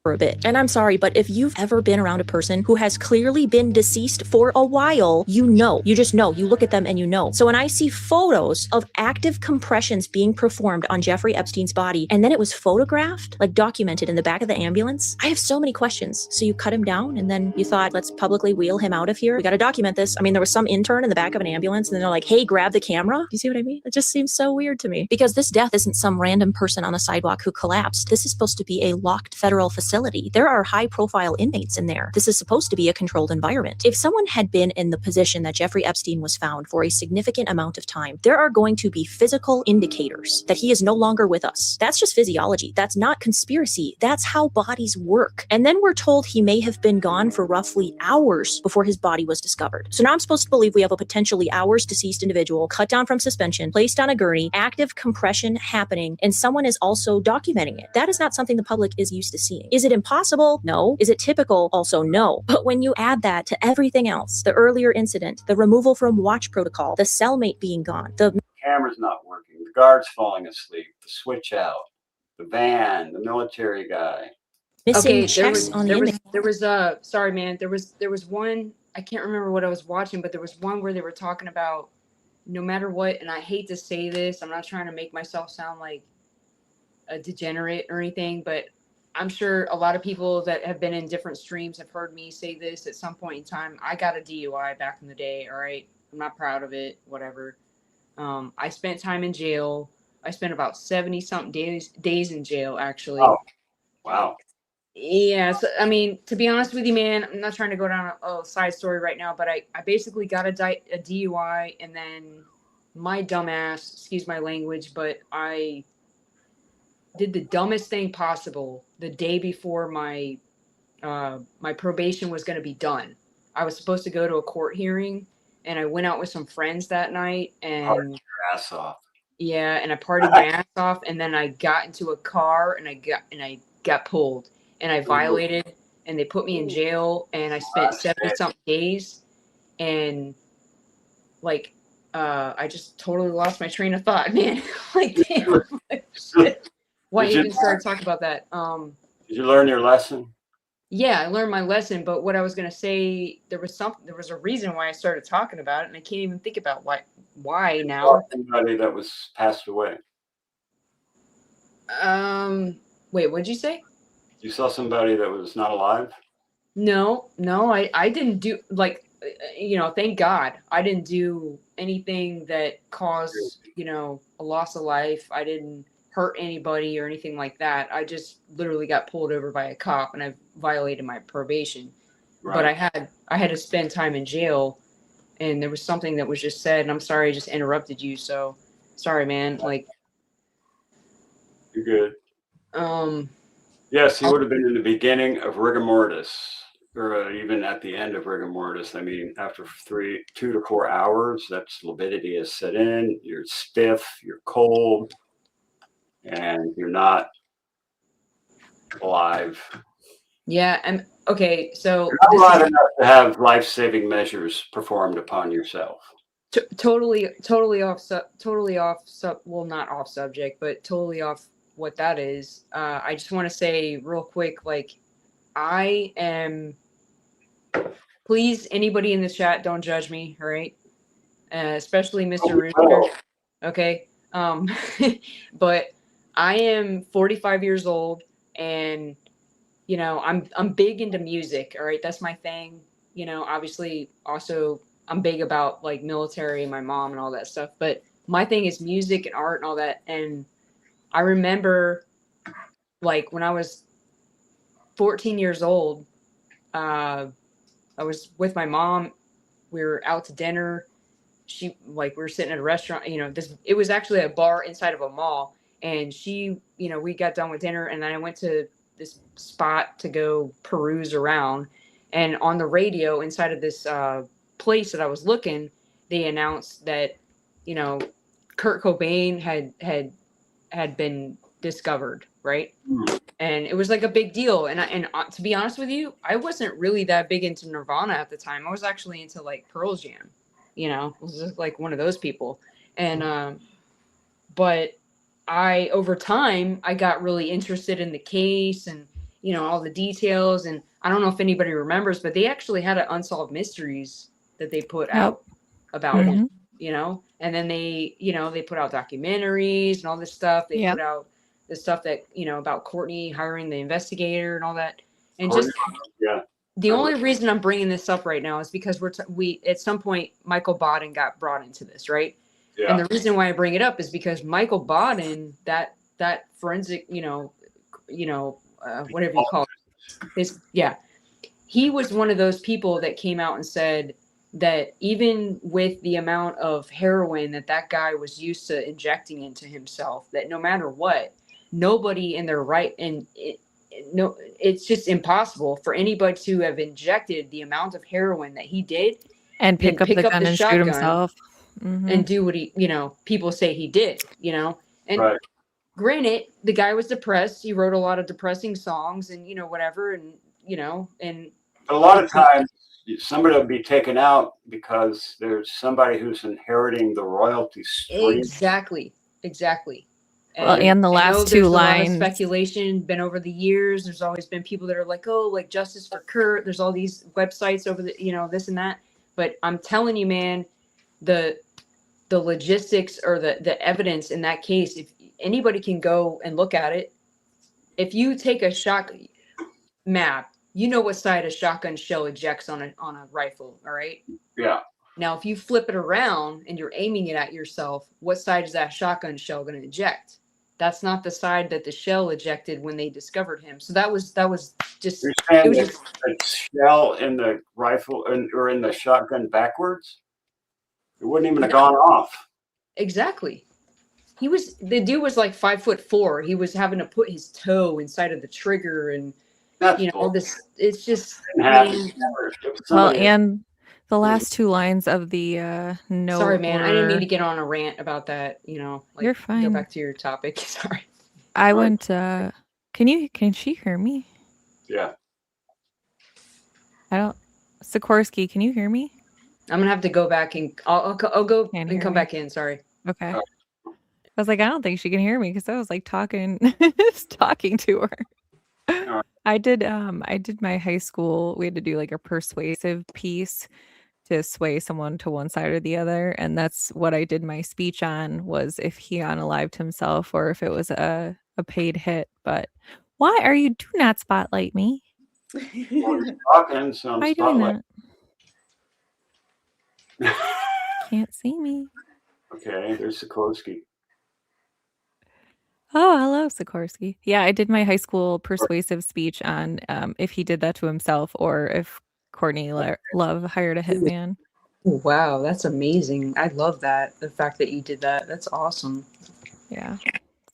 For a bit. And I'm sorry, but if you've ever been around a person who has clearly been deceased for a while, you just know, you look at them and you know. So when I see photos of active compressions being performed on Jeffrey Epstein's body, and then it was photographed, like documented in the back of the ambulance, I have so many questions. So you cut him down and then you thought, let's publicly wheel him out of here. We got to document this. I mean, there was some intern in the back of an ambulance and then they're like, hey, grab the camera. You see what I mean? It just seems so weird to me, because this death isn't some random person on the sidewalk who collapsed. This is supposed to be a locked federal facility. There are high-profile inmates in there. This is supposed to be a controlled environment. If someone had been in the position that Jeffrey Epstein was found for a significant amount of time, there are going to be physical indicators that he is no longer with us. That's just physiology. That's not conspiracy. That's how bodies work. And then we're told he may have been gone for roughly hours before his body was discovered. So now I'm supposed to believe we have a potentially hours deceased individual cut down from suspension, placed on a gurney, active compression happening, and someone is also documenting it. That is not something the public is used to seeing. Is it impossible? No. Is it typical? Also no. But when you add that to everything else, the earlier incident, the removal from watch protocol, the cellmate being gone, the camera's not working, the guard's falling asleep, the switch out, the van, the military guy. missing checks on the inmate. There was sorry man, there was one, I can't remember what I was watching, but there was one where they were talking about no matter what, and I hate to say this, I'm not trying to make myself sound like a degenerate or anything, but I'm sure a lot of people that have been in different streams have heard me say this at some point in time. I got a DUI back in the day. All right. I'm not proud of it, whatever. I spent time in jail. I spent about 70 something days in jail, actually. Oh, wow. Yeah. So, I mean, to be honest with you, man, I'm not trying to go down a side story right now, but I basically got a DUI, and then my dumbass, excuse my language, but I did the dumbest thing possible the day before my probation was going to be done. I was supposed to go to a court hearing, and I went out with some friends that night, and Partied your ass off. yeah, and I partied my ass off, and then I got into a car, and I got pulled, and I violated, and they put me in jail, and I spent 70 something days, and like I just totally lost my train of thought, man. Like, damn, shit. Why even start talking about that? Did you learn your lesson? Yeah, I learned my lesson, but what I was gonna say, there was a reason why I started talking about it, and I can't even think about why now. Somebody that was passed away. Wait, what'd you say? You saw somebody that was not alive? No, I didn't do, like, thank God I didn't do anything that caused, a loss of life. I didn't hurt anybody or anything like that. I just literally got pulled over by a cop, and I violated my probation. Right. But I had to spend time in jail, and there was something that was just said, and I'm sorry I just interrupted you. So sorry, man. Like, you're good. Yes, he would have been in the beginning of rigor mortis, or even at the end of rigor mortis. I mean, after 2 to 4 hours, that's lividity has set in. You're stiff, you're cold, and you're not alive. Yeah, and okay, so you're not alive enough to have life-saving measures performed upon yourself. Totally off. Well, not off subject, but totally off what that is. I just want to say real quick, like, I am. Please, anybody in the chat, don't judge me, all right? Especially Mr. Rooster. Okay. But I am 45 years old, and I'm big into music. All right, that's my thing. Obviously, also I'm big about like military and my mom and all that stuff. But my thing is music and art and all that. And I remember, like, when I was 14 years old, I was with my mom. We were out to dinner. We were sitting at a restaurant. It was actually a bar inside of a mall. And we got done with dinner, and then I went to this spot to go peruse around. And on the radio inside of this place that I was looking, they announced that, Kurt Cobain had been discovered, right? And it was like a big deal. And to be honest with you, I wasn't really that big into Nirvana at the time. I was actually into like Pearl Jam, it was just like one of those people. And but over time, I got really interested in the case and, all the details. And I don't know if anybody remembers, but they actually had an Unsolved Mysteries that they put out about him, and then they put out documentaries and all this stuff. They put out the stuff that, about Courtney hiring the investigator and all that. And the only reason I'm bringing this up right now is because we at some point, Michael Baden got brought into this, right? Yeah. And the reason why I bring it up is because Michael Baden, that forensic, whatever you call it, he was one of those people that came out and said that even with the amount of heroin that guy was used to injecting into himself, that no matter what, nobody in their right, and it's just impossible for anybody to have injected the amount of heroin that he did and pick up the gun and shoot himself. And do what he, people say he did, and right. Granted, the guy was depressed. He wrote a lot of depressing songs and, whatever. And, and a lot of times somebody will be taken out because there's somebody who's inheriting the royalty stream. Exactly. And the last two lines. A lot of speculation been over the years. There's always been people that are like, oh, like Justice for Kurt. There's all these websites over the, this and that. But I'm telling you, man, the logistics or the evidence in that case, if anybody can go and look at it, if you take a map, you know what side a shotgun shell ejects on a rifle, all right? Yeah. Now, if you flip it around and you're aiming it at yourself, what side is that shotgun shell going to eject? That's not the side that the shell ejected when they discovered him. So that was just. You're saying it was that just the shell in the rifle or in the shotgun backwards, it wouldn't even have gone off. exactly. The dude was like 5'4". He was having to put his toe inside of the trigger and all this. It's just. Well, and the last two lines of the note. Sorry, man. I didn't mean to get on a rant about that. You're fine. Go back to your topic. Sorry. I went. Can she hear me? Yeah. Sikorsky, can you hear me? I'm gonna have to go back and I'll go and come back in. Sorry. Okay. I was like, I don't think she can hear me because I was like talking to her. I did my high school. We had to do like a persuasive piece to sway someone to one side or the other, and that's what I did my speech on, was if he unalived himself or if it was a paid hit. But why are you do not spotlight me? Well, you're talking, so I'm Why are you doing spotlight. that? Can't see me. Okay, there's Sikorsky. Oh, hello, Sikorsky. Yeah, I did my high school persuasive speech on if he did that to himself or if Courtney Love hired a hitman. Wow, that's amazing. I love that. The fact that you did that. That's awesome. Yeah.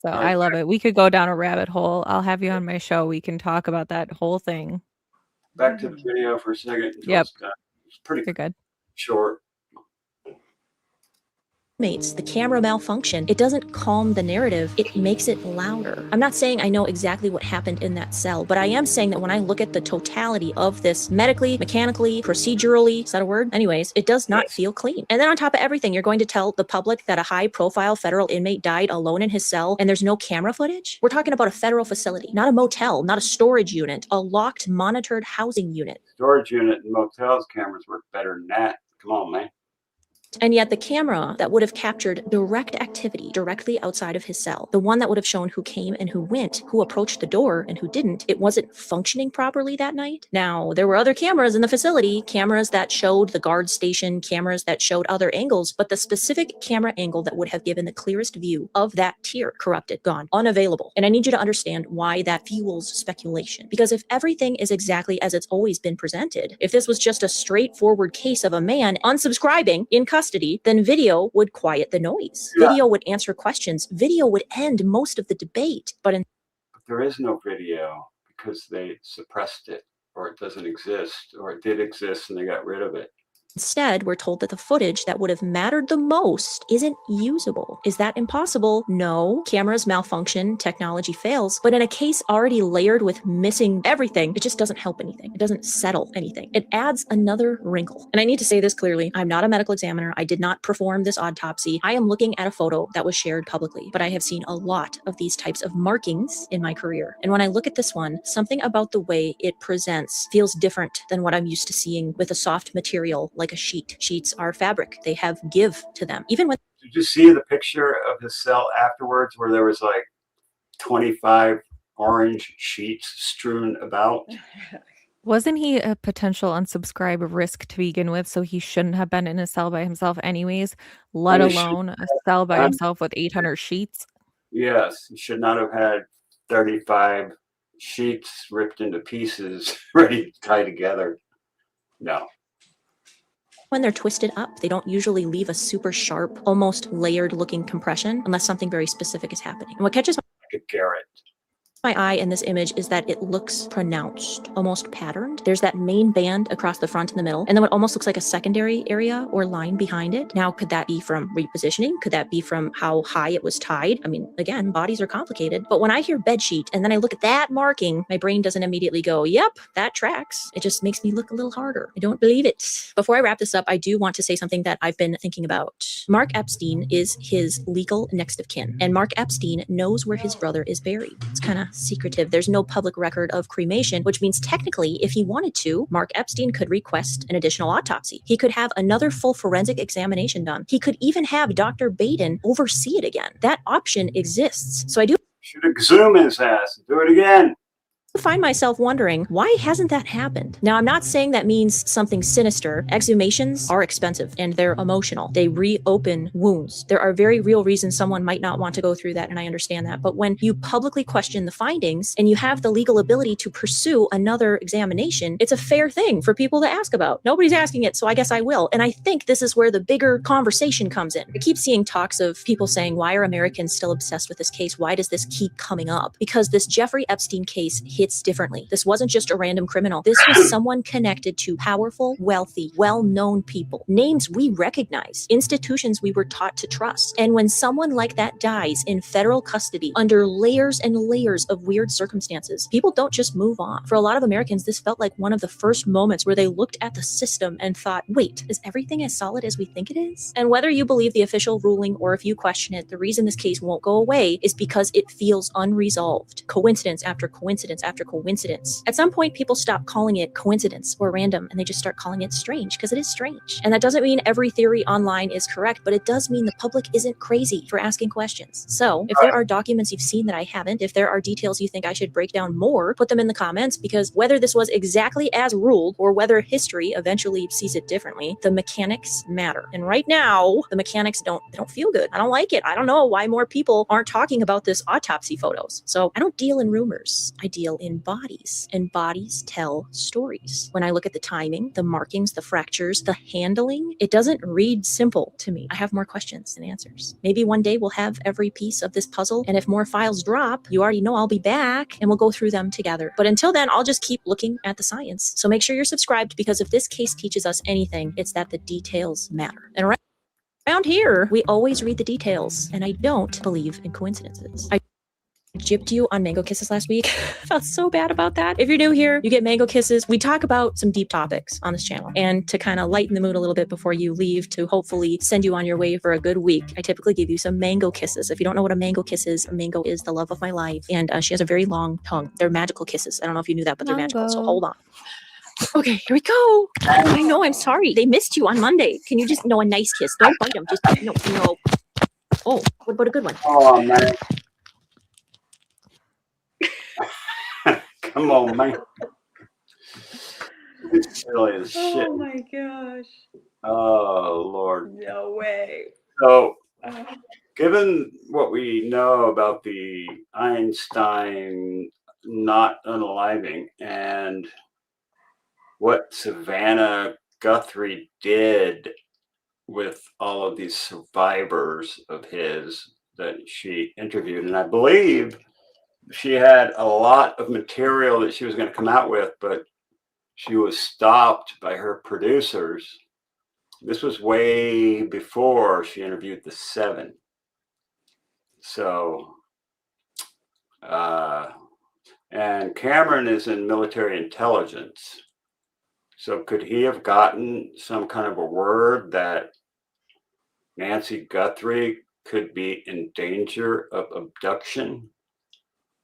So I love it. We could go down a rabbit hole. I'll have you on my show. We can talk about that whole thing. Back to the video for a second. Yep. It's pretty good. Short. The camera malfunction, it doesn't calm the narrative, it makes it louder. I'm not saying I know exactly what happened in that cell, but I am saying that when I look at the totality of this medically, mechanically, procedurally, is that a word? Anyways, it does not feel clean. And then on top of everything, you're going to tell the public that a high-profile federal inmate died alone in his cell and there's no camera footage? We're talking about a federal facility, not a motel, not a storage unit, a locked, monitored housing unit. Storage unit and motels cameras work better than that. Come on, man. And yet the camera that would have captured direct activity directly outside of his cell, the one that would have shown who came and who went, who approached the door and who didn't, it wasn't functioning properly that night. Now, there were other cameras in the facility, cameras that showed the guard station, cameras that showed other angles, but the specific camera angle that would have given the clearest view of that tier, corrupted, gone, unavailable. And I need you to understand why that fuels speculation. Because if everything is exactly as it's always been presented, if this was just a straightforward case of a man unsubscribing in custody, then video would quiet the noise. Yeah. Video would answer questions. Video would end most of the debate. But there is no video because they suppressed it, or it doesn't exist, or it did exist and they got rid of it. instead, we're told that the footage that would have mattered the most isn't usable. Is that impossible? No. Cameras malfunction, technology fails. But in a case already layered with missing everything, it just doesn't help anything. It doesn't settle anything. It adds another wrinkle. And I need to say this clearly. I'm not a medical examiner. I did not perform this autopsy. I am looking at a photo that was shared publicly, but I have seen a lot of these types of markings in my career. And when I look at this one, something about the way it presents feels different than what I'm used to seeing with a soft material like a sheet. Sheets are fabric. They have give to them. Even when Did you see the picture of his cell afterwards where there was like 25 orange sheets strewn about? Wasn't he a potential unsubscribe risk to begin with? So he shouldn't have been in a cell by himself anyways, let alone a cell by himself with 800 sheets. Yes, he should not have had 35 sheets ripped into pieces ready to tie together. No. when they're twisted up, they don't usually leave a super sharp, almost layered looking compression unless something very specific is happening. And what catches Like a carrot. my eye in this image is that it looks pronounced, almost patterned. There's that main band across the front and the middle, and then what almost looks like a secondary area or line behind it. Now, could that be from repositioning? Could that be from how high it was tied? I mean, again, bodies are complicated, but when I hear bed sheet and then I look at that marking, my brain doesn't immediately go, yep, that tracks. It just makes me look a little harder. I don't believe it. Before I wrap this up, I do want to say something that I've been thinking about. Mark Epstein is his legal next of kin, and Mark Epstein knows where his brother is buried. It's kind of secretive. There's no public record of cremation, which means technically, if he wanted to, Mark Epstein could request an additional autopsy. He could have another full forensic examination done. He could even have Dr. Baden oversee it again. That option exists. So I do should exhume his ass and do it again. Find myself wondering, why hasn't that happened? Now, I'm not saying that means something sinister. Exhumations are expensive and they're emotional. They reopen wounds. There are very real reasons someone might not want to go through that, and I understand that. But when you publicly question the findings and you have the legal ability to pursue another examination, it's a fair thing for people to ask about. Nobody's asking it, so I guess I will. And I think this is where the bigger conversation comes in. I keep seeing talks of people saying, why are Americans still obsessed with this case? Why does this keep coming up? Because this Jeffrey Epstein case hits differently. This wasn't just a random criminal. This was someone connected to powerful, wealthy, well-known people, names we recognize, institutions we were taught to trust. And when someone like that dies in federal custody under layers and layers of weird circumstances, people don't just move on. For a lot of Americans, this felt like one of the first moments where they looked at the system and thought, wait, is everything as solid as we think it is? And whether you believe the official ruling or if you question it, the reason this case won't go away is because it feels unresolved. Coincidence after coincidence after coincidence. At some point, people stop calling it coincidence or random, and they just start calling it strange, because it is strange. And that doesn't mean every theory online is correct, but it does mean the public isn't crazy for asking questions. So if there are documents you've seen that I haven't, if there are details you think I should break down more, put them in the comments, because whether this was exactly as ruled or whether history eventually sees it differently, the mechanics matter. And right now, the mechanics don't feel good. I don't like it. I don't know why more people aren't talking about this autopsy photos. So I don't deal in rumors. I deal in bodies, and bodies tell stories. When I look at the timing, the markings, the fractures, the handling, it doesn't read simple to me. I have more questions than answers. Maybe one day we'll have every piece of this puzzle, and if more files drop, you already know I'll be back and we'll go through them together. But until then, I'll just keep looking at the science. So make sure you're subscribed, because if this case teaches us anything, it's that the details matter. And around here, we always read the details, and I don't believe in coincidences. I gypped you on mango kisses last week. I felt so bad about that. If you're new here, you get mango kisses. We talk about some deep topics on this channel, and to kind of lighten the mood a little bit before you leave, to hopefully send you on your way for a good week, I typically give you some mango kisses. If you don't know what a mango kiss is, a mango is the love of my life, and she has a very long tongue. They're magical kisses. I don't know if you knew that, but they're magical, so hold on. Okay, here we go. I know, I'm sorry. They missed you on Monday. Can you just, no, a nice kiss. Don't bite them. Just, no. Oh, what about a good one? Oh, man. Come on, man. It's silly as shit. Oh my gosh. Oh, Lord. No way. So, given what we know about the Einstein not unaliving and what Savannah Guthrie did with all of these survivors of his that she interviewed, and I believe she had a lot of material that she was going to come out with, but she was stopped by her producers. This was way before she interviewed the 7. So, and Cameron is in military intelligence. So could he have gotten some kind of a word that Nancy Guthrie could be in danger of abduction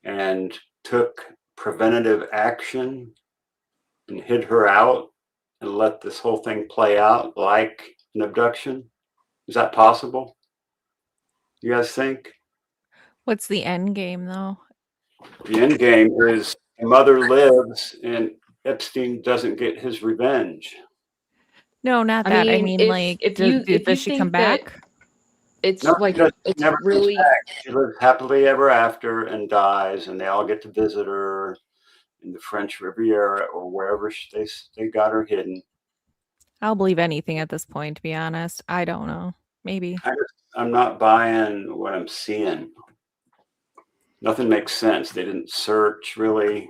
and took preventative action and hid her out and let this whole thing play out like an abduction? Is that possible? You guys think? What's the end game, though? The end game is mother lives and Epstein doesn't get his revenge. No, not that. I mean, like, does she come back? It's No, like, she it's never really, comes back. She lives happily ever after and dies, and they all get to visit her in the French Riviera or wherever they got her hidden. I'll believe anything at this point, to be honest. I don't know. Maybe. I'm not buying what I'm seeing. Nothing makes sense. They didn't search, really.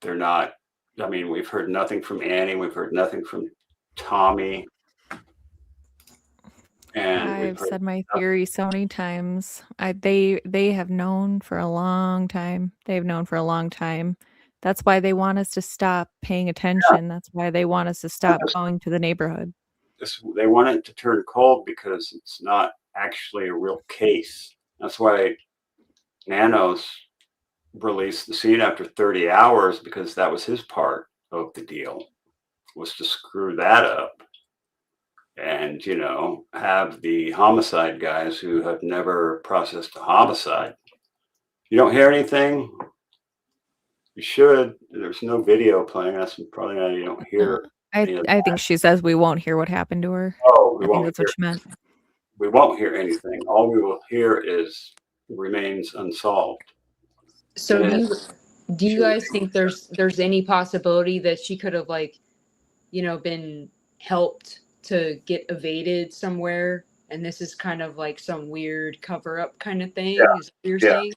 They're not. I mean, we've heard nothing from Annie. We've heard nothing from Tommy. And I've said my theory so many times. They have known for a long time. They've known for a long time. That's why they want us to stop paying attention. That's why they want us to stop going to the neighborhood. They want it to turn cold because it's not actually a real case. That's why Nanos released the scene after 30 hours, because that was his part of the deal, was to screw that up. And, you know, have the homicide guys who have never processed a homicide You don't hear anything? You should. There's no video playing. That's probably why you don't hear any of I that. think she says we won't hear what happened to her. Oh, we I think won't that's hear. what she meant. We won't hear anything. All we will hear is remains unsolved. So And do you guys think there's any possibility that she could have, like, you know, been helped to get evaded somewhere, and this is kind of like some weird cover up kind of thing? yeah, Is what you're yeah, saying?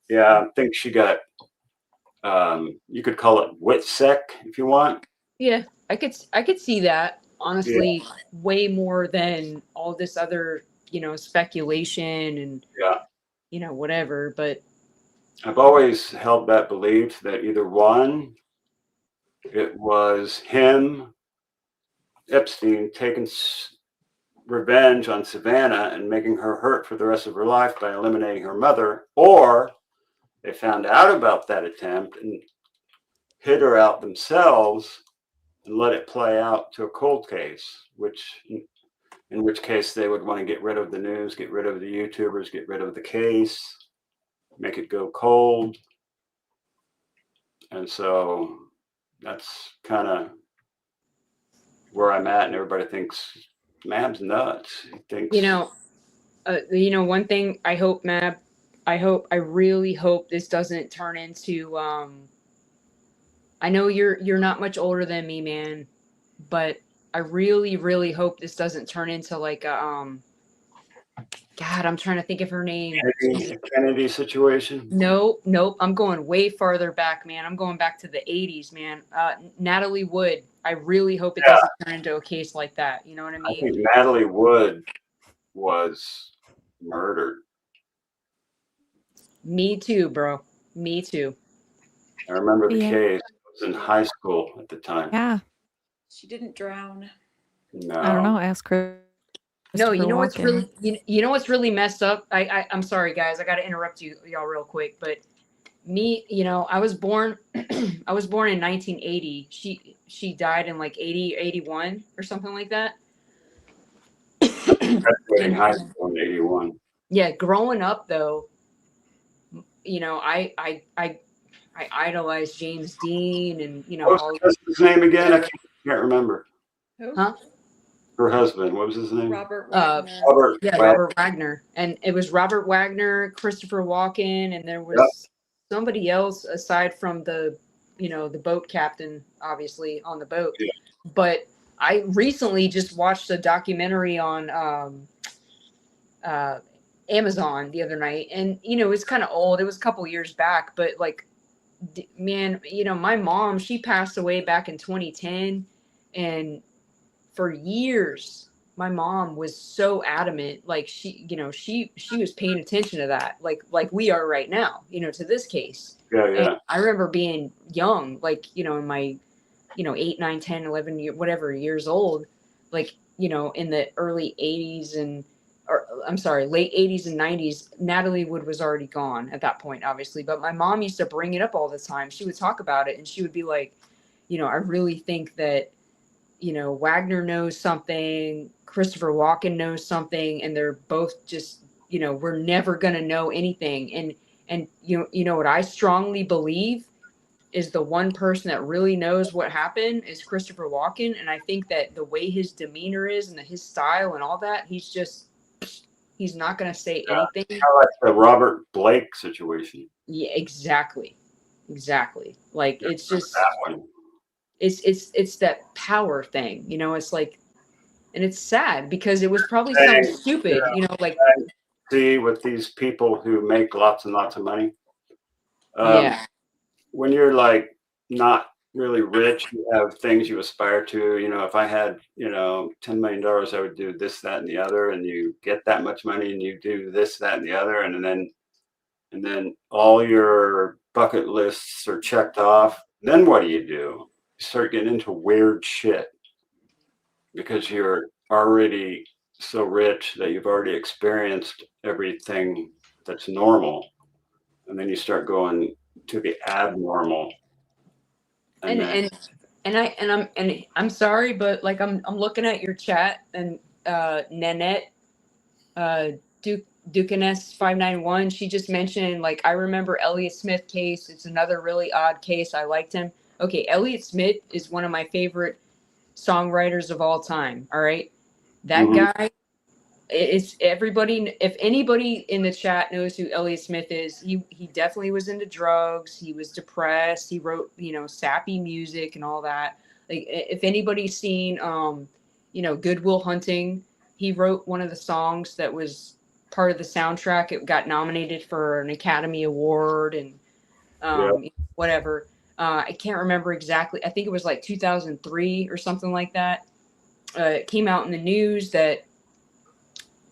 yeah. I think she got. You could call it wit sick if you want. Yeah, I could see that, Yeah. honestly, way more than all this other, you know, speculation and, Yeah. you know, whatever. But I've always held that belief that either one, it was him, Epstein, taking revenge on Savannah and making her hurt for the rest of her life by eliminating her mother, or they found out about that attempt and hid her out themselves and let it play out to a cold case, in which case they would want to get rid of the news, get rid of the YouTubers, get rid of the case, make it go cold. And so that's kind of where I'm at, and everybody thinks Mab's nuts. He thinks, you know, one thing I hope, Mab, I really hope this doesn't turn into. I know you're not much older than me, man, but I really, really hope this doesn't turn into like a God, I'm trying to think of her name. Kennedy situation. Nope. I'm going way farther back, man. I'm going back to the 80s, man. Natalie Wood. I really hope it doesn't turn into a case like that. You know what I I mean? think Natalie Wood was murdered. Me too, bro. Me too. I remember the Yeah. case. I was in high school at the time. Yeah. She didn't drown. No. I don't know. Ask her. No, you know what's really you know what's really messed up? I'm sorry, guys. I got to interrupt y'all real quick, but me, you know, I was born I was born in 1980. She died in like 80, 81 or something like that. Graduating high school in 81. Yeah, growing up though, you know, I idolized James Dean and, you know, What was her husband's name again? I can't remember. Who? Huh? Her husband. What was his name? Robert Wagner. Robert Wagner. And it was Robert Wagner, Christopher Walken, and there was somebody else aside from the, you know, the boat captain, obviously, on the boat. Yeah. But I recently just watched a documentary on Amazon the other night, and, you know, it's kind of old. It was a couple years back, but like, man, you know, my mom, she passed away back in 2010, and for years my mom was so adamant, like she, you know, she was paying attention to that, like we are right now, you know, to this case. Yeah. And I remember being young, like, you know, in my, you know, 8, 9, 10, 11 whatever years old, like, you know, in the early 80s late 80s and 90s. Natalie Wood was already gone at that point, obviously, but my mom used to bring it up all the time. She would talk about it, and she would be like, you know, I really think that, you know, Wagner knows something, Christopher Walken knows something, and they're both just, you know, we're never going to know anything. And you know what I strongly believe is the one person that really knows what happened is Christopher Walken. And I think that the way his demeanor is and his style and all that, he's not going to say anything. Kind of like the Robert Blake situation. Yeah, exactly. Like, it's just that one. It's that power thing, you know. It's like, and it's sad because it was probably something stupid, you know, like, see, with these people who make lots and lots of money, when you're like not really rich, you have things you aspire to. You know, if I had, you know, $10 million, I would do this, that, and the other. And you get that much money and you do this, that, and the other. And then all your bucket lists are checked off. Then what do? You start getting into weird shit because you're already so rich that you've already experienced everything that's normal. And then you start going to the abnormal. and I'm sorry, but like, I'm looking at your chat, and Nanette Dukenes 591, she just mentioned, like, I remember Elliott Smith case. It's another really odd case. I liked him. Okay, Elliott Smith is one of my favorite songwriters of all time. All right. That guy is everybody. If anybody in the chat knows who Elliott Smith is, he definitely was into drugs. He was depressed. He wrote, sappy music and all that. Like, if anybody's seen, Good Will Hunting, he wrote one of the songs that was part of the soundtrack. It got nominated for an Academy Award and whatever. I can't remember exactly. I think it was like 2003 or something like that. It came out in the news that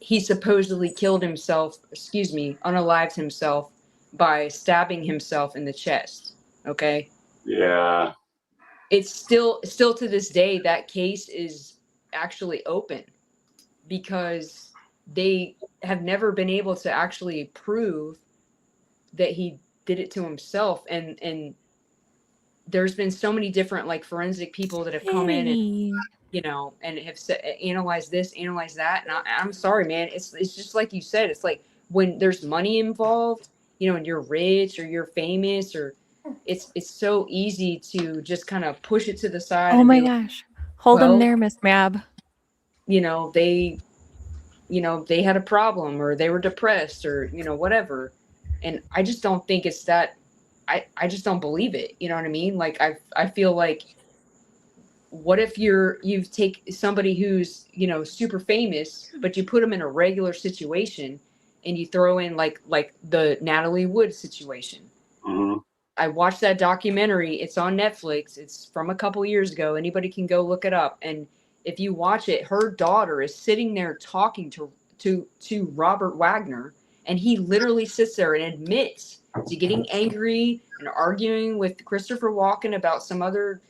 he supposedly unalived himself by stabbing himself in the chest. Okay. Yeah. It's still to this day, that case is actually open because they have never been able to actually prove that he did it to himself. And there's been so many different like forensic people that have come in and have analyzed this, analyzed that. And I'm sorry, man. It's just like you said. It's like when there's money involved, and you're rich or you're famous, or it's so easy to just kind of push it to the side. Oh my gosh. Hold them there, Miss Mab. They had a problem or they were depressed or, whatever. And I just don't think it's that. I just don't believe it. You know what I mean? Like, I feel like, what if you take somebody who's, super famous, but you put them in a regular situation and you throw in like the Natalie Wood situation. I watched that documentary. It's on Netflix. It's from a couple years ago. Anybody can go look it up. And if you watch it, her daughter is sitting there talking to Robert Wagner, and he literally sits there and admits to getting angry and arguing with Christopher Walken about some other,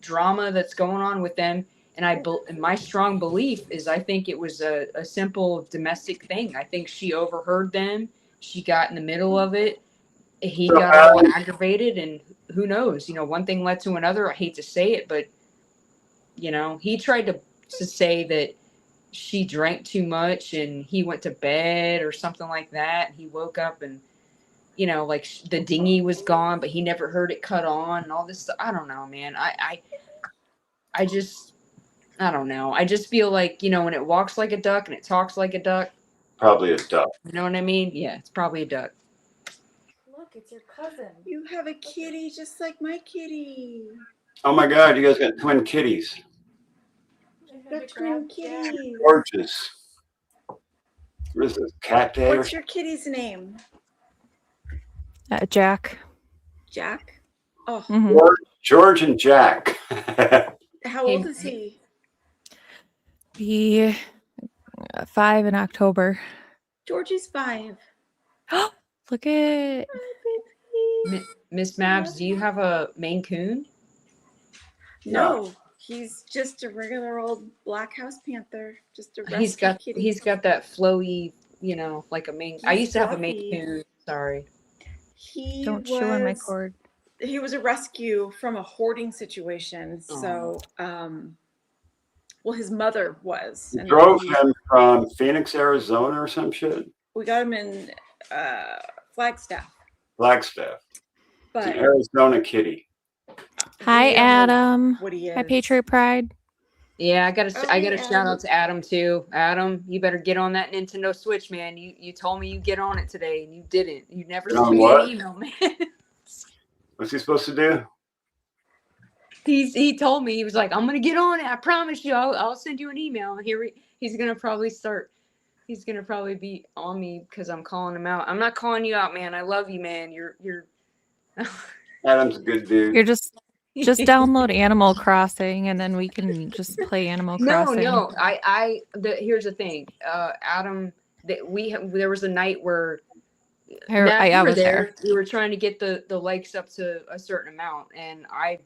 drama that's going on with them. And my strong belief is I think it was a simple domestic thing. I think she overheard them. She got in the middle of it. He got all aggravated, and who knows, one thing led to another. I hate to say it, but, he tried to say that she drank too much and he went to bed or something like that. He woke up and, like the dinghy was gone, but he never heard it cut on and all this stuff. I don't know, man. I don't know. I just feel like, when it walks like a duck and it talks like a duck. Probably a duck. You know what I mean? Yeah, it's probably a duck. Look, it's your cousin. You have a kitty just like my kitty. Oh my God, you guys got twin kitties. Got twin kitties. Gorgeous. What is this, cat day? What's your kitty's name? Jack. Jack? Oh. George and Jack. How old is he? Be 5 in October. Georgie's 5. Look at Miss Mabs. Do you have a Maine Coon? No, he's just a regular old black house panther. Just a rescue kitty. He's got that flowy, like a Maine. I used to have a Maine Coon. Sorry. Don't chew on my cord. He was a rescue from a hoarding situation. So, his mother was. You drove him from Phoenix, Arizona or some shit? We got him in Flagstaff. But it's an Arizona kitty. Hi, Adam. What he is. Hi, Patriot Pride. Yeah, I gotta shout out to Adam too. Adam, you better get on that Nintendo Switch, man. You told me you get on it today and you didn't. You never sent me an email, man. What's he supposed to do? He told me, he was like, I'm gonna get on it. I promise you, I'll send you an email. He's gonna probably be on me because I'm calling him out. I'm not calling you out, man. I love you, man. You're Adam's a good dude. You're just download Animal Crossing and then we can just play Animal Crossing. No. Here's the thing. Adam, there was a night where I was there. We were trying to get the likes up to a certain amount, and I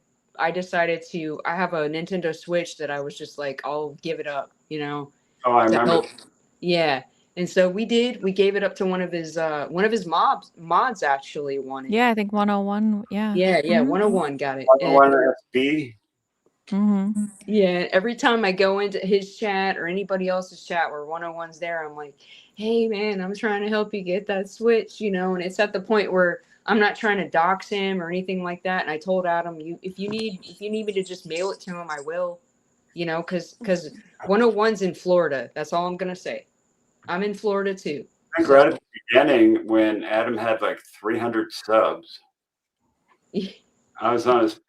decided I have a Nintendo Switch that I was just like, I'll give it up, Oh, I remember. Yeah. And so we gave it up to one of his mods actually won it. Yeah, I think 101. Yeah. Yeah. 101 got it. 101 SB. Yeah. Every time I go into his chat or anybody else's chat where 101's there, I'm like, hey man, I'm trying to help you get that switch, you know, and it's at the point where I'm not trying to dox him or anything like that. And I told Adam, if you need me to just mail it to him, I will, you know, because 101's in Florida. That's all I'm gonna say. I'm in Florida too. I think right at the beginning when Adam had like 300 subs, I was on his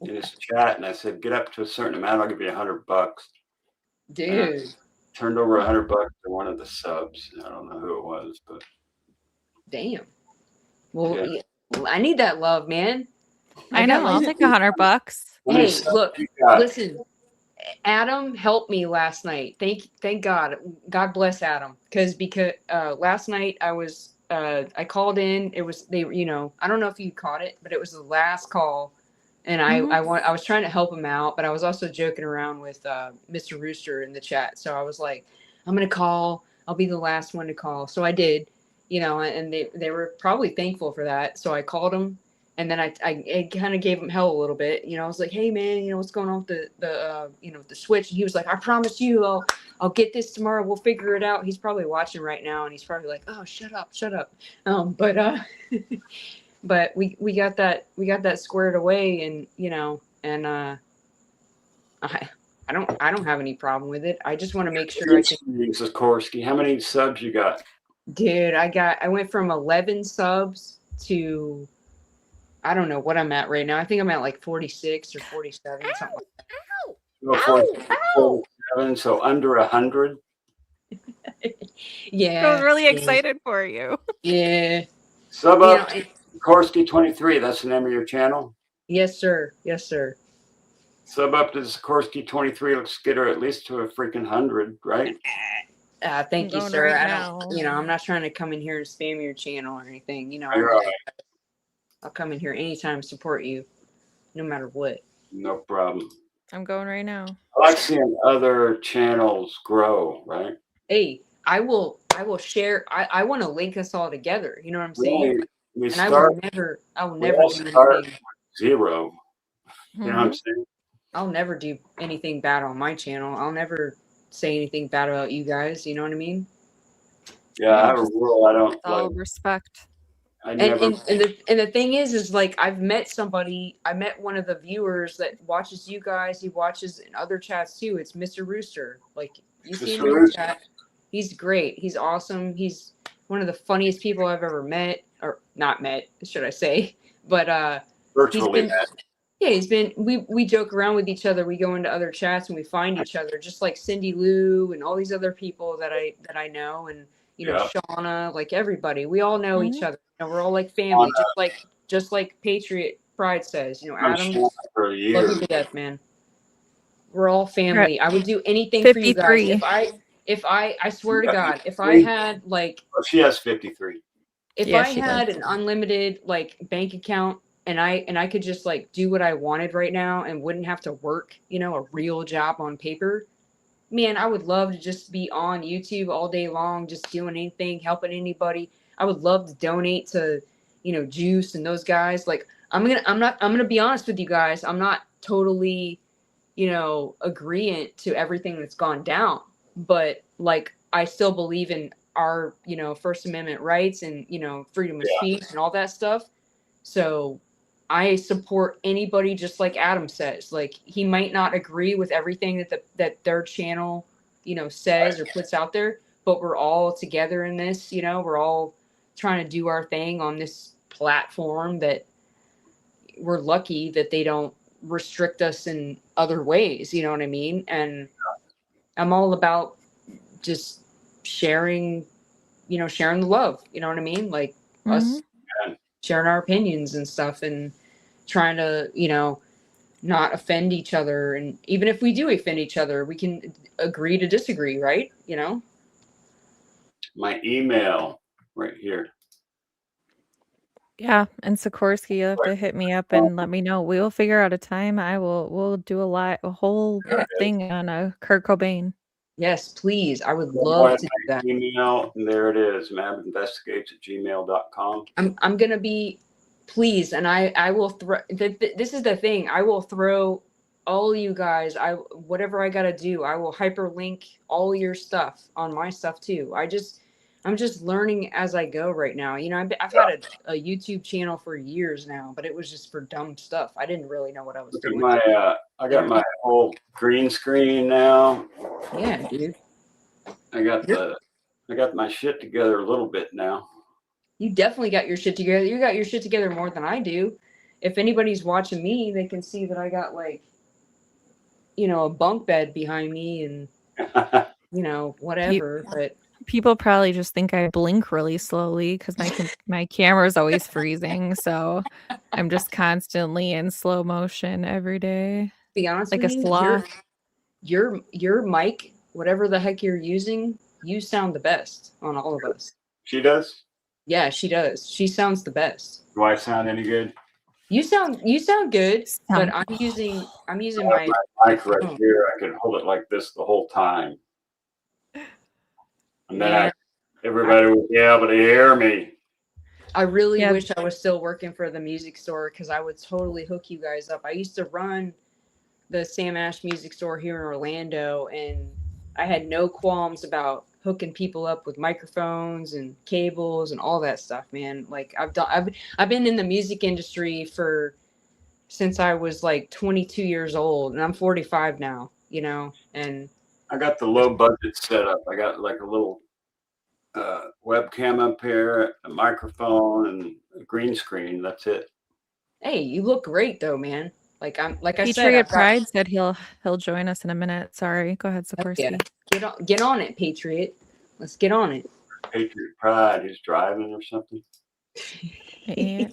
in his chat and I said, get up to a certain amount, I'll give you $100. Dude. Turned over $100 to one of the subs. I don't know who it was, but damn. Well, yeah, I need that love, man. I know. I'll take $100. Hey, look, listen. Adam helped me last night. Thank God. God bless Adam. Because last night I called in. It was you know, I don't know if you caught it, but it was the last call, and I was trying to help him out, but I was also joking around with Mr. Rooster in the chat. So I was like, I'm gonna call. I'll be the last one to call. So I did, you know, and they were probably thankful for that. So I called him. And then I kind of gave him hell a little bit, you know. I was like, "Hey man, you know what's going on with the you know, the switch?" And he was like, "I promise you, I'll get this tomorrow. We'll figure it out." He's probably watching right now, and he's probably like, "Oh, shut up." But we got that squared away, and you know, and I don't have any problem with it. I just want to make sure I can. Sikorsky, how many subs you got? Dude, I went from 11 subs to. I don't know what I'm at right now. I think I'm at like 46 or 47, something like that. 47, so under 100. Yeah. I was really excited for you. Yeah. Sub up Sikorsky 23. That's the name of your channel? Yes, sir. Yes, sir. Sub up to Sikorsky 23. Let's get her at least to a freaking 100, right? Thank you, sir. I'm not trying to come in here and spam your channel or anything. You know, I'll come in here anytime, support you, no matter what. No problem. I'm going right now. I like seeing other channels grow, right? Hey, I will share. I want to link us all together. You know what I'm saying? I will never do anything. Zero. You know what I'm saying? I'll never do anything bad on my channel. I'll never say anything bad about you guys. You know what I mean? Yeah, I have a rule. I don't all respect. And the thing is like I met one of the viewers that watches you guys. He watches in other chats too. It's Mr. Rooster. Like you see him in the chat. He's great. He's awesome. He's one of the funniest people I've ever met, or not met, should I say? But virtually met. Yeah, we joke around with each other. We go into other chats and we find each other, just like Cindy Lou and all these other people that I know, and you know, Shauna, like everybody. We all know each other. You know, we're all like family, just like Patriot Pride says. You know, Adam, love you to death, man. We're all family. I would do anything 53. For you guys. If I swear to God, if I had like, she has 53. If I had an unlimited like bank account and I could just like do what I wanted right now and wouldn't have to work, you know, a real job on paper. Man, I would love to just be on YouTube all day long, just doing anything, helping anybody. I would love to donate to, you know, Juice and those guys. Like, I'm gonna be honest with you guys. I'm not totally, you know, agreeant to everything that's gone down, but like, I still believe in our, you know, First Amendment rights and, you know, freedom of speech and all that stuff. So I support anybody, just like Adam says. Like, he might not agree with everything that their channel, you know, says or puts out there, but we're all together in this. You know, we're all trying to do our thing on this platform that we're lucky that they don't restrict us in other ways. You know what I mean? And I'm all about just sharing, you know, sharing the love. You know what I mean? Like us sharing our opinions and stuff and trying to, you know, not offend each other. And even if we do offend each other, we can agree to disagree, right? You know? My email right here. Yeah, and Sikorsky, you'll have to hit me up and let me know. We will figure out a time. We'll do a whole thing on Kurt Cobain. Yes, please. I would love to do that. Email, and there it is, mabinvestigates@gmail.com. I'm gonna be pleased, and I will throw. This is the thing. I will throw all you guys, whatever I gotta do, I will hyperlink all your stuff on my stuff too. I'm just learning as I go right now. You know, I've had a YouTube channel for years now, but it was just for dumb stuff. I didn't really know what I was Look at doing. my, I got my whole green screen now. Yeah, dude. I got my shit together a little bit now. You definitely got your shit together. You got your shit together more than I do. If anybody's watching me, they can see that I got like, you know, a bunk bed behind me and, you know, whatever. But People probably just think I blink really slowly because my camera's always freezing. So I'm just constantly in slow motion every day. be honest Like with a you, sloth. your mic, whatever the heck you're using, you sound the best on all of us. She does? Yeah, she does. She sounds the best. Do I sound any good? You sound good, but I'm using I have my my mic right here. I can hold it like this the whole time. And then everybody would be able to hear me. I really wish I was still working for the music store because I would totally hook you guys up. I used to run the Sam Ash music store here in Orlando, and I had no qualms about hooking people up with microphones and cables and all that stuff, man. Like I've been in the music industry since I was like 22 years old, and I'm 45 now, you know, and I got the low budget setup. I got like a little webcam up here, a microphone, and a green screen. That's it. hey, you look great though, man. Like I said, Patriot Pride said he'll join us in a minute. Sorry, go ahead, Sikorsky. Yeah. Get on it, Patriot. Let's get on it. Patriot Pride, he's driving or something. He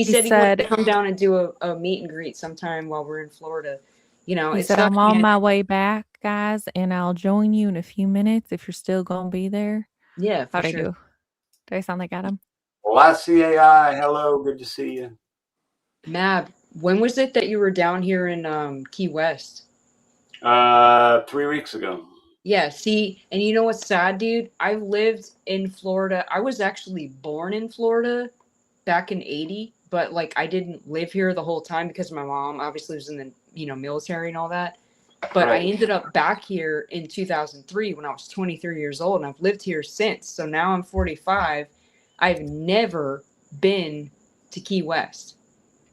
said he wanted to come down and do a meet and greet sometime while we're in Florida. You know, He said, I'm on my way back, guys, and I'll join you in a few minutes if you're still going to be there. Yeah, for How'd sure. I do? Do I sound like Adam? Well, ICAI, hello, good to see you. Mab, when was it that you were down here in Key West? 3 weeks ago. Yeah, see, and you know what's sad, dude? I lived in Florida. I was actually born in Florida back in 80, but like I didn't live here the whole time because my mom obviously was in the, you know, military and all that. But I ended up back here in 2003 when I was 23 years old, and I've lived here since. So now I'm 45. I've never been to Key West.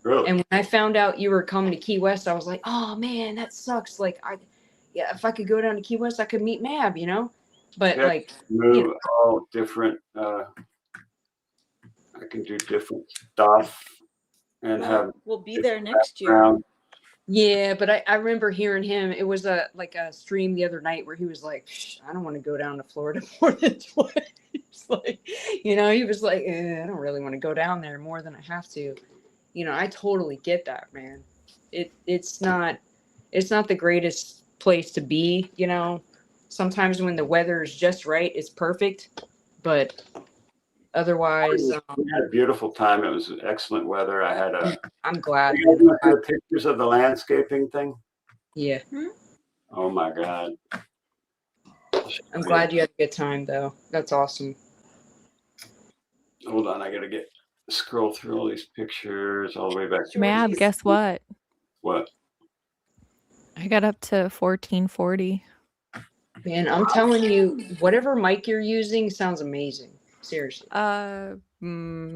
Really? And when I found out you were coming to Key West, I was like, oh man, that sucks. Like if I could go down to Key West, I could meet Mab, you know? But yeah, like move all different I can do different stuff and we'll be there next year. Yeah, but I remember hearing him. It was a stream the other night where he was like, I don't want to go down to Florida more than twice. Like, you know, he was like, I don't really want to go down there more than I have to. You know, I totally get that, man. It's not the greatest place to be, you know. Sometimes when the weather is just right, it's perfect. But otherwise, we had a beautiful time. It was excellent weather. I had I'm glad. You guys look at the pictures of the landscaping thing? Yeah. Oh my God. I'm glad you had a good time though. That's awesome. Hold on, I gotta scroll through all these pictures all the way back. Mab, guess what? What? I got up to 1440. Man, I'm telling you, whatever mic you're using sounds amazing. Seriously. Moana.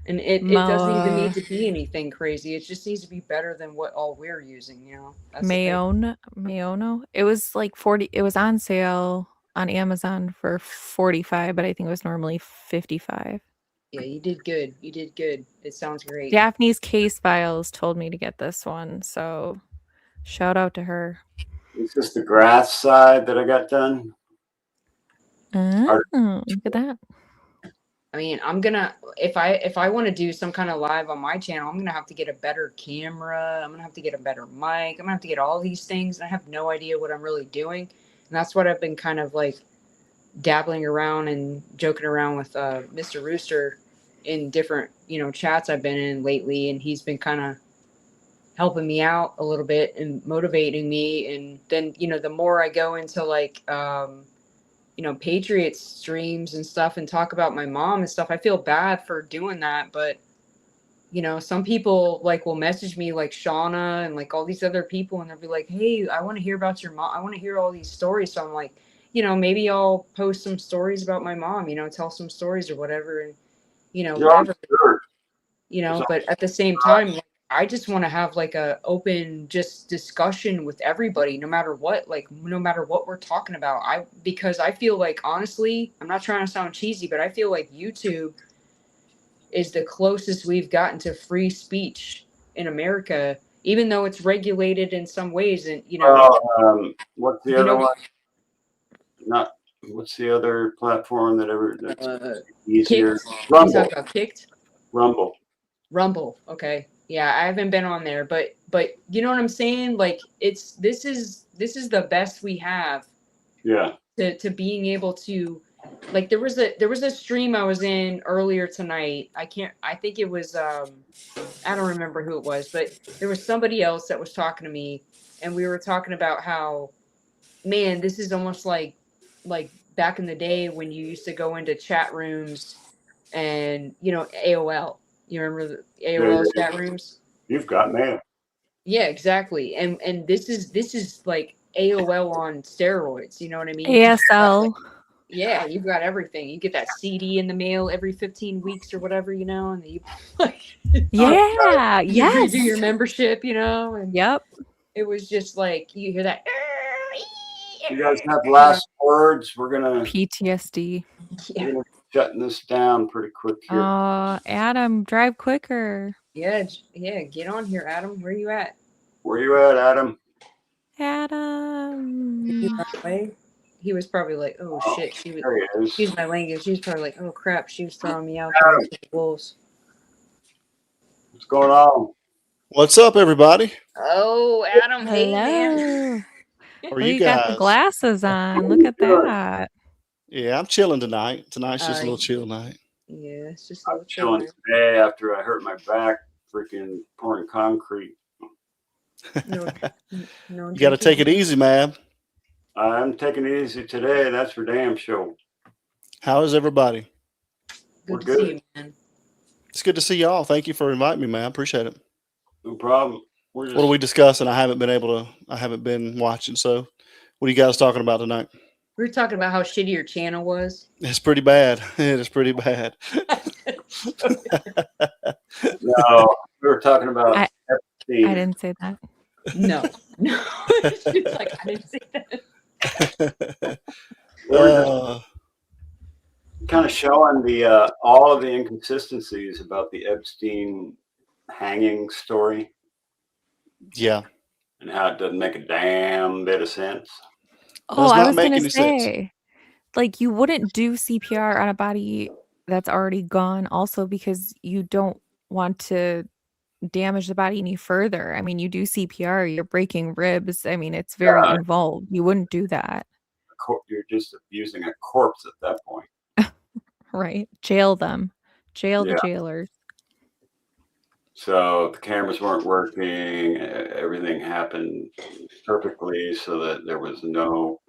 And it doesn't even need to be anything crazy. It just needs to be better than what all we're using, you know. Mayono. It was like 40. It was on sale on Amazon for 45, but I think it was normally 55. Yeah, you did good. You did good. It sounds great. Daphne's Case Files told me to get this one, so shout out to her. Is this the grass side that I got done? Oh, look at that. I mean, I'm gonna if I want to do some kind of live on my channel, I'm gonna have to get a better camera. I'm gonna have to get a better mic. I'm gonna have to get all these things. And I have no idea what I'm really doing, and that's what I've been kind of like dabbling around and joking around with Mr. Rooster in different, you know, chats I've been in lately, and he's been kind of helping me out a little bit and motivating me. And then, you know, the more I go into like you know, Patriots streams and stuff and talk about my mom and stuff, I feel bad for doing that, but you know, some people like will message me like Shauna and like all these other people, and they'll be like, hey, I want to hear about your mom. I want to hear all these stories. So I'm like, you know, maybe I'll post some stories about my mom, you know, tell some stories or whatever. And, you know, whatever, you know, but at the same time, like, I just want to have like a open just discussion with everybody, no matter what, like no matter what we're talking about. Because I feel like, honestly, I'm not trying to sound cheesy, but I feel like YouTube is the closest we've gotten to free speech in America, even though it's regulated in some ways. And, you know, what's the other one? What's the other platform that's easier? Kicked? Rumble. You talking about Kicked? Rumble. Okay. Yeah, I haven't been on there, but you know what I'm saying? Like this is the best we have. Yeah. To being able to, like, there was a stream I was in earlier tonight. I think it was I don't remember who it was, but there was somebody else that was talking to me, and we were talking about how, man, this is almost like back in the day when you used to go into chat rooms and, you know, AOL. You remember the AOL chat rooms? You've got mail. Yeah, exactly. And this is like AOL on steroids. You know what I mean? ASL. Yeah, you've got everything. You get that CD in the mail every 15 weeks or whatever, you know, and you like, Yeah, you yes. redo your membership, you know, and yep. It was just like you hear that. You guys have last words. We're gonna PTSD. Yeah. We're gonna be shutting this down pretty quick here. Adam, drive quicker. Yeah, get on here, Adam. Where you at? Where you at, Adam? Adam. He was probably like, "Oh shit!" There he is. Excuse my language. She was probably like, "Oh crap!" She was throwing me out there to the wolves. What's going on? What's up, everybody? Oh, Adam, hey man. How are Oh, you you got the guys? glasses on. Look at that. Yeah, I'm chilling tonight. Tonight's just a little chill night. Yeah, it's just a little Chilling today after I hurt my back, freaking pouring concrete. No, You got to take it easy, man. I'm taking it easy today. That's for damn sure. How is everybody? Good to see you, man. It's good to see y'all. Thank you for inviting me, man. I appreciate it. No problem. What are we discussing? I haven't been watching. So what are you guys talking about tonight? We were talking about how shitty your channel was. It's pretty bad. It is pretty bad. No, we were talking about I Epstein. didn't say that. No. She's like, I didn't say that. Kind of showing the all of the inconsistencies about the Epstein hanging story. Yeah. And how it doesn't make a damn bit of sense. Oh, I was going to say, like, you wouldn't do CPR on a body that's already gone also because you don't want to damage the body any further. I mean, you do CPR, you're breaking ribs. I mean, it's very involved. You wouldn't do that. You're just abusing a corpse at that point. Right. Jail them. Jail the jailers. So the cameras weren't working. Everything happened perfectly so that there was no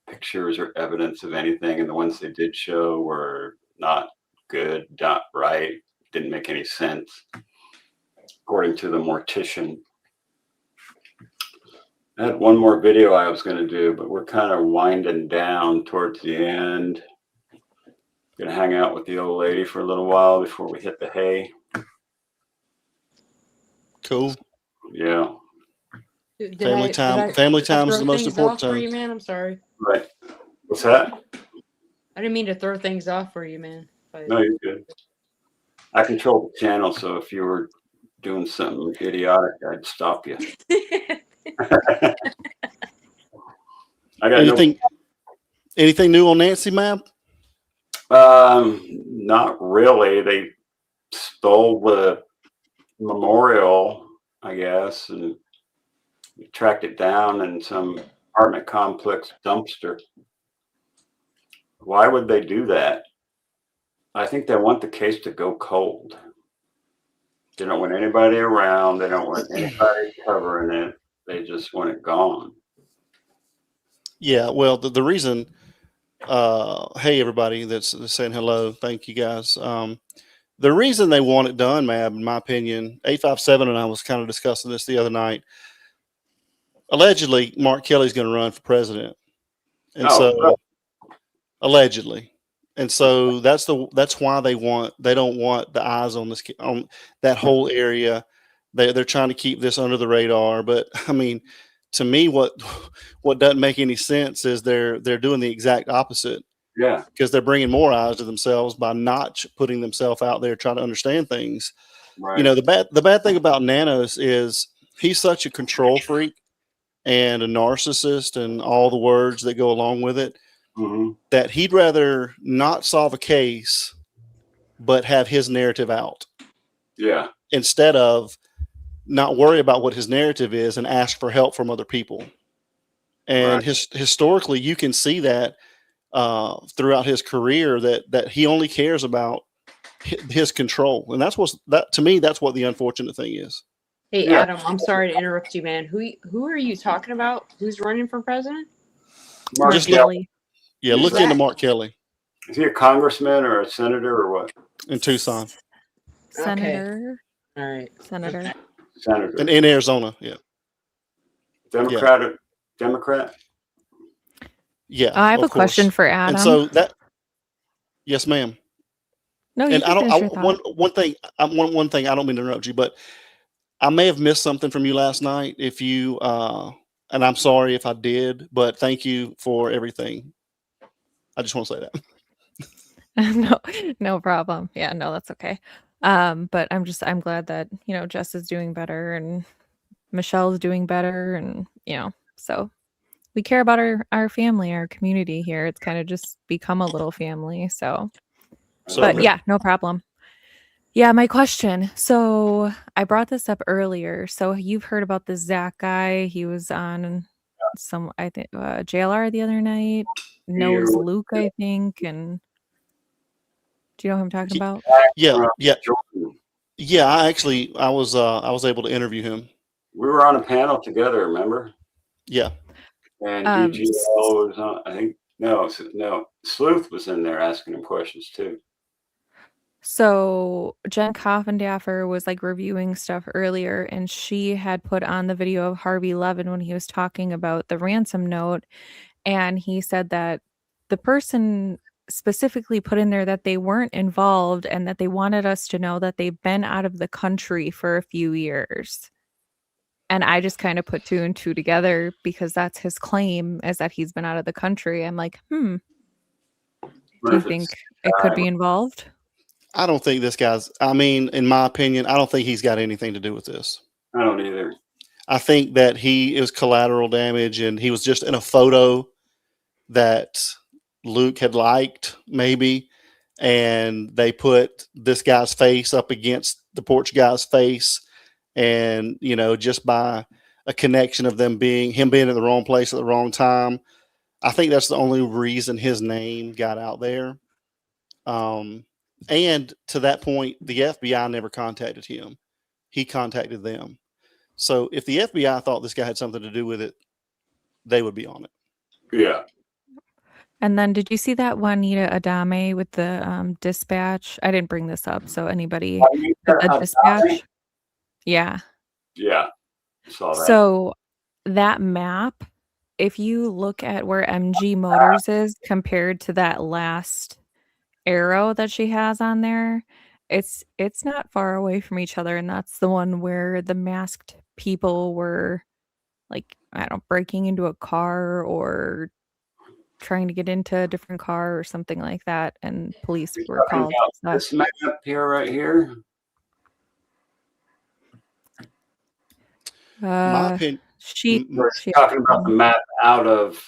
pictures or evidence of anything. And the ones they did show were not good, not right, didn't make any sense, according to the mortician. I had one more video I was going to do, but we're kind of winding down towards the end. Going to hang out with the old lady for a little while before we hit the hay. Cool. Yeah. Family time is the most important time. For time. you, man. I'm sorry. Right. What's that? I didn't mean to throw things off for you, man. No, you're good. I control the channel, so if you were doing something idiotic, I'd stop you. I got anything new on Nancy, ma'am? Not really. They stole the memorial, I guess, and tracked it down in some apartment complex dumpster. Why would they do that? I think they want the case to go cold. They don't want anybody around. They don't want anybody covering it. They just want it gone. Yeah, well, the reason, hey, everybody that's saying hello, thank you guys. The reason they want it done, Mab, in my opinion, 857 and I was kind of discussing this the other night. Allegedly, Mark Kelly's going to run for president, and allegedly, and so that's why they don't want the eyes on this, on that whole area. They're trying to keep this under the radar. But I mean, to me, what doesn't make any sense is they're doing the exact opposite. Yeah, because they're bringing more eyes to themselves by not putting themselves out there trying to understand things. right. You know, the bad thing about Nanos is he's such a control freak and a narcissist and all the words that go along with it, that he'd rather not solve a case but have his narrative out. Yeah. Instead of not worry about what his narrative is and ask for help from other people. And historically, you can see that throughout his career that he only cares about his control, and to me that's what the unfortunate thing is. Hey, Adam, I'm sorry to interrupt you, man. Who are you talking about? Who's running for president? Mark Kelly. Yeah, look into Mark Kelly. Is he a congressman or a senator or what? In Tucson. Senator. All right. Senator. Senator. In Arizona, yeah. Democrat? Yeah. I have a question for Adam. And so yes, ma'am. No, you and can finish your thought. one thing, I don't mean to interrupt you, but I may have missed something from you last night. If you, and I'm sorry if I did, but thank you for everything. I just want to say that. No problem. Yeah, no, that's okay. But I'm glad that, Jess is doing better and Michelle's doing better. And, so we care about our family, our community here. It's kind of just become a little family. But yeah, no problem. Yeah, my question. So I brought this up earlier. So you've heard about this Zach guy. He was on JLR the other night. Knows Luke, I think. And do you know who I'm talking about? Yeah. I was able to interview him. We were on a panel together, remember? Yeah. And DGL was on. I think no. Sleuth was in there asking him questions too. So Jen Coffendaffer was reviewing stuff earlier, and she had put on the video of Harvey Levin when he was talking about the ransom note. And he said that the person specifically put in there that they weren't involved and that they wanted us to know that they've been out of the country for a few years. And I just kind of put two and two together because that's his claim, is that he's been out of the country. I'm like, do you think it could be involved? I don't think this guy's, in my opinion, I don't think he's got anything to do with this. I don't either. I think that it was collateral damage and he was just in a photo that Luke had liked, maybe, and they put this guy's face up against the porch guy's face, and just by a connection of him being in the wrong place at the wrong time, I think that's the only reason his name got out there. And to that point, the FBI never contacted him. He contacted them. So if the FBI thought this guy had something to do with it, they would be on it. Yeah. And then did you see that Juanita Adame with the dispatch? I didn't bring this up, so anybody the dispatch? Yeah. Yeah. Saw that. So that map, if you look at where MG Motors is compared to that last arrow that she has on there, it's not far away from each other, and that's the one where the masked people were breaking into a car or trying to get into a different car or something like that, and police were called. This map here, right here. My opinion, she's talking about the map out of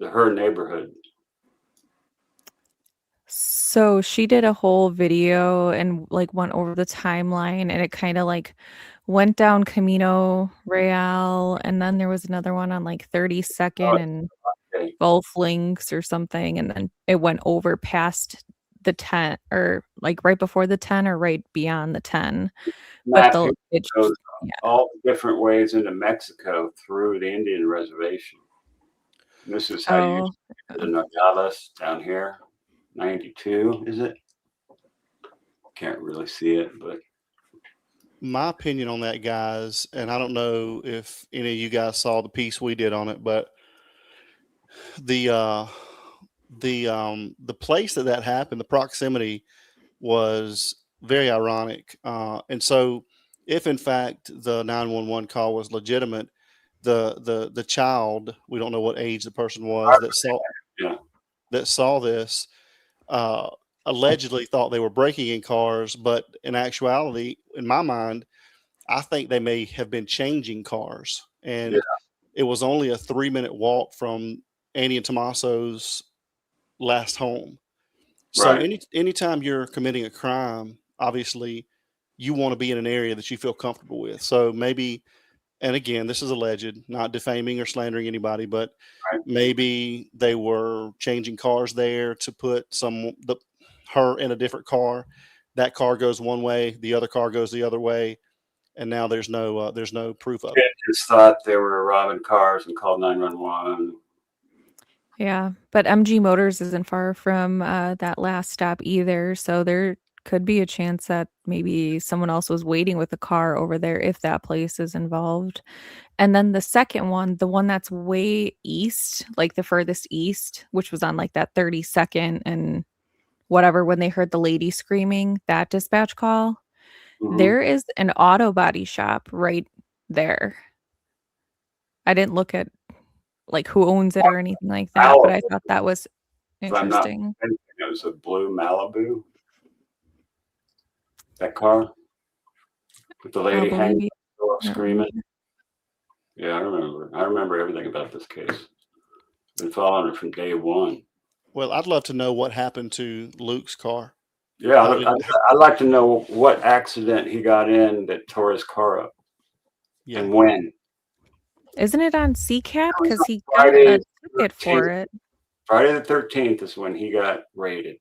her neighborhood. So she did a whole video and went over the timeline, and it kind of went down Camino Real, and then there was another one on 32nd and Gulf Links or something, and then it went over past the 10, or right before the 10 or right beyond the 10. But it shows all the different ways into Mexico through the Indian reservation. And this is how you get to Nogales down here. 92, is it? can't really see it, but My opinion on that, guys, and I don't know if any of you guys saw the piece we did on it, but the place that happened, the proximity was very ironic. And so, if in fact the 911 call was legitimate, the child, we don't know what age the person was that saw this, allegedly thought they were breaking in cars, but in actuality, in my mind, I think they may have been changing cars, and it was only a 3-minute walk from Annie and Tommaso's last home. So anytime you're committing a crime, obviously you want to be in an area that you feel comfortable with. So maybe, and again, this is alleged, not defaming or slandering anybody, but maybe they were changing cars there to put her in a different car. That car goes one way, the other car goes the other way, and now there's no proof of it. Just thought they were robbing cars and called 911. Yeah, but MG Motors isn't far from that last stop either, so there could be a chance that maybe someone else was waiting with a car over there if that place is involved. And then the second one, the one that's way east, like the furthest east, which was on like that 32nd and whatever, when they heard the lady screaming, that dispatch call, there is an auto body shop right there. I didn't look at like who owns it or anything like that, but I thought that was interesting. It was a blue Malibu. That car with the lady hanging screaming. Yeah, I remember. I remember everything about this case. Been following it from day one. Well, I'd love to know what happened to Luke's car. Yeah, I'd like to know what accident he got in that tore his car up, and when. Isn't it on CCAP? Because he got a ticket for it. Friday the 13th is when he got raided.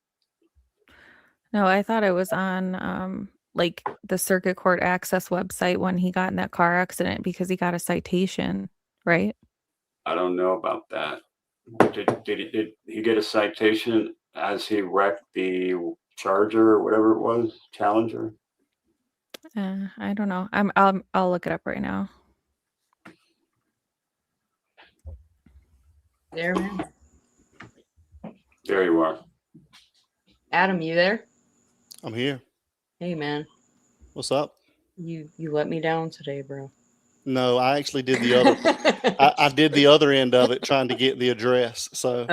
No, I thought it was on like the Circuit Court Access website when he got in that car accident because he got a citation, right? I don't know about that. Did he get a citation as he wrecked the Charger or whatever it was, Challenger? I don't know. I'll look it up right now. There, man. There you are. Adam, you there? I'm here. Hey, man. What's up? You let me down today, bro. No, I actually did the other. I did the other end of it, trying to get the address. So.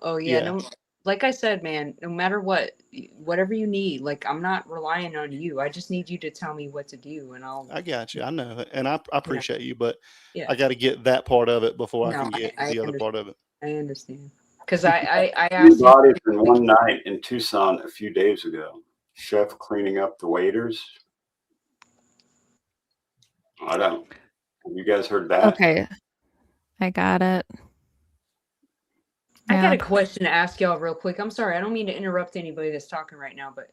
Oh yeah. No, like I said, man. No matter what, whatever you need, like I'm not relying on you. I just need you to tell me what to do, and I got you. I know, and I appreciate you, but yeah. I got to get that part of it before I can get the other part of it. I understand. Because I asked bodies in one night in Tucson a few days ago. Chef cleaning up the waiters. I don't. Have you guys heard that? Okay, I got it. I got a question to ask y'all real quick. I'm sorry, I don't mean to interrupt anybody that's talking right now, but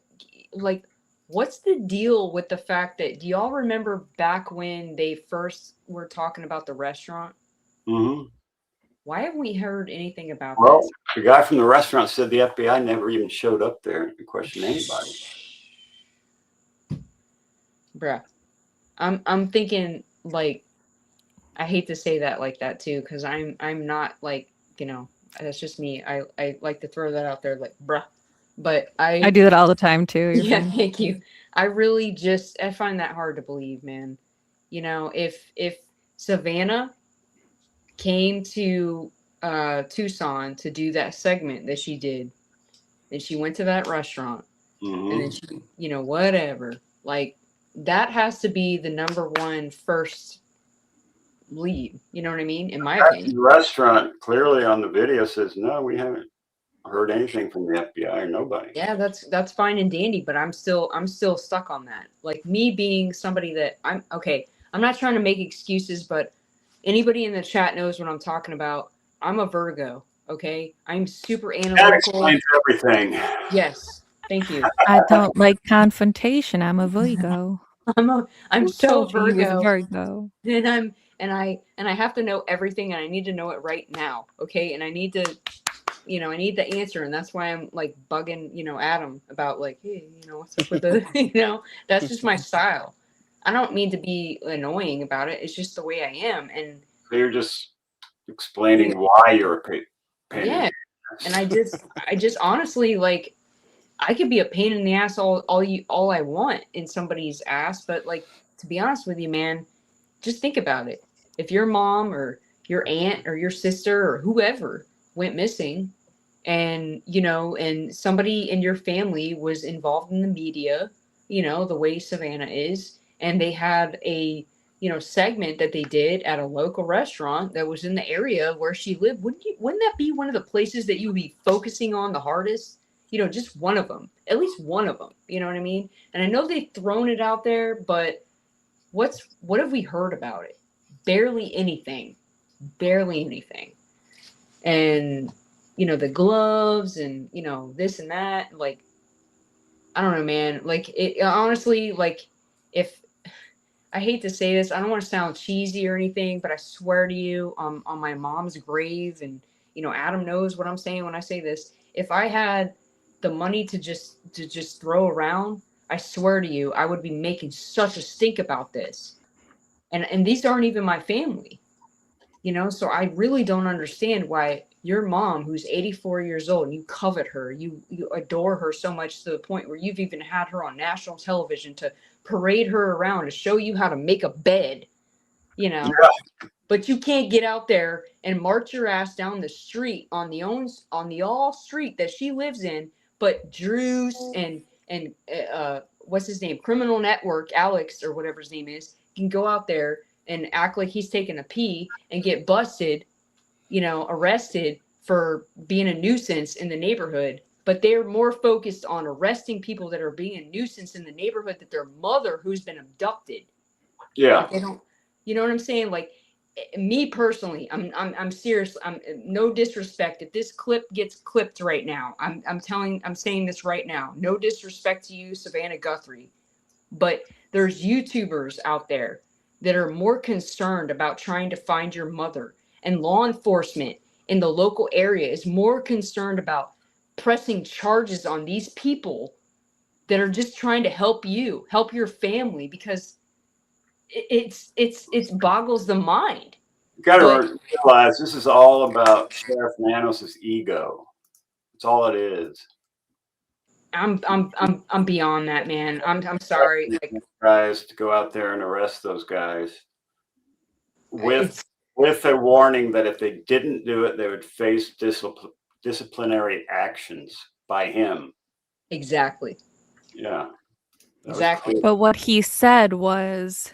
like, what's the deal with the fact that, do y'all remember back when they first were talking about the restaurant? Mm-hmm. Why haven't we heard anything about Well, this? the guy from the restaurant said the FBI never even showed up there to question anybody. Bruh, I'm thinking, like, I hate to say that like that too, because I'm not like, you know, that's just me. I like to throw that out there, like, bruh. But I do that all the time too. Yeah, thank you. I really I find that hard to believe, man. You know, if Savannah came to Tucson to do that segment that she did, and she went to that restaurant, and then she, you know, whatever, like, that has to be the number one first lead. You know what I mean? In my opinion. The restaurant clearly on the video says, no, we haven't heard anything from the FBI or nobody. Yeah, that's fine and dandy, but I'm still stuck on that. Like, me being somebody that I'm not trying to make excuses, but anybody in the chat knows what I'm talking about. I'm a Virgo, okay? I'm super analytical. That explains everything. Yes. Thank you. I don't like confrontation. I'm a Virgo. I'm so Virgo. Virgo. And I have to know everything, and I need to know it right now, okay? And I need to I need the answer. And that's why I'm like bugging, Adam about like, hey, what's up with the, that's just my style. I don't mean to be annoying about it. It's just the way I am. And So you're just explaining why you're a pain. yeah. And I just honestly, like, I could be a pain in the ass all I want in somebody's ass. But like, to be honest with you, man, just think about it. If your mom or your aunt or your sister or whoever went missing and, and somebody in your family was involved in the media, the way Savannah is, and they had a, segment that they did at a local restaurant that was in the area where she lived, wouldn't that be one of the places that you would be focusing on the hardest? Just one of them, at least one of them, you know what I mean? And I know they've thrown it out there, but what have we heard about it? Barely anything. And, the gloves and, this and that, like, I don't know, man. Like, it honestly, like, if I hate to say this, I don't want to sound cheesy or anything, but I swear to you, on my mom's grave, and, Adam knows what I'm saying when I say this, if I had the money to just throw around, I swear to you, I would be making such a stink about this. And these aren't even my family, so I really don't understand why your mom, who's 84 years old, and you covet her, you adore her so much to the point where you've even had her on national television to parade her around to show you how to make a bed, but you can't get out there and march your ass down the street on the all street that she lives in. But Drew's and what's his name, Criminal Network, Alex or whatever his name is, can go out there and act like he's taking a pee and get busted, arrested for being a nuisance in the neighborhood. But they're more focused on arresting people that are being a nuisance in the neighborhood that their mother, who's been abducted. Yeah. Like, they don't, you know what I'm saying? Like, me personally, I'm serious. I'm no disrespect. If this clip gets clipped right now, I'm saying this right now. No disrespect to you, Savannah Guthrie, but there's YouTubers out there that are more concerned about trying to find your mother, and law enforcement in the local area is more concerned about pressing charges on these people that are just trying to help your family, because it boggles the mind. You got to realize this is all about Sheriff Nanos's ego. That's all it is. I'm beyond that, man. I'm sorry. Like, guys to go out there and arrest those guys with a warning that if they didn't do it, they would face disciplinary actions by him. Exactly. Yeah. Exactly. But what he said was,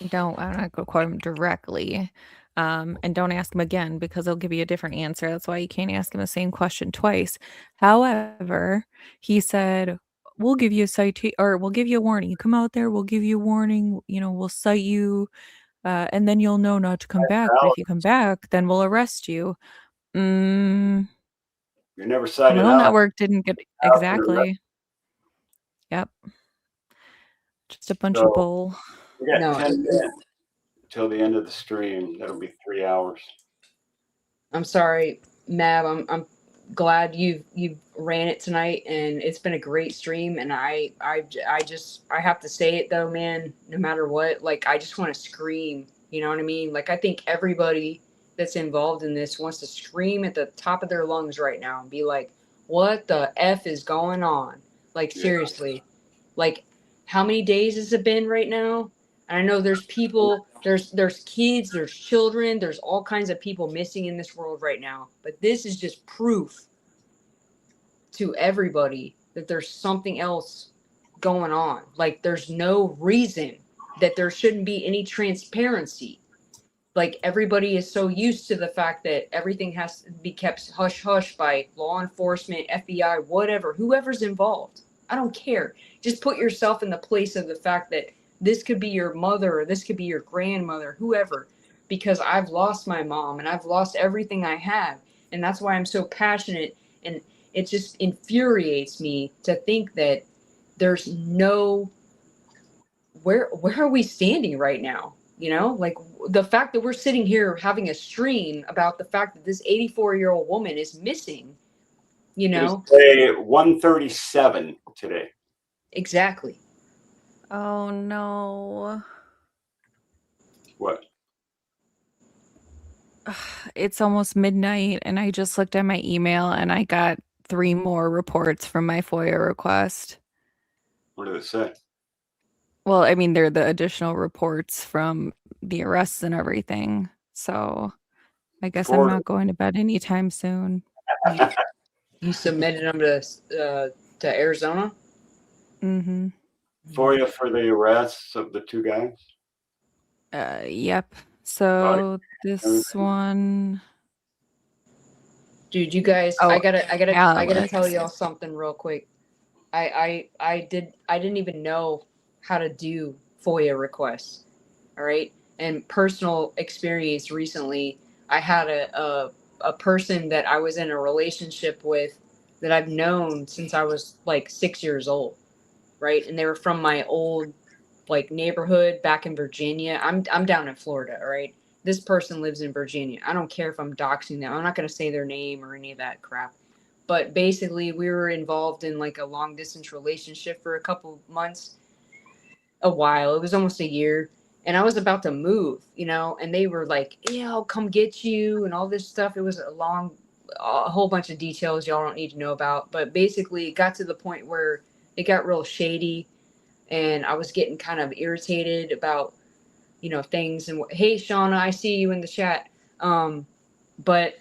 I'm not going to quote him directly, and don't ask him again because he'll give you a different answer. That's why you can't ask him the same question twice. However, he said, we'll give you a citation, or we'll give you a warning. You come out there, we'll give you a warning, we'll cite you, and then you'll know not to come back. But if you come back, then we'll arrest you. You're never cited Criminal out. Network didn't get exactly. Yep. Just a bunch of bull. We got 10 minutes till the end of the stream. That'll be 3 hours. I'm sorry, Mab. I'm glad you ran it tonight, and it's been a great stream. And I have to say it though, man. No matter what, like, I just want to scream. You know what I mean? Like, I think everybody that's involved in this wants to scream at the top of their lungs right now and be like, "What the F is going on?" Like, seriously, like, how many days has it been right now? And I know there's people, there's kids, there's children, there's all kinds of people missing in this world right now. But this is just proof to everybody that there's something else going on. Like, there's no reason that there shouldn't be any transparency. Like, everybody is so used to the fact that everything has to be kept hush hush by law enforcement, FBI, whatever, whoever's involved. I don't care. Just put yourself in the place of the fact that this could be your mother, or this could be your grandmother, whoever, because I've lost my mom and I've lost everything I have. And that's why I'm so passionate. And it just infuriates me to think that there's no, where are we standing right now? Like, the fact that we're sitting here having a stream about the fact that this 84-year-old woman is missing, you know? Say 1:37 today. Exactly. Oh no. What? It's almost midnight and I just looked at my email and I got 3 more reports from my FOIA request. What did it say? Well, I mean, they're the additional reports from the arrests and everything. So I guess I'm Florida. not going to bed anytime soon. You submitted them to Arizona? Mm-hmm. FOIA for the arrests of the 2 guys. Yep. So this one, Dude, you guys, oh, I gotta Alex. tell y'all something real quick. I didn't even know how to do FOIA requests. All right. And personal experience recently, I had a person that I was in a relationship with that I've known since I was like 6 years old. Right. And they were from my old like neighborhood back in Virginia. I'm down in Florida. All right. This person lives in Virginia. I don't care if I'm doxing them. I'm not going to say their name or any of that crap. But basically, we were involved in like a long distance relationship for a couple months, a while. It was almost a year. And I was about to move, you know, and they were like, yeah, I'll come get you and all this stuff. It was a whole bunch of details y'all don't need to know about. But basically, it got to the point where it got real shady and I was getting kind of irritated about, you know, things. And hey, Shauna, I see you in the chat. But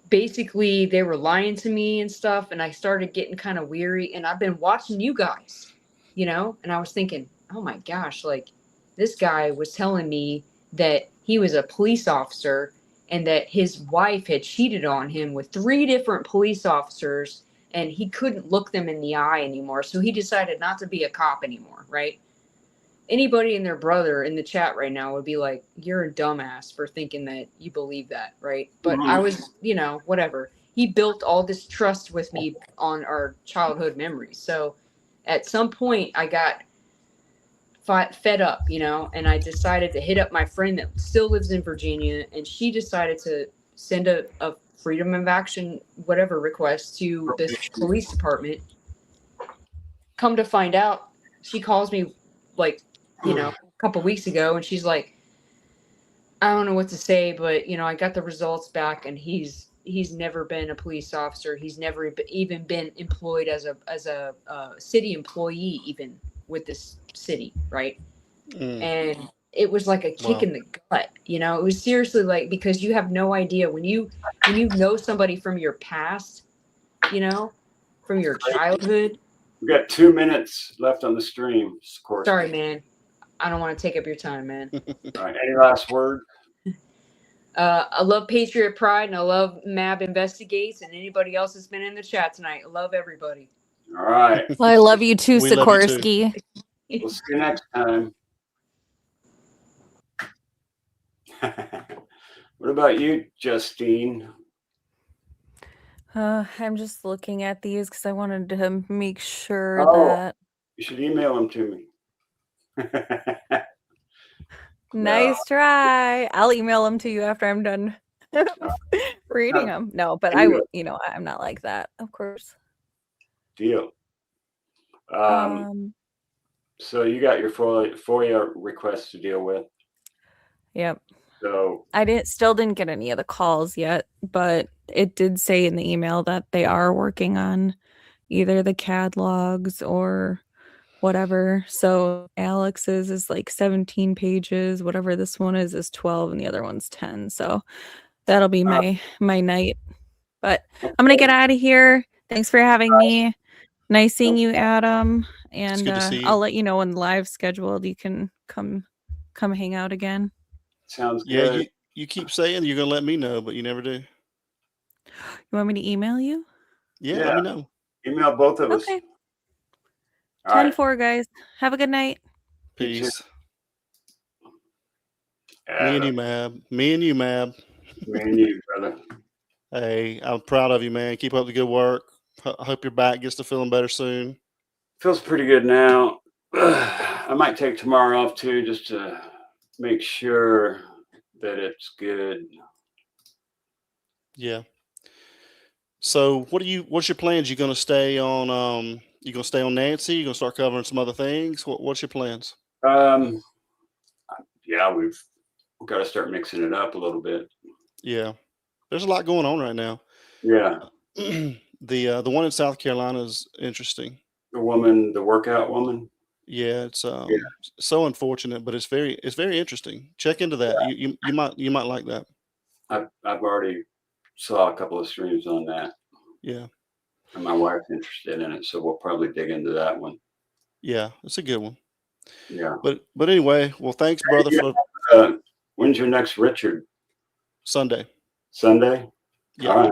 basically they were lying to me and stuff. And I started getting kind of weary and I've been watching you guys, you know, and I was thinking, oh my gosh, like this guy was telling me that he was a police officer and that his wife had cheated on him with 3 different police officers and he couldn't look them in the eye anymore. So he decided not to be a cop anymore, right? Anybody and their brother in the chat right now would be like, you're a dumbass for thinking that you believe that, right? But I was, you know, whatever. He built all this trust with me on our childhood memories. So at some point I got fed up, you know, and I decided to hit up my friend that still lives in Virginia, and she decided to send a freedom of action, whatever request to this police department. Come to find out, she calls me like, you know, a couple weeks ago, and she's like, I don't know what to say, but you know, I got the results back, and he's never been a police officer. He's never even been employed as a city employee, even with this city, right? And it was like a kick in the gut, you know. It was seriously like, because you have no idea when you know somebody from your past, you know, from your childhood. We got 2 minutes left on the stream. Sorry, man. I don't want to take up your time, man. All right. Any last word? I love Patriot Pride and I love Mab Investigates and anybody else that's been in the chat tonight. I love everybody. All right. Well, I love you too, We love you too. Sikorsky. We'll see you next time. What about you, Justine? I'm just looking at these because I wanted to make sure Oh, that. you should email them to me. Nice try. I'll email them to you after I'm done reading them. No, but I will, you know, I'm not like that, of course. Deal. So you got your FOIA requests to deal with. Yep. So I still didn't get any of the calls yet, but it did say in the email that they are working on either the CAD logs or whatever. So Alex's is like 17 pages, whatever this one is 12 and the other one's 10. So that'll be my night. But I'm gonna get out of here. Thanks for having me. Nice seeing you, Adam. And good to see you. I'll let you know when live scheduled you can come hang out again. Sounds Yeah, good. you keep saying you're gonna let me know, but you never do. You want me to email you? Yeah, let me know. Email both of us. Okay. All right. 10-4, guys. Have a good night. Peace. Me and you, Mab. Me and you, Mab. Me and you, brother. Hey, I'm proud of you, man. Keep up the good work. I hope your back gets to feeling better soon. Feels pretty good now. I might take tomorrow off too, just to make sure that it's good. Yeah. So what's your plans? You gonna stay on Nancy? You gonna start covering some other things? What's your plans? Yeah, we've got to start mixing it up a little bit. Yeah. There's a lot going on right now. Yeah. The one in South Carolina is interesting. The workout woman. Yeah, it's so unfortunate, but it's very interesting. Check into that. Yeah. You might like that. I've already saw a couple of streams on that. Yeah. And my wife's interested in it, so we'll probably dig into that one. Yeah, it's a good one. Yeah. But anyway, well, thanks, brother. When's your next Richard? Sunday. Sunday? Yeah. All right.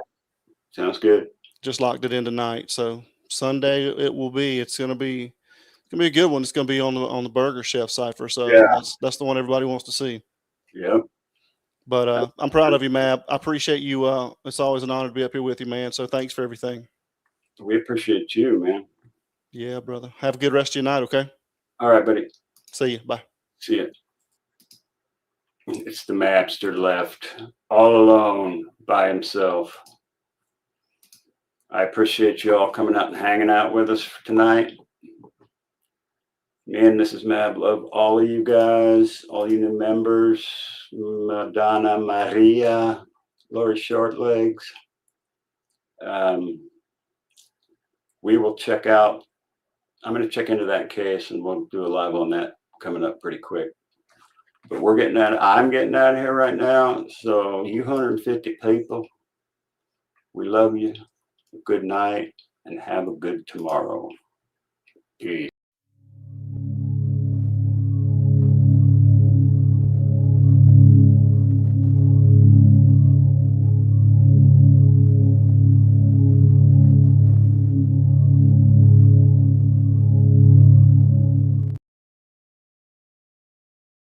Sounds good. Just locked it in tonight. So Sunday it will be. It's gonna be a good one. It's gonna be on the Burger Chef cipher. So Yeah. that's the one everybody wants to see. Yep. But I'm proud of you, Mab. I appreciate you. It's always an honor to be up here with you, man. So thanks for everything. We appreciate you, man. Yeah, brother. Have a good rest of your night, okay? All right, buddy. See you. Bye. See you. It's the Mabster left, all alone by himself. I appreciate you all coming out and hanging out with us for tonight. Me and Mrs. Mab love all of you guys, all you new members, Madonna, Maria, Lori Shortlegs. We will check out. I'm going to check into that case and we'll do a live on that coming up pretty quick. But I'm getting out of here right now. So you 150 people, we love you. Good night and have a good tomorrow. Peace.